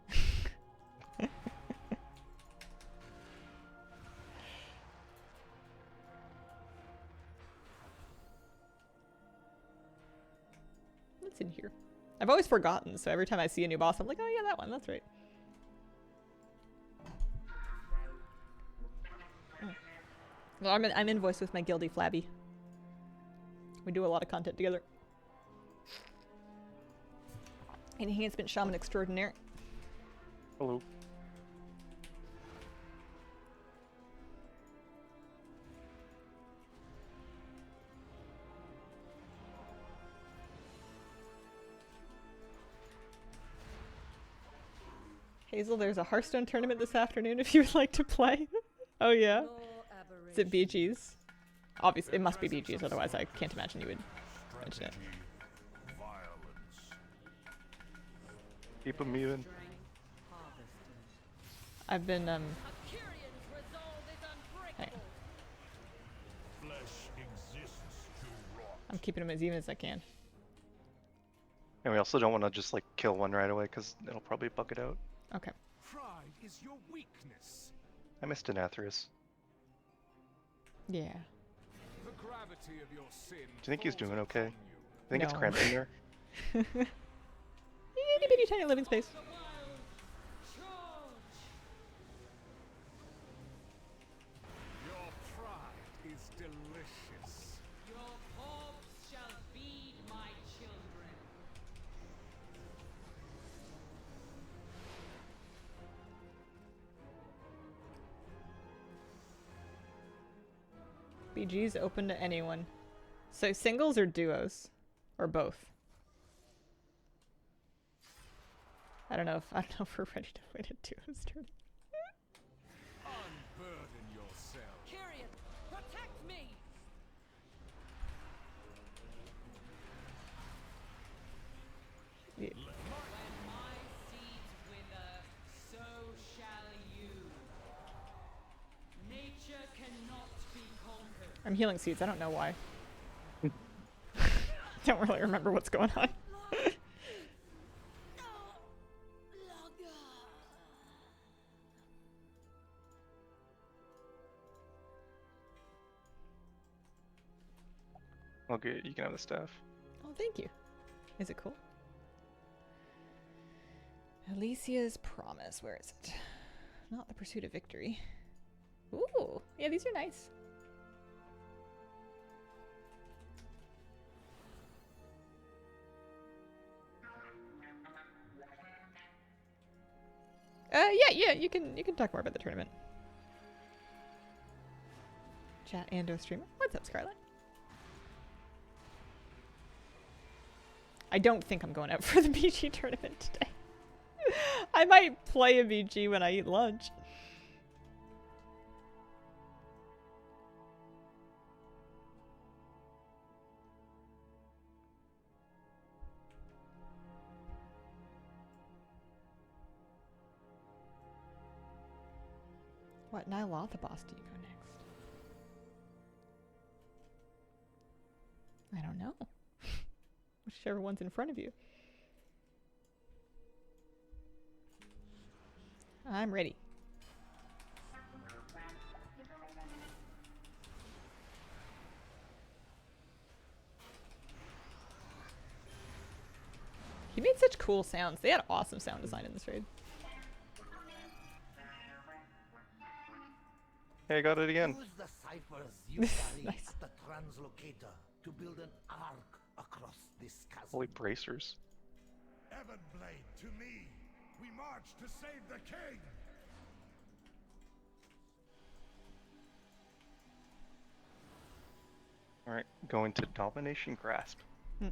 What's in here? I've always forgotten, so every time I see a new boss, I'm like, oh yeah, that one, that's right. Oh. Well, I'm in voice with my guilty Flabby. We do a lot of content together. Enhancement Shaman Extraordinaire. Hello. Hazel, there's a Hearthstone tournament this afternoon if you would like to play. Oh yeah? Is it BG's? Obviously, it must be BG's, otherwise I can't imagine you would mention it. Keep them even. I've been, hang on. I'm keeping them as even as I can. And we also don't want to just like kill one right away because it'll probably bug it out. Okay. Pride is your weakness. I missed an Antorus. Yeah. The gravity of your sin. Do you think he's doing okay? I think it's No. cramped in there. Itty bitty tiny living space. Your pride is delicious. Your corpse shall feed my children. BG's open to anyone. So singles or duos? Or both? I don't know if we're ready to win a duos tournament. Unburden yourself. Kyrian, protect me! I'm healing seeds. I don't know why. Don't really remember what's going on. Okay, you can have the staff. Oh, thank you. Is it cool? Alicia's Promise. Where is it? Not the Pursuit of Victory. Ooh, yeah, these are nice. Yeah, you can talk more about the tournament. Chat and streamer. What's up, Scarlett? I don't think I'm going out for the BG tournament today. I might play a BG when I eat lunch. What Nilothobos do you go next? I don't know. Whichever one's in front of you. I'm ready. He made such cool sounds. They had awesome sound design in this raid. Hey, I got it again. Use the ciphers you carry Nice. at the translocator to build an arc across this chasm. Holy bracers. Everblade to me. We march to save the king. Alright, going to Domination Grasp. Hmm.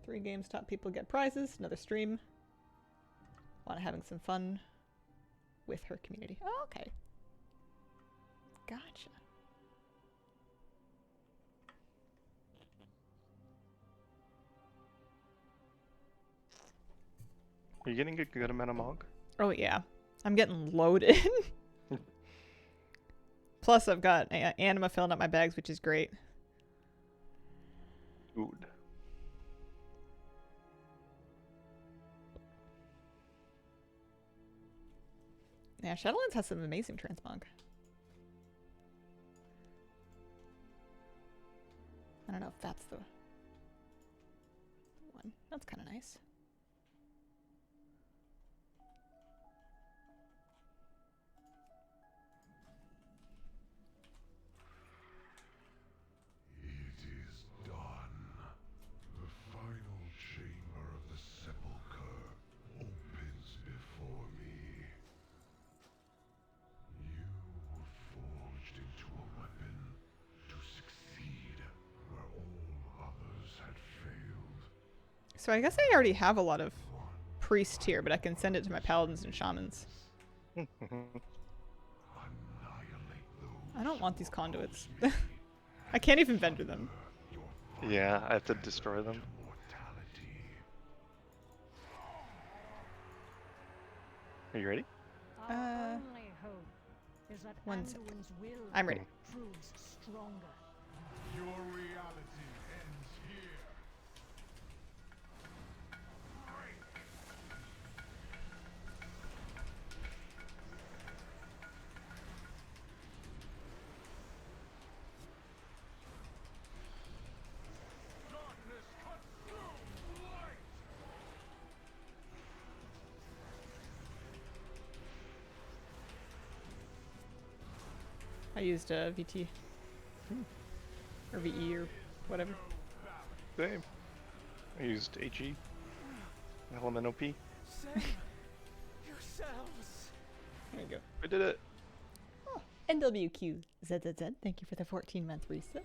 Three games top people get prizes. Another stream. Lana having some fun with her community. Oh, okay. Gotcha. Are you getting a good amount of Mog? Oh yeah, I'm getting loaded. Plus I've got anima filling up my bags, which is great. Good. Yeah, Shadowlands has some amazing transmog. I don't know if that's the one. That's kind of nice. It is done. The final chamber of the Sepulcher opens before me. You were forged into a weapon to succeed where all others had failed. So I guess I already have a lot of priest here, but I can send it to my paladins and shamans. Annihilate those I don't want these conduits. I can't even vendor them. Yeah, I have to destroy them. mortality. Are you ready? Uh, Our only hope is that 1 second. Anduin's will I'm ready. proves stronger. Your reality ends here. Darkness cuts through light. I used VT. Or VE or whatever. Same. I used HE. Element OP. Save yourselves. There you go. I did it. Oh, NWQZZZ, thank you for the 14-month reset.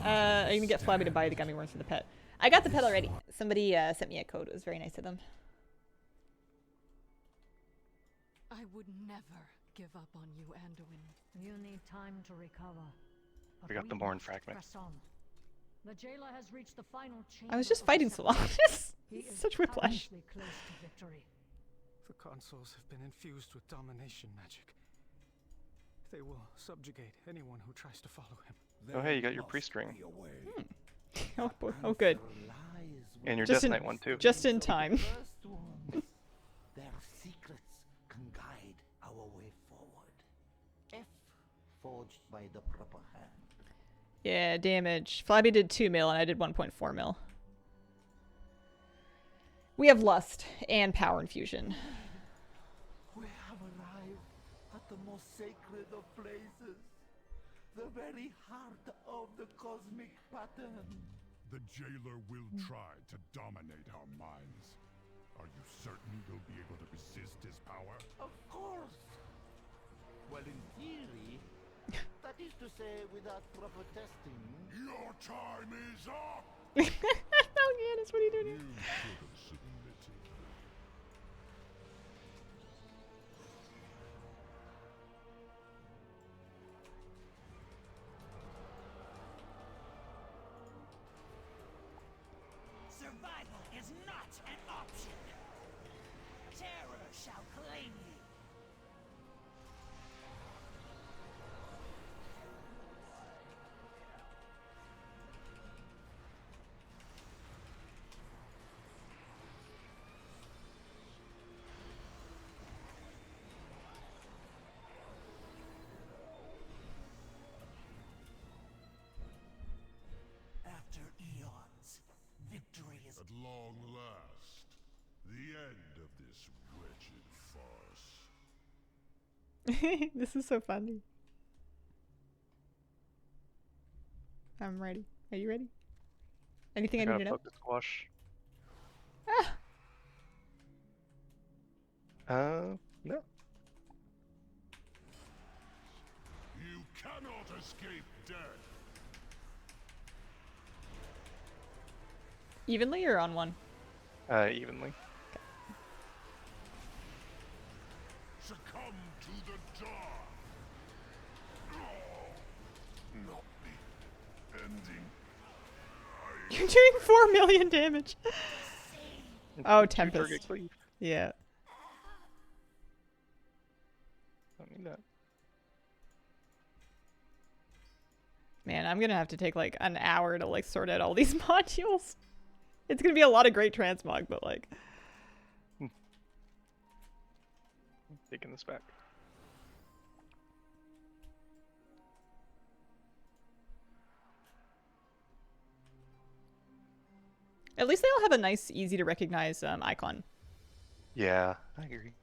Are you gonna get Flabby to buy the gummy worms for the pet? I got the pet already. Somebody sent me a code. It was very nice of them. I would never give up on you, Anduin. You need time to recover. But We got the we Morn must fragment. press on. The jailer has reached the final I was chamber just of fighting the so long. He is Such whiplash. perilously close to victory. The consoles have been infused with domination magic. They will subjugate anyone who tries to follow him. Oh, hey, you got your priest ring. Oh, boy. Oh, good. And your Just Death in- Knight one, too. Just in time. Their secrets can guide our way forward, if forged by the proper hand. Yeah, damage. Flabby did 2 mil and I did 1.4 mil. We have lust and power infusion. We have arrived at the most sacred of places, the very heart of the cosmic pattern. The jailer will try to dominate our minds. Are you certain you'll be able to resist his power? Of course. Well, in theory, that is to say, without proper testing. Your time is up! Oh, Giannis, what are you doing You here? should have submitted. Survival is not an option. Terror shall claim you. After eons, victory is At long last, the end of this wretched farce. This is so funny. I'm ready. Are you ready? Anything I need to gotta know? poke the squash. Ah! No. You cannot escape death. Evenly or on one? Evenly. Succumb to the dark. No, not the ending. You're doing 4 million damage. Oh, Target Tempest. cleave. Yeah. Don't need that. Man, I'm gonna have to take like an hour to like sort out all these modules. It's gonna be a lot of great transmog, but like, Taking this back. at least they all have a nice, easy to recognize icon. Yeah, I agree.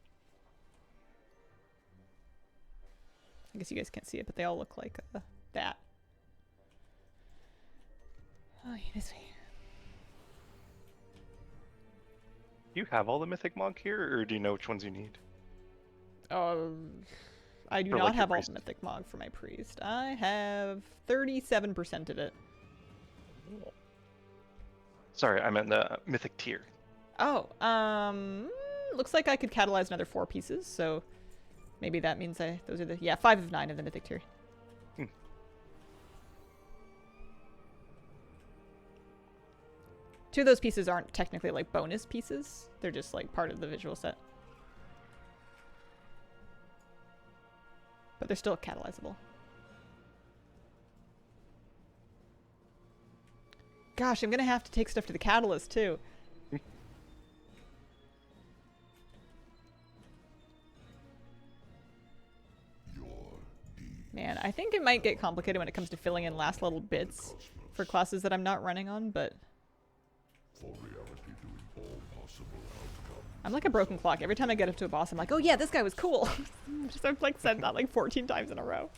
I guess you guys can't see it, but they all look like that. Oh, yeah, this way. Do you have all the Mythic Mog here, or do you know which ones you need? I do For, not like, your have all priest. the Mythic Mog for my priest. I have 37% of it. Sorry, I meant the Mythic tier. Oh, looks like I could catalyze another 4 pieces, so maybe that means those are the, yeah, 5 of 9 of the Mythic tier. Two of those pieces aren't technically like bonus pieces. They're just like part of the visual set. But they're still catalyzable. Gosh, I'm gonna have to take stuff to the catalyst too. Man, I think it might get complicated when it comes to filling in last little bits for classes that I'm not running on, but For reality doing all possible outcomes. I'm like a broken clock. Every time I get up to a boss, I'm like, oh yeah, this guy was cool. Just I've like said that like 14 times in a row.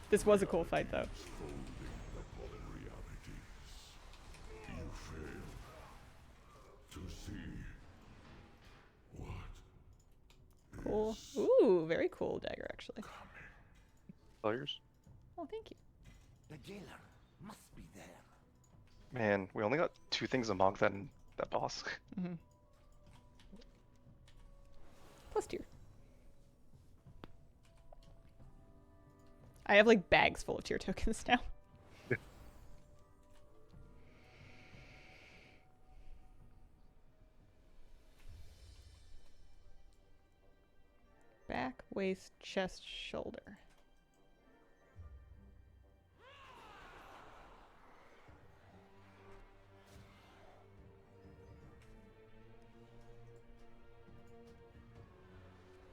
This was a cool fight though. Folding upon realities. You fail to see what Cool. Ooh, very cool dagger actually. Players. Oh, thank you. The jailer must be there. Man, we only got 2 things of Mog that boss. Mm-hmm. Plus tier. I have like bags full of tier tokens now. Back, waist, chest, shoulder.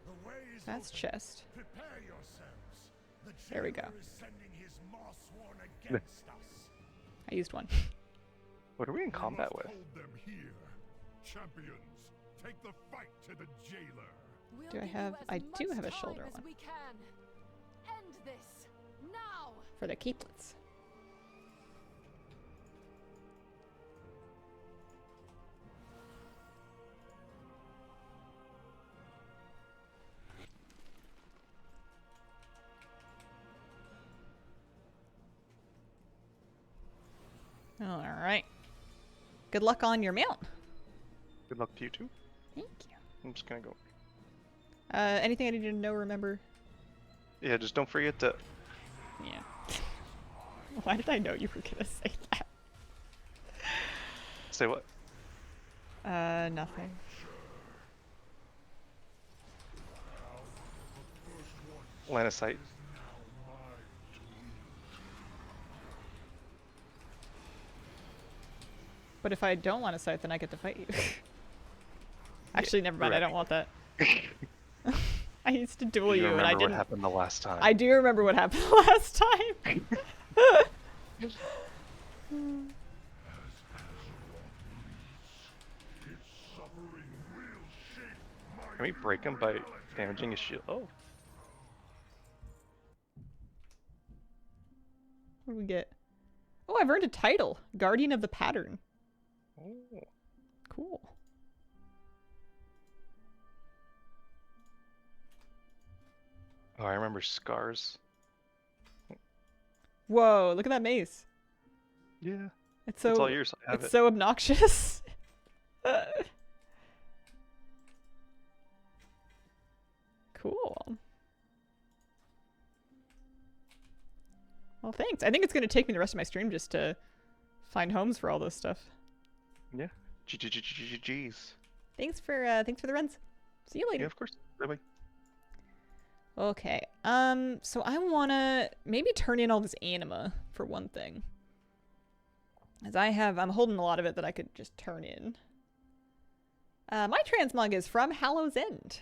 The way is That's open. chest. Prepare yourselves. The There we go. jailer is sending his Marsworn against us. I used one. What are we in We combat must with? hold them here. Champions, take the fight to the jailer. We'll Do I give you have- as I do much have a time shoulder as one. we can. End this now. For the keeplets. Alright. Good luck on your mount. Good luck to you too. Thank you. I'm just gonna go. Anything I need you to know, remember? Yeah, just don't forget to. Yeah. Why did I know you were gonna say that? Say what? Nothing. Line of sight. But if I don't want to sight, then I get to fight you. Actually, never mind. I right. don't want that. I used to duel you, and remember I what didn't. happened the last time. I do remember what happened last time. Can we break him by damaging his shield? Oh, What do we get? Oh, I've earned a title. Guardian of the Pattern. oh. Cool. Oh, I remember scars. Whoa, look at that mace. Yeah, It's it's so all yours. I have it's it. so obnoxious. Cool. Well, thanks. I think it's going to take me the rest of my stream just to find homes for all this stuff. Yeah. G's. Thanks for the runs. See you later. Yeah, of course. Bye-bye. Okay. So I wanna maybe turn in all this anima for one thing. As I'm holding a lot of it that I could just turn in. My transmog is from Hallow's End.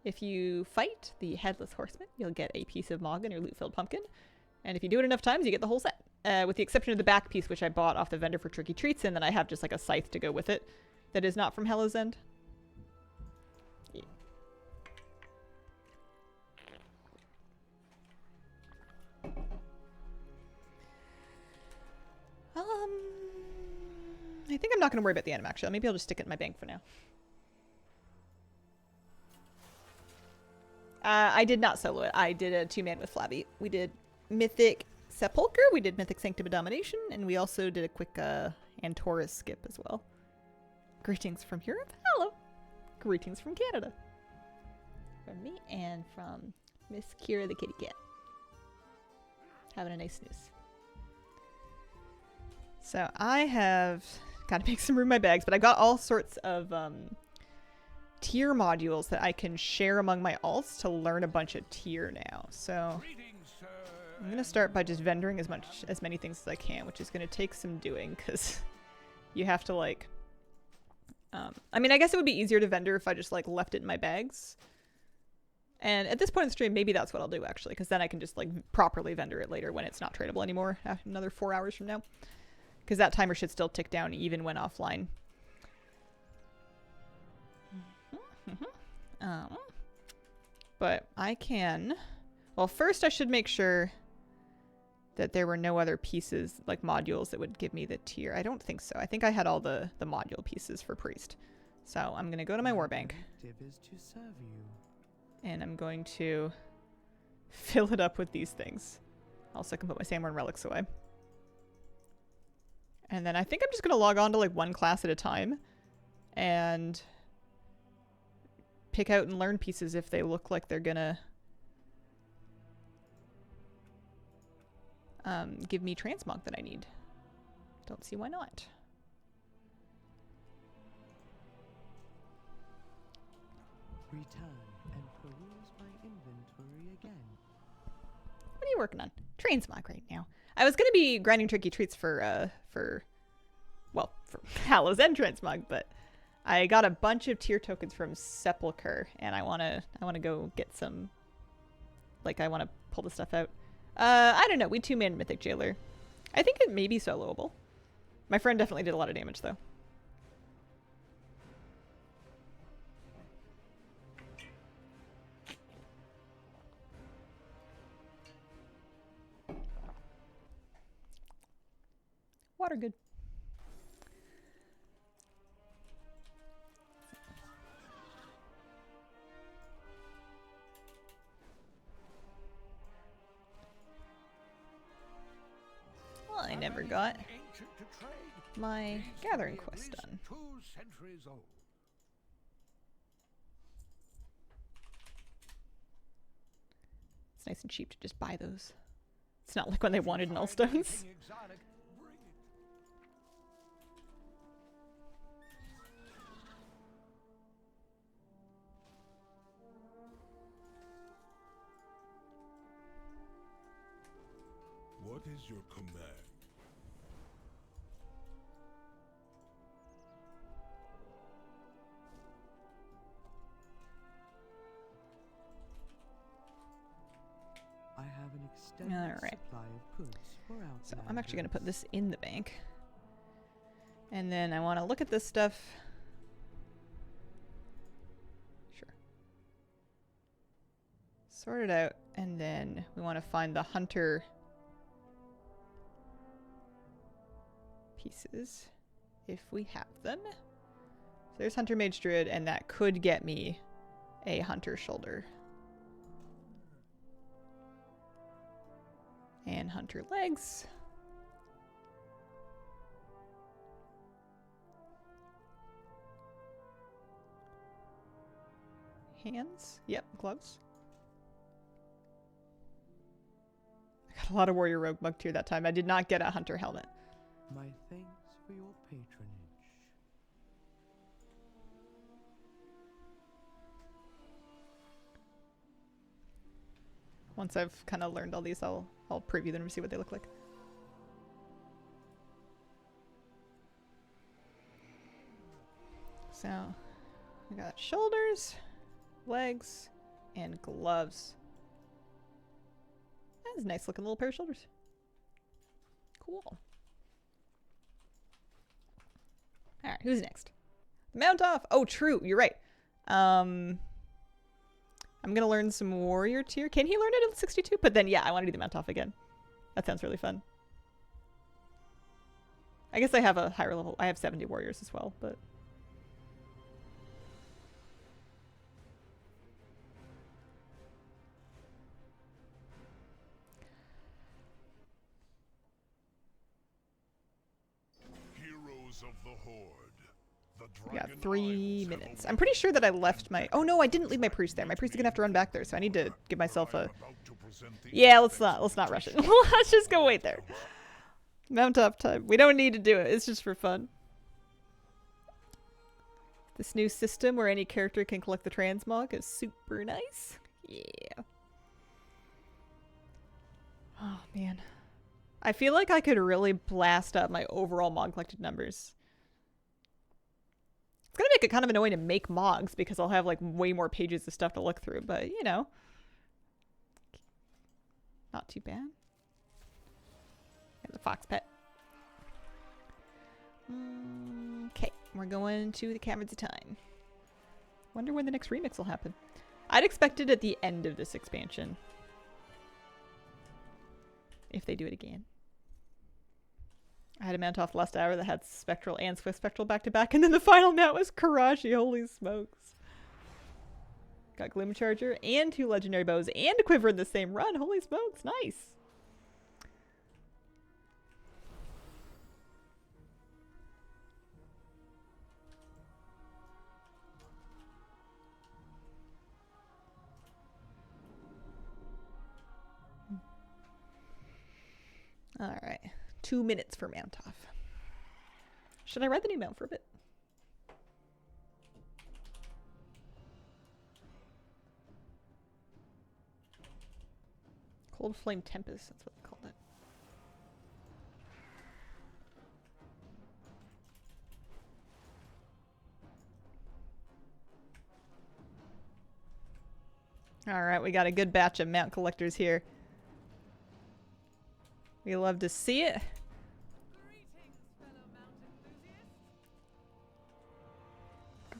If you fight the Headless Horseman, you'll get a piece of Mog in your loot-filled pumpkin. And if you do it enough times, you get the whole set. With the exception of the back piece, which I bought off the vendor for Tricky Treats, and then I have just like a scythe to go with it that is not from Hallow's End. Yeah. I think I'm not going to worry about the anima, actually. Maybe I'll just stick it in my bank for now. I did not solo it. I did a two-man with Flabby. We did Mythic Sepulcher, we did Mythic Sanctum of Domination, and we also did a quick Antorus skip as well. Greetings from Europe. Hello. Greetings from Canada. From me and from Miss Kira the kitty cat. Having a nice snooze. So I have got to make some room in my bags, but I got all sorts of tier modules that I can share among my alts to learn a bunch of tier now. So I'm gonna start by just vendoring as many things as I can, which is gonna take some doing because you have to like. I mean, I guess it would be easier to vendor if I just like left it in my bags. And at this point in the stream, maybe that's what I'll do actually, because then I can just like properly vendor it later when it's not tradable anymore. Another 4 hours from now, because that timer should still tick down even when offline. But I can. Well, first I should make sure that there were no other pieces, like modules, that would give me the tier. I don't think so. I think I had all the module pieces for Priest. So I'm going to go to my warbank. Is to serve you. And I'm going to fill it up with these things. Also, I can put my Sanborn relics away. And then I think I'm just going to log on to like one class at a time. And pick out and learn pieces if they look like they're going to give me Transmog that I need. Don't see why not. Return and peruse my inventory again. What are you working on? Transmog right now. I was gonna be grinding tricky treats for Hallows and Transmog, but I got a bunch of tier tokens from Sepulcher, and I wanna go get some. Like, I wanna pull the stuff out. I don't know. We 2-man Mythic Jailer. I think it may be soloable. My friend definitely did a lot of damage though. Water good. Well, I never got my gathering quest done. 2 centuries old. It's nice and cheap to just buy those. It's not like when they wanted nullstones. What is your command? I have an extended Alright. supply of goods for outlanders. So I'm actually going to put this in the bank. And then I want to look at this stuff. Sure. Sort it out. And then we want to find the hunter pieces if we have them. So there's Hunter Mage Druid, and that could get me a Hunter Shoulder. And Hunter Legs. Hands. Yep, gloves. I got a lot of Warrior Rogue Mug tier that time. I did not get a Hunter helmet. My thanks for your patronage. Once I've kind of learned all these, I'll preview them and see what they look like. So, we got shoulders, legs, and gloves. That's a nice looking little pair of shoulders. Cool. Alright, who's next? Mount off! Oh, true, you're right. I'm gonna learn some warrior tier. Can he learn it at 62? But then, yeah, I want to do the mount off again. That sounds really fun. I guess I have a higher level. I have 70 warriors as well, but... Heroes of the Horde. We got 3 minutes. I'm pretty sure that I left my... Oh no, I didn't leave my priest there. My priest is gonna have to run back there, so I need to give myself a... Yeah, let's not rush it. Let's just go wait there. Mount up time. We don't need to do it. It's just for fun. This new system where any character can collect the transmog is super nice. Yeah. Oh man. I feel like I could really blast up my overall Mog collected numbers. It's gonna make it kind of annoying to make Mogs because I'll have like way more pages of stuff to look through, but you know. Not too bad. There's a fox pet. Okay, we're going to the Caverns of Time. Wonder when the next remix will happen. I'd expect it at the end of this expansion. If they do it again. I had a mount off last hour that had Spectral and Swift Spectral back to back, and then the final mount was Karashi. Holy smokes. Got Gloom Charger and 2 legendary bows and a quiver in the same run. Holy smokes, nice. Alright. 2 minutes for mount off. Should I ride the new mount for a bit? Cold Flame Tempest, that's what they called it. Alright, we got a good batch of mount collectors here. We love to see it.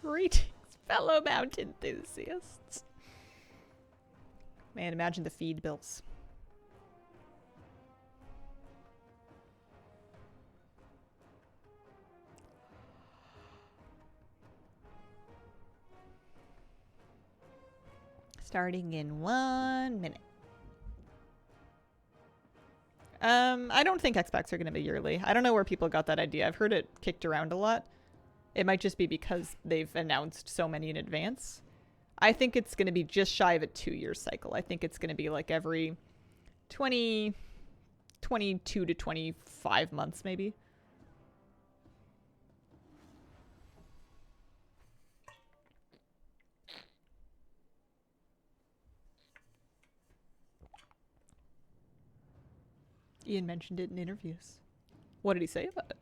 Greetings, fellow mount enthusiasts. Man, imagine the feed bills. Starting in 1 minute. I don't think X-Packs are going to be yearly. I don't know where people got that idea. I've heard it kicked around a lot. It might just be because they've announced so many in advance. I think it's going to be just shy of a 2-year cycle. I think it's going to be like every 22 to 25 months, maybe. Ian mentioned it in interviews. What did he say about it?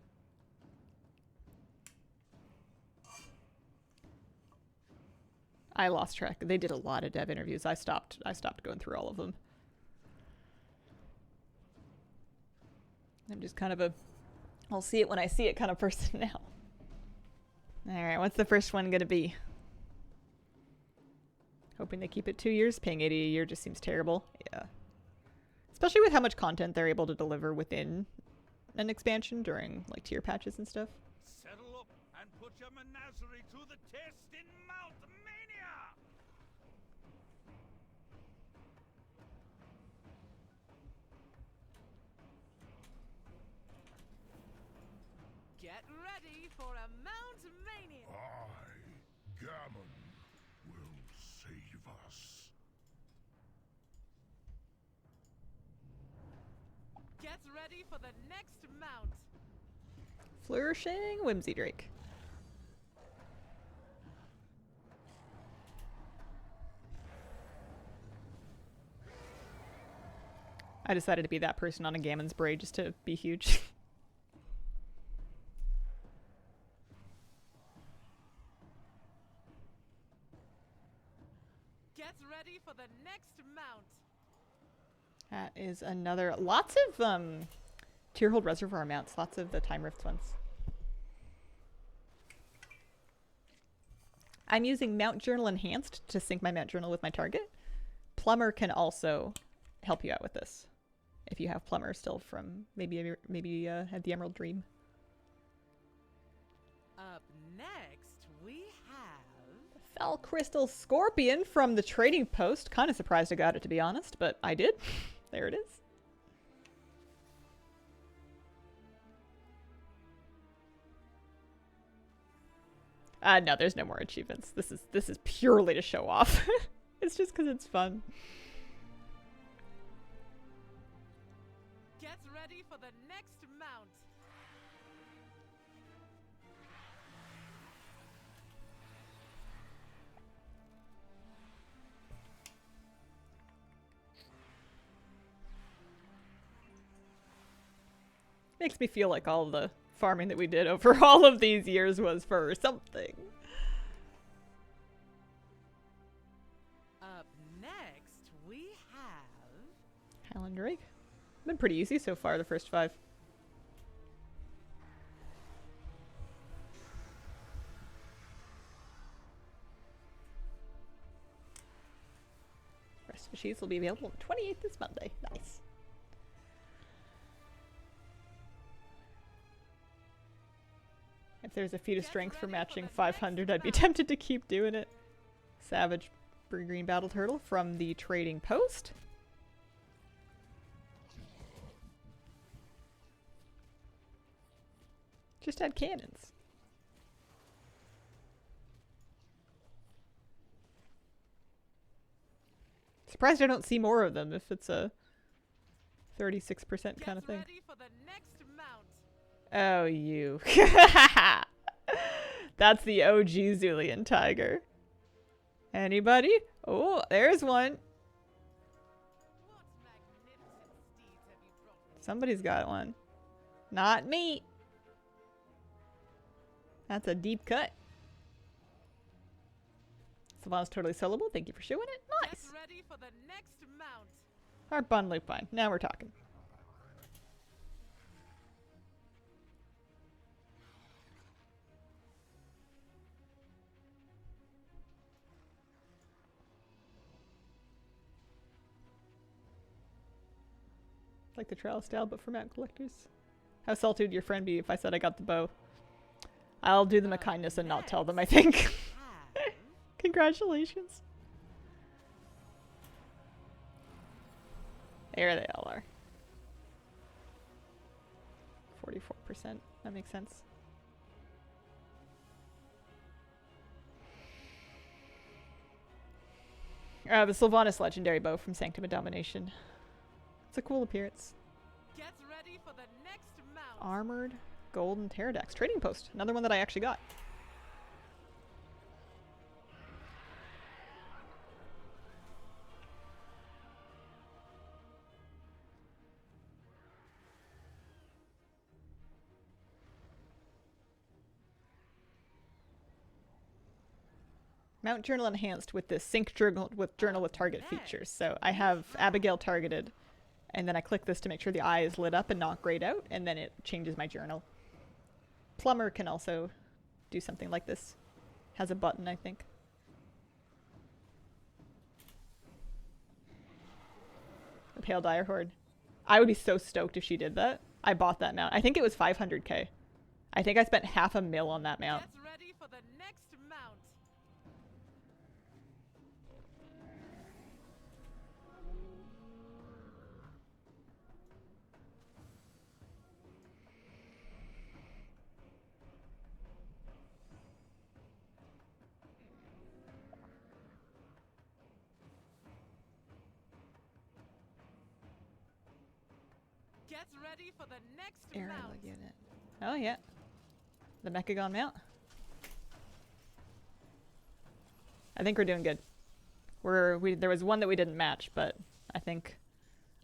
I lost track. They did a lot of dev interviews. I stopped going through all of them. I'm just kind of a I'll see it when I see it kind of person now. Alright, what's the first one gonna be? Hoping they keep it 2 years. Paying 80 a year just seems terrible. Yeah. Especially with how much content they're able to deliver within an expansion during like tier patches and stuff. Settle up and put your menagerie to the test in Mount Mania! Get ready for a Mount Mania! I, Gammon, will save us. Get ready for the next mount! Flourishing Whimsy Drake. I decided to be that person on a Gammon's Braid just to be huge. Get ready for the next mount! That is another... Lots of Tierhold Reservoir mounts. Lots of the Time Rift ones. I'm using Mount Journal Enhanced to sync my Mount Journal with my target. Plumber can also help you out with this. If you have Plumber still from maybe had the Emerald Dream. Up next, we have... Fell Crystal Scorpion from the Trading Post. Kind of surprised I got it, to be honest, but I did. There it is. No, there's no more achievements. This is purely to show off. It's just because it's fun. Get ready for the next mount! Makes me feel like all the farming that we did over all of these years was for something. Up next, we have... Highland Drake. Been pretty easy so far, the first 5. Rest of the sheets will be available on the 28th this Monday. Nice. If there's a feat of strength for matching 500, I'd be tempted to keep doing it. Savage Green Battle Turtle from the Trading Post. Just had cannons. Surprised I don't see more of them if it's a 36% kind of thing. Ready for the next mount. Oh, you. That's the OG Zulian tiger. Anybody? Oh, there's one. What magnificent steeds have you brought me? Somebody's got one. Not me. That's a deep cut. Savannah's totally soloable. Thank you for showing it. Nice. Get ready for the next mount. Our bun loop fine. Now we're talking. Like the trial style, but for mount collectors. How salty would your friend be if I said I got the bow? I'll do them a kindness and not tell them, I think. Congratulations. There they all are. 44%. That makes sense. The Sylvanas legendary bow from Sanctum of Domination. It's a cool appearance. Get ready for the next mount. Armored golden pterodax trading post. Another one that I actually got. Mount Journal enhanced with this sync journal with target features. So I have Abigail targeted, and then I click this to make sure the eye is lit up and not grayed out, and then it changes my journal. Plumber can also do something like this. Has a button, I think. The Pale Dire Horde. I would be so stoked if she did that. I bought that mount. I think it was 500k. I think I spent $500,000 on that mount. Get ready for the next mount. Get ready for the next Aerial mount. unit. Oh yeah. The Mechagon mount. I think we're doing good. There was one that we didn't match, but I think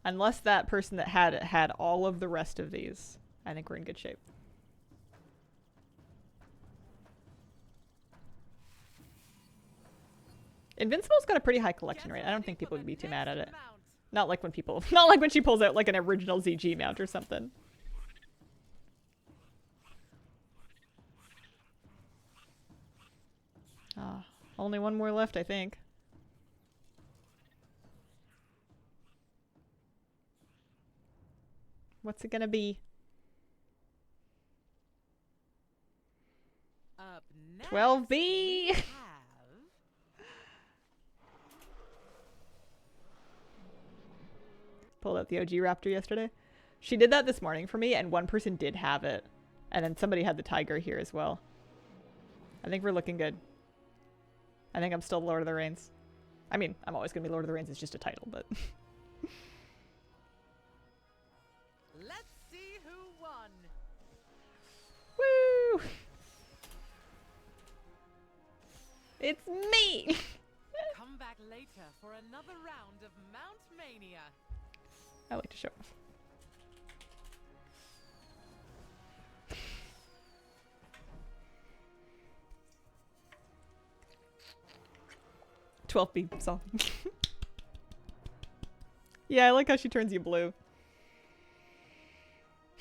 unless that person that had it had all of the rest of these, I think we're in good shape. Invincible's got a pretty high collection rate. I don't think people would be too mad at it. Not like when she pulls out like an original ZG mount or something. Ah, only one more left, I think. What's it gonna be? Up next, 12B! we have Pulled out the OG Raptor yesterday. She did that this morning for me, and one person did have it. And then somebody had the Tiger here as well. I think we're looking good. I think I'm still Lord of the Rings. I mean, I'm always going to be Lord of the Rings. It's just a title, but... Let's see who won. Woo! It's me! Come back later for another round of Mount Mania. I like to show off. $12B song. Yeah, I like how she turns you blue.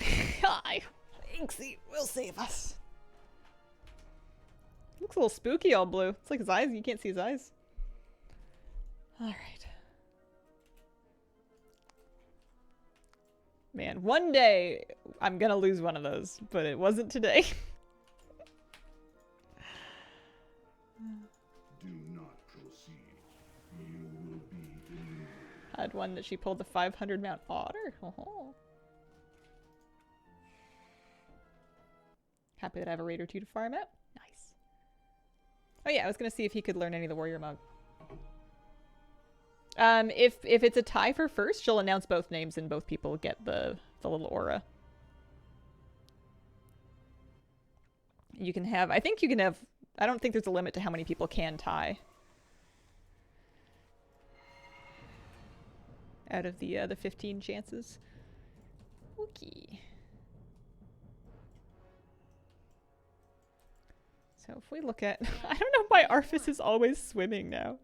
Hi, Inksy will save us. Looks a little spooky all blue. It's like his eyes. You can't see his eyes. All right. Man, one day I'm gonna lose one of those, but it wasn't today. Do not proceed. You will be delivered. Had one that she pulled the 500 mount otter. Oh. Happy that I have a raid or two to farm out. Nice. Oh yeah, I was gonna see if he could learn any of the warrior mug. If it's a tie for first, she'll announce both names and both people get the little aura. You can have, I think you can have, I don't think there's a limit to how many people can tie. Out of the 15 chances. Okay. So if we look at, I don't know why Arfis is always swimming now.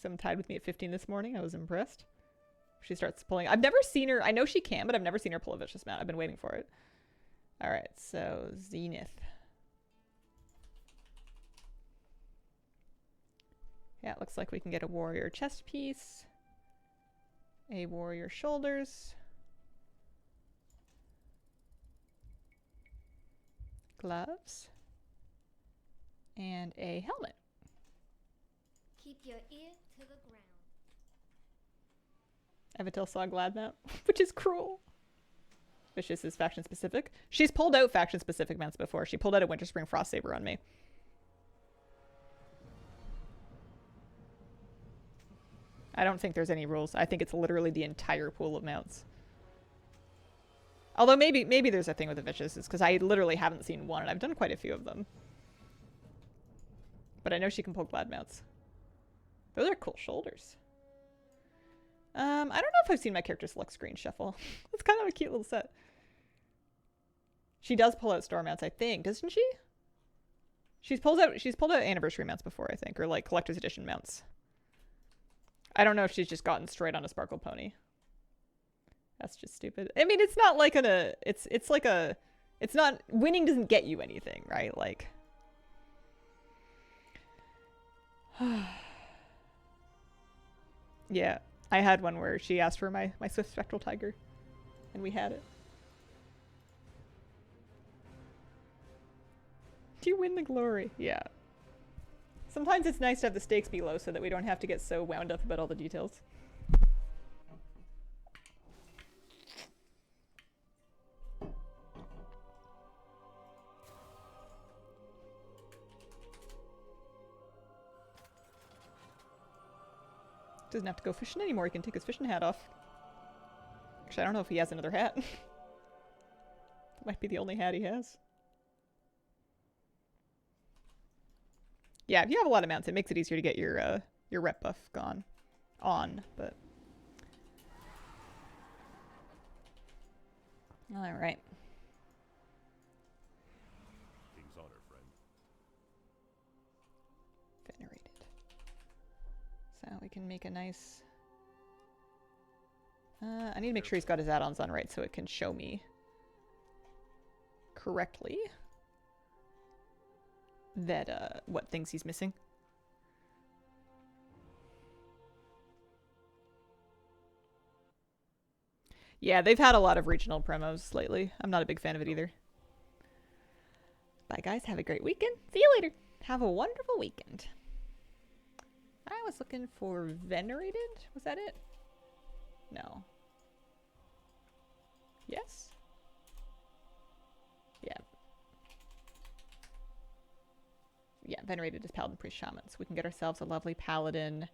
Some tied with me at 15 this morning. I was impressed. She starts pulling. I've never seen her. I know she can, but I've never seen her pull a vicious mount. I've been waiting for it. All right, so Zenith. Yeah, it looks like we can get a warrior chest piece, a warrior shoulders, gloves, and a helmet. Keep your ear to the ground. Avatil saw Glad mount, which is cruel. Vicious is faction specific. She's pulled out faction specific mounts before. She pulled out a Winter Spring Frost Saber on me. I don't think there's any rules. I think it's literally the entire pool of mounts. Although maybe there's a thing with the vicious, because I literally haven't seen one, and I've done quite a few of them. But I know she can pull Glad mounts. Those are cool shoulders. I don't know if I've seen my character select screen shuffle. It's kind of a cute little set. She does pull out store mounts, I think, doesn't she? She's pulled out anniversary mounts before, I think, or like collector's edition mounts. I don't know if she's just gotten straight on a sparkle pony. That's just stupid. I mean, it's not like it's like a, it's not, winning doesn't get you anything, right? Like, yeah, I had one where she asked for my Swift Spectral Tiger, and we had it. Do you win the glory? Yeah. Sometimes it's nice to have the stakes be low so that we don't have to get so wound up about all the details. Doesn't have to go fishing anymore. He can take his fishing hat off. Actually, I don't know if he has another hat. That might be the only hat he has. Yeah, if you have a lot of mounts, it makes it easier to get your rep buff on, but... Alright. King's honor, friend. Venerated. So we can make a nice... I need to make sure he's got his add-ons on right so it can show me correctly that what things he's missing. Yeah, they've had a lot of regional promos lately. I'm not a big fan of it either. Bye guys, have a great weekend. See you later. Have a wonderful weekend. I was looking for venerated. Was that it? No. Yes? Yeah. Yeah, venerated is Paladin, Priest, Shaman. So we can get ourselves a lovely Paladin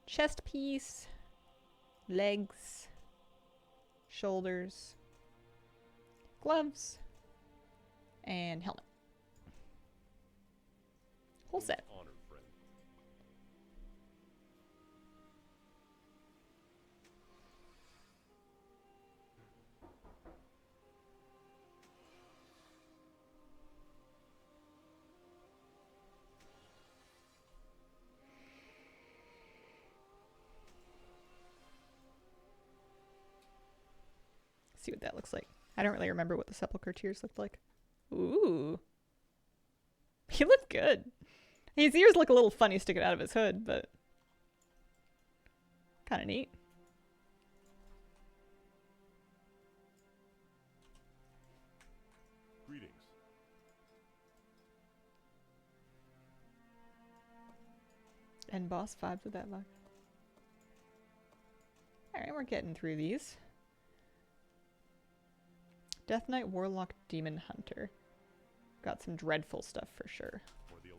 chest piece, legs, shoulders, gloves, and helmet. Whole set. Honor, friend. See what that looks like. I don't really remember what the Sepulcher tears looked like. Ooh. He looked good. His ears look a little funny sticking out of his hood, but kind of neat. Greetings. And boss vibes with that vibe. Alright, we're getting through these. Death Knight, Warlock, Demon Hunter. Got some dreadful stuff for sure.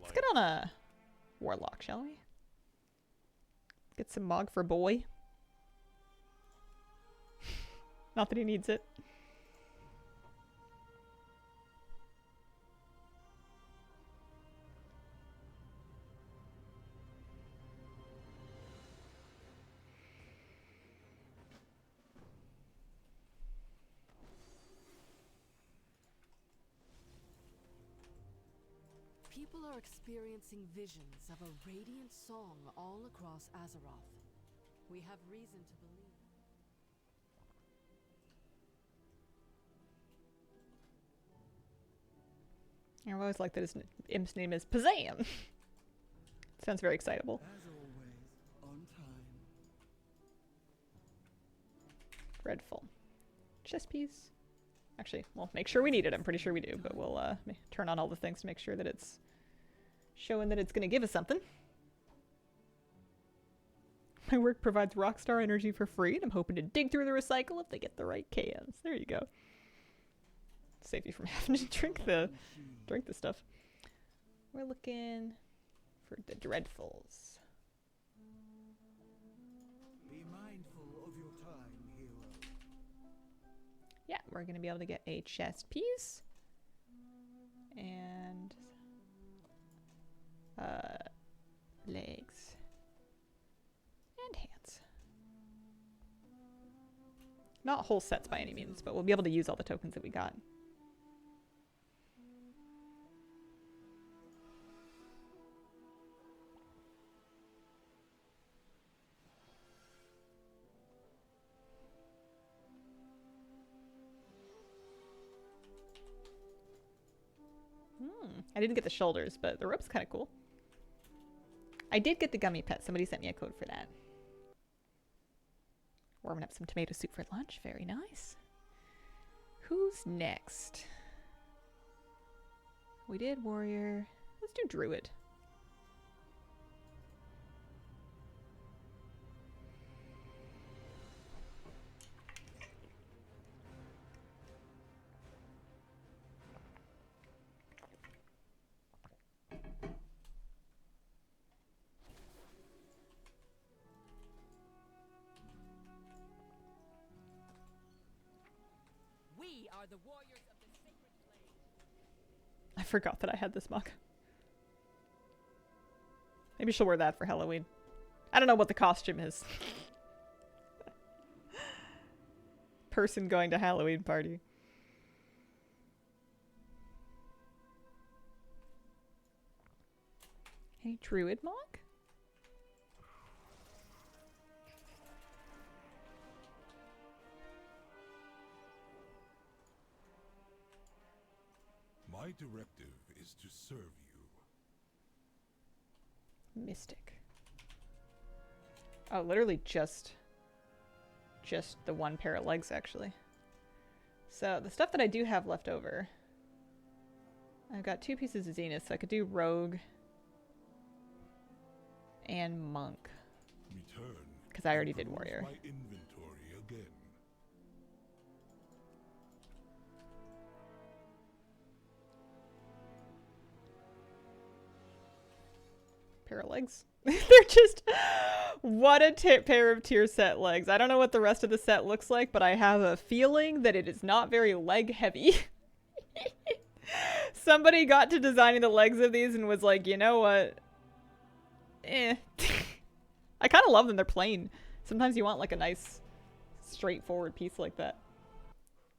Let's get on a Warlock, shall we? Get some Mog for boy. Not that he needs it. People are experiencing visions of a radiant song all across Azeroth. We have reason to believe. I've always liked that his imp's name is Pazam. Sounds very excitable. As always, on time. Dreadful. Chess piece. Actually, we'll make sure we need it. I'm pretty sure we do, but we'll turn on all the things to make sure that it's showing that it's going to give us something. My work provides Rockstar energy for free, and I'm hoping to dig through the recycle if they get the right cans. There you go. Save you from having to drink the stuff. We're looking for the Dreadfuls. Be mindful of your time, hero. Yeah, we're going to be able to get a chest piece. And legs. And hands. Not whole sets by any means, but we'll be able to use all the tokens that we got. I didn't get the shoulders, but the rope's kind of cool. I did get the gummy pet. Somebody sent me a code for that. Warming up some tomato soup for lunch. Very nice. Who's next? We did warrior. Let's do druid. We are the warriors of the sacred flame. I forgot that I had this mug. Maybe she'll wear that for Halloween. I don't know what the costume is. Person going to Halloween party. Any druid mog? My directive is to serve you. Mystic. Oh, literally just the one pair of legs, actually. So, the stuff that I do have left over. I've got 2 pieces of Zenith, so I could do Rogue and Monk. Return. Because I already and did peruse Warrior. My inventory again. Pair of legs. They're just... What a pair of tier set legs. I don't know what the rest of the set looks like, but I have a feeling that it is not very leg heavy. Somebody got to designing the legs of these and was like, you know what? I kind of love them. They're plain. Sometimes you want like a nice straightforward piece like that.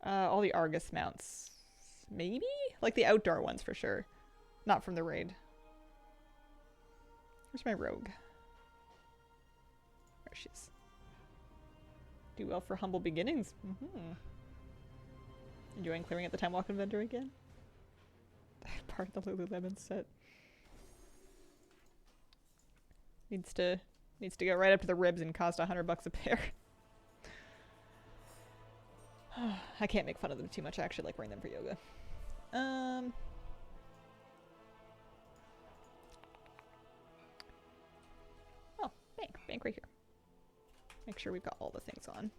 All the Argus mounts. Maybe? Like the outdoor ones for sure. Not from the raid. Where's my rogue? There she is. Do well for humble beginnings. Enjoying clearing at the Time Walk inventory again? Part of the Lululemon set. Needs to go right up to the ribs and cost $100 a pair. I can't make fun of them too much. I actually like wearing them for yoga. Oh, bank right here. Make sure we've got all the things on.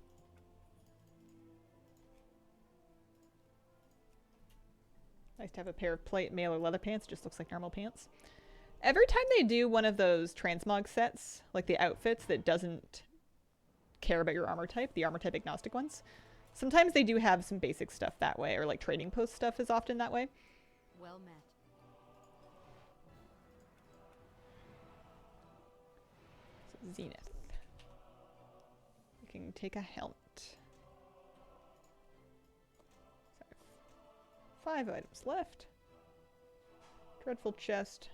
Nice to have a pair of plate mail or leather pants. Just looks like normal pants. Every time they do one of those transmog sets, like the outfits that doesn't care about your armor type, the armor type agnostic ones, sometimes they do have some basic stuff that way, or like trading post stuff is often that way. Well met. So Zenith. You can take a helmet. So 5 items left. Dreadful chest.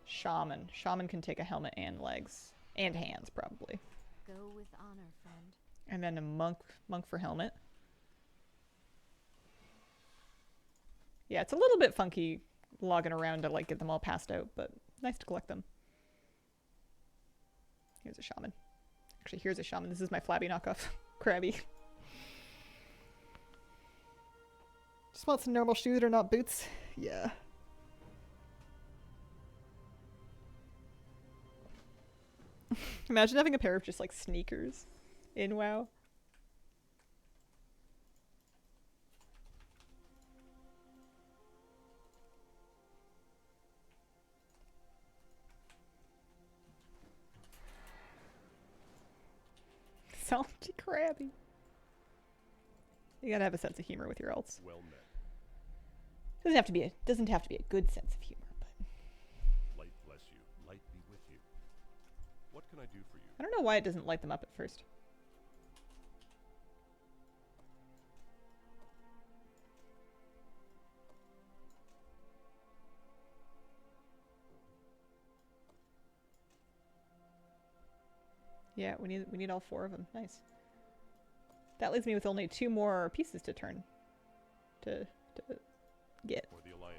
Shaman. Shaman can take a helmet and legs. And hands, probably. Go with honor, friend. And then a monk for helmet. Yeah, it's a little bit funky logging around to like get them all passed out, but nice to collect them. Here's a shaman. Actually, here's a shaman. This is my flabby knockoff. Krabby. Just want some normal shoes that are not boots. Yeah. Imagine having a pair of just like sneakers in WoW. Salty Krabby. You gotta have a sense of humor with your ults. Well met. Doesn't have to be a good sense of humor, but Light bless you. Light be with you. What can I do for you? I don't know why it doesn't light them up at first. Yeah, we need all 4 of them. Nice. That leaves me with only 2 more pieces to turn to get. For the Alliance.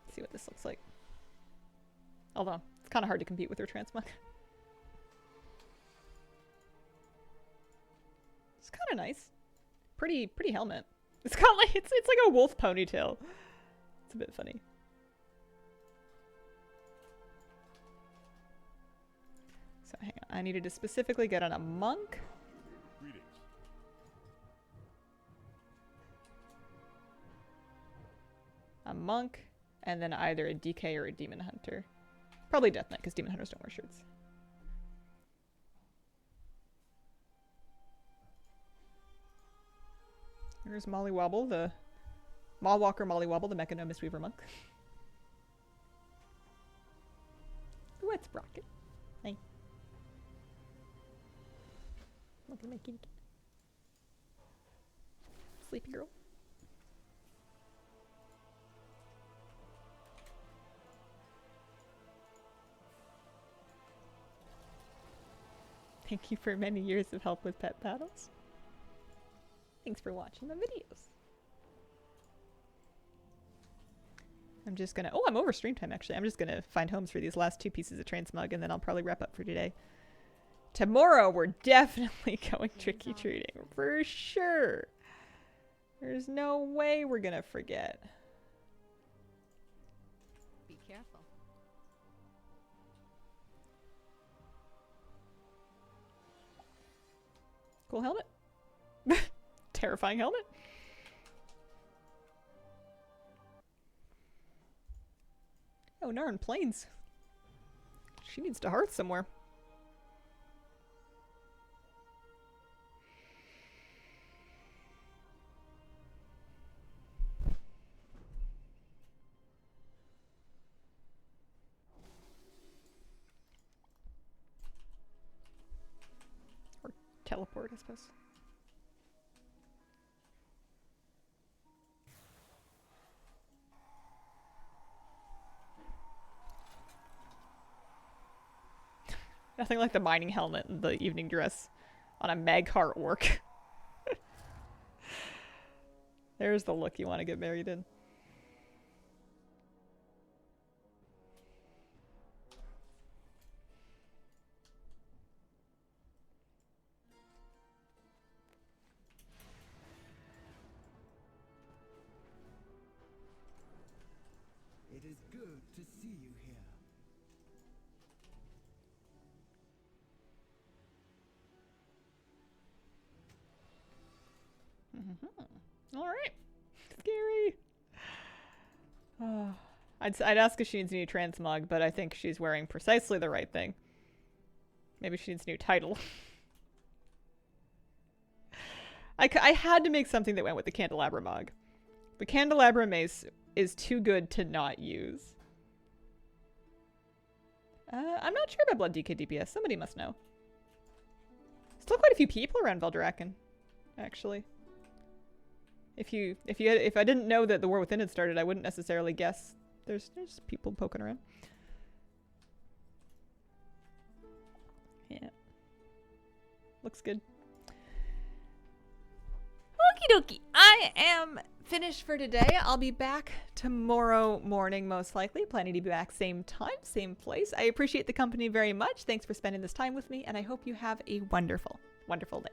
Let's see what this looks like. Although it's kind of hard to compete with her transmog. It's kind of nice. Pretty helmet. It's got like it's like a wolf ponytail. It's a bit funny. So hang on, I needed to specifically get on a monk. Greetings. A monk, and then either a DK or a demon hunter. Probably Death Knight, because demon hunters don't wear shirts. Here's Molly Wobble, the Mawwalker Molly Wobble, the Mechano Mistweaver monk. Ooh, it's Rocket. Hey. Look at my kitty. Sleepy girl. Thank you for many years of help with pet battles. Thanks for watching the videos. I'm just gonna... Oh, I'm over stream time, actually. I'm just gonna find homes for these last 2 pieces of Transmog, and then I'll probably wrap up for today. Tomorrow, we're definitely going trick-or-treating. For sure. There's no way we're gonna forget. Be careful. Cool helmet. Terrifying helmet. Oh, Narn Plains. She needs to hearth somewhere. Or teleport, I suppose. Nothing like the mining helmet and the evening dress on a Magheart orc. There's the look you want to get married in. All right. Scary. I'd ask if she needs a new transmog, but I think she's wearing precisely the right thing. Maybe she needs a new title. I had to make something that went with the candelabra mog. The candelabra mace is too good to not use. I'm not sure about blood DK DPS. Somebody must know. Still quite a few people around Veldraken, actually. If I didn't know that the War Within had started, I wouldn't necessarily guess. There's people poking around. Yeah. Looks good. Okie dokie. I am finished for today. I'll be back tomorrow morning, most likely. Planning to be back same time, same place. I appreciate the company very much. Thanks for spending this time with me, and I hope you have a wonderful, wonderful day.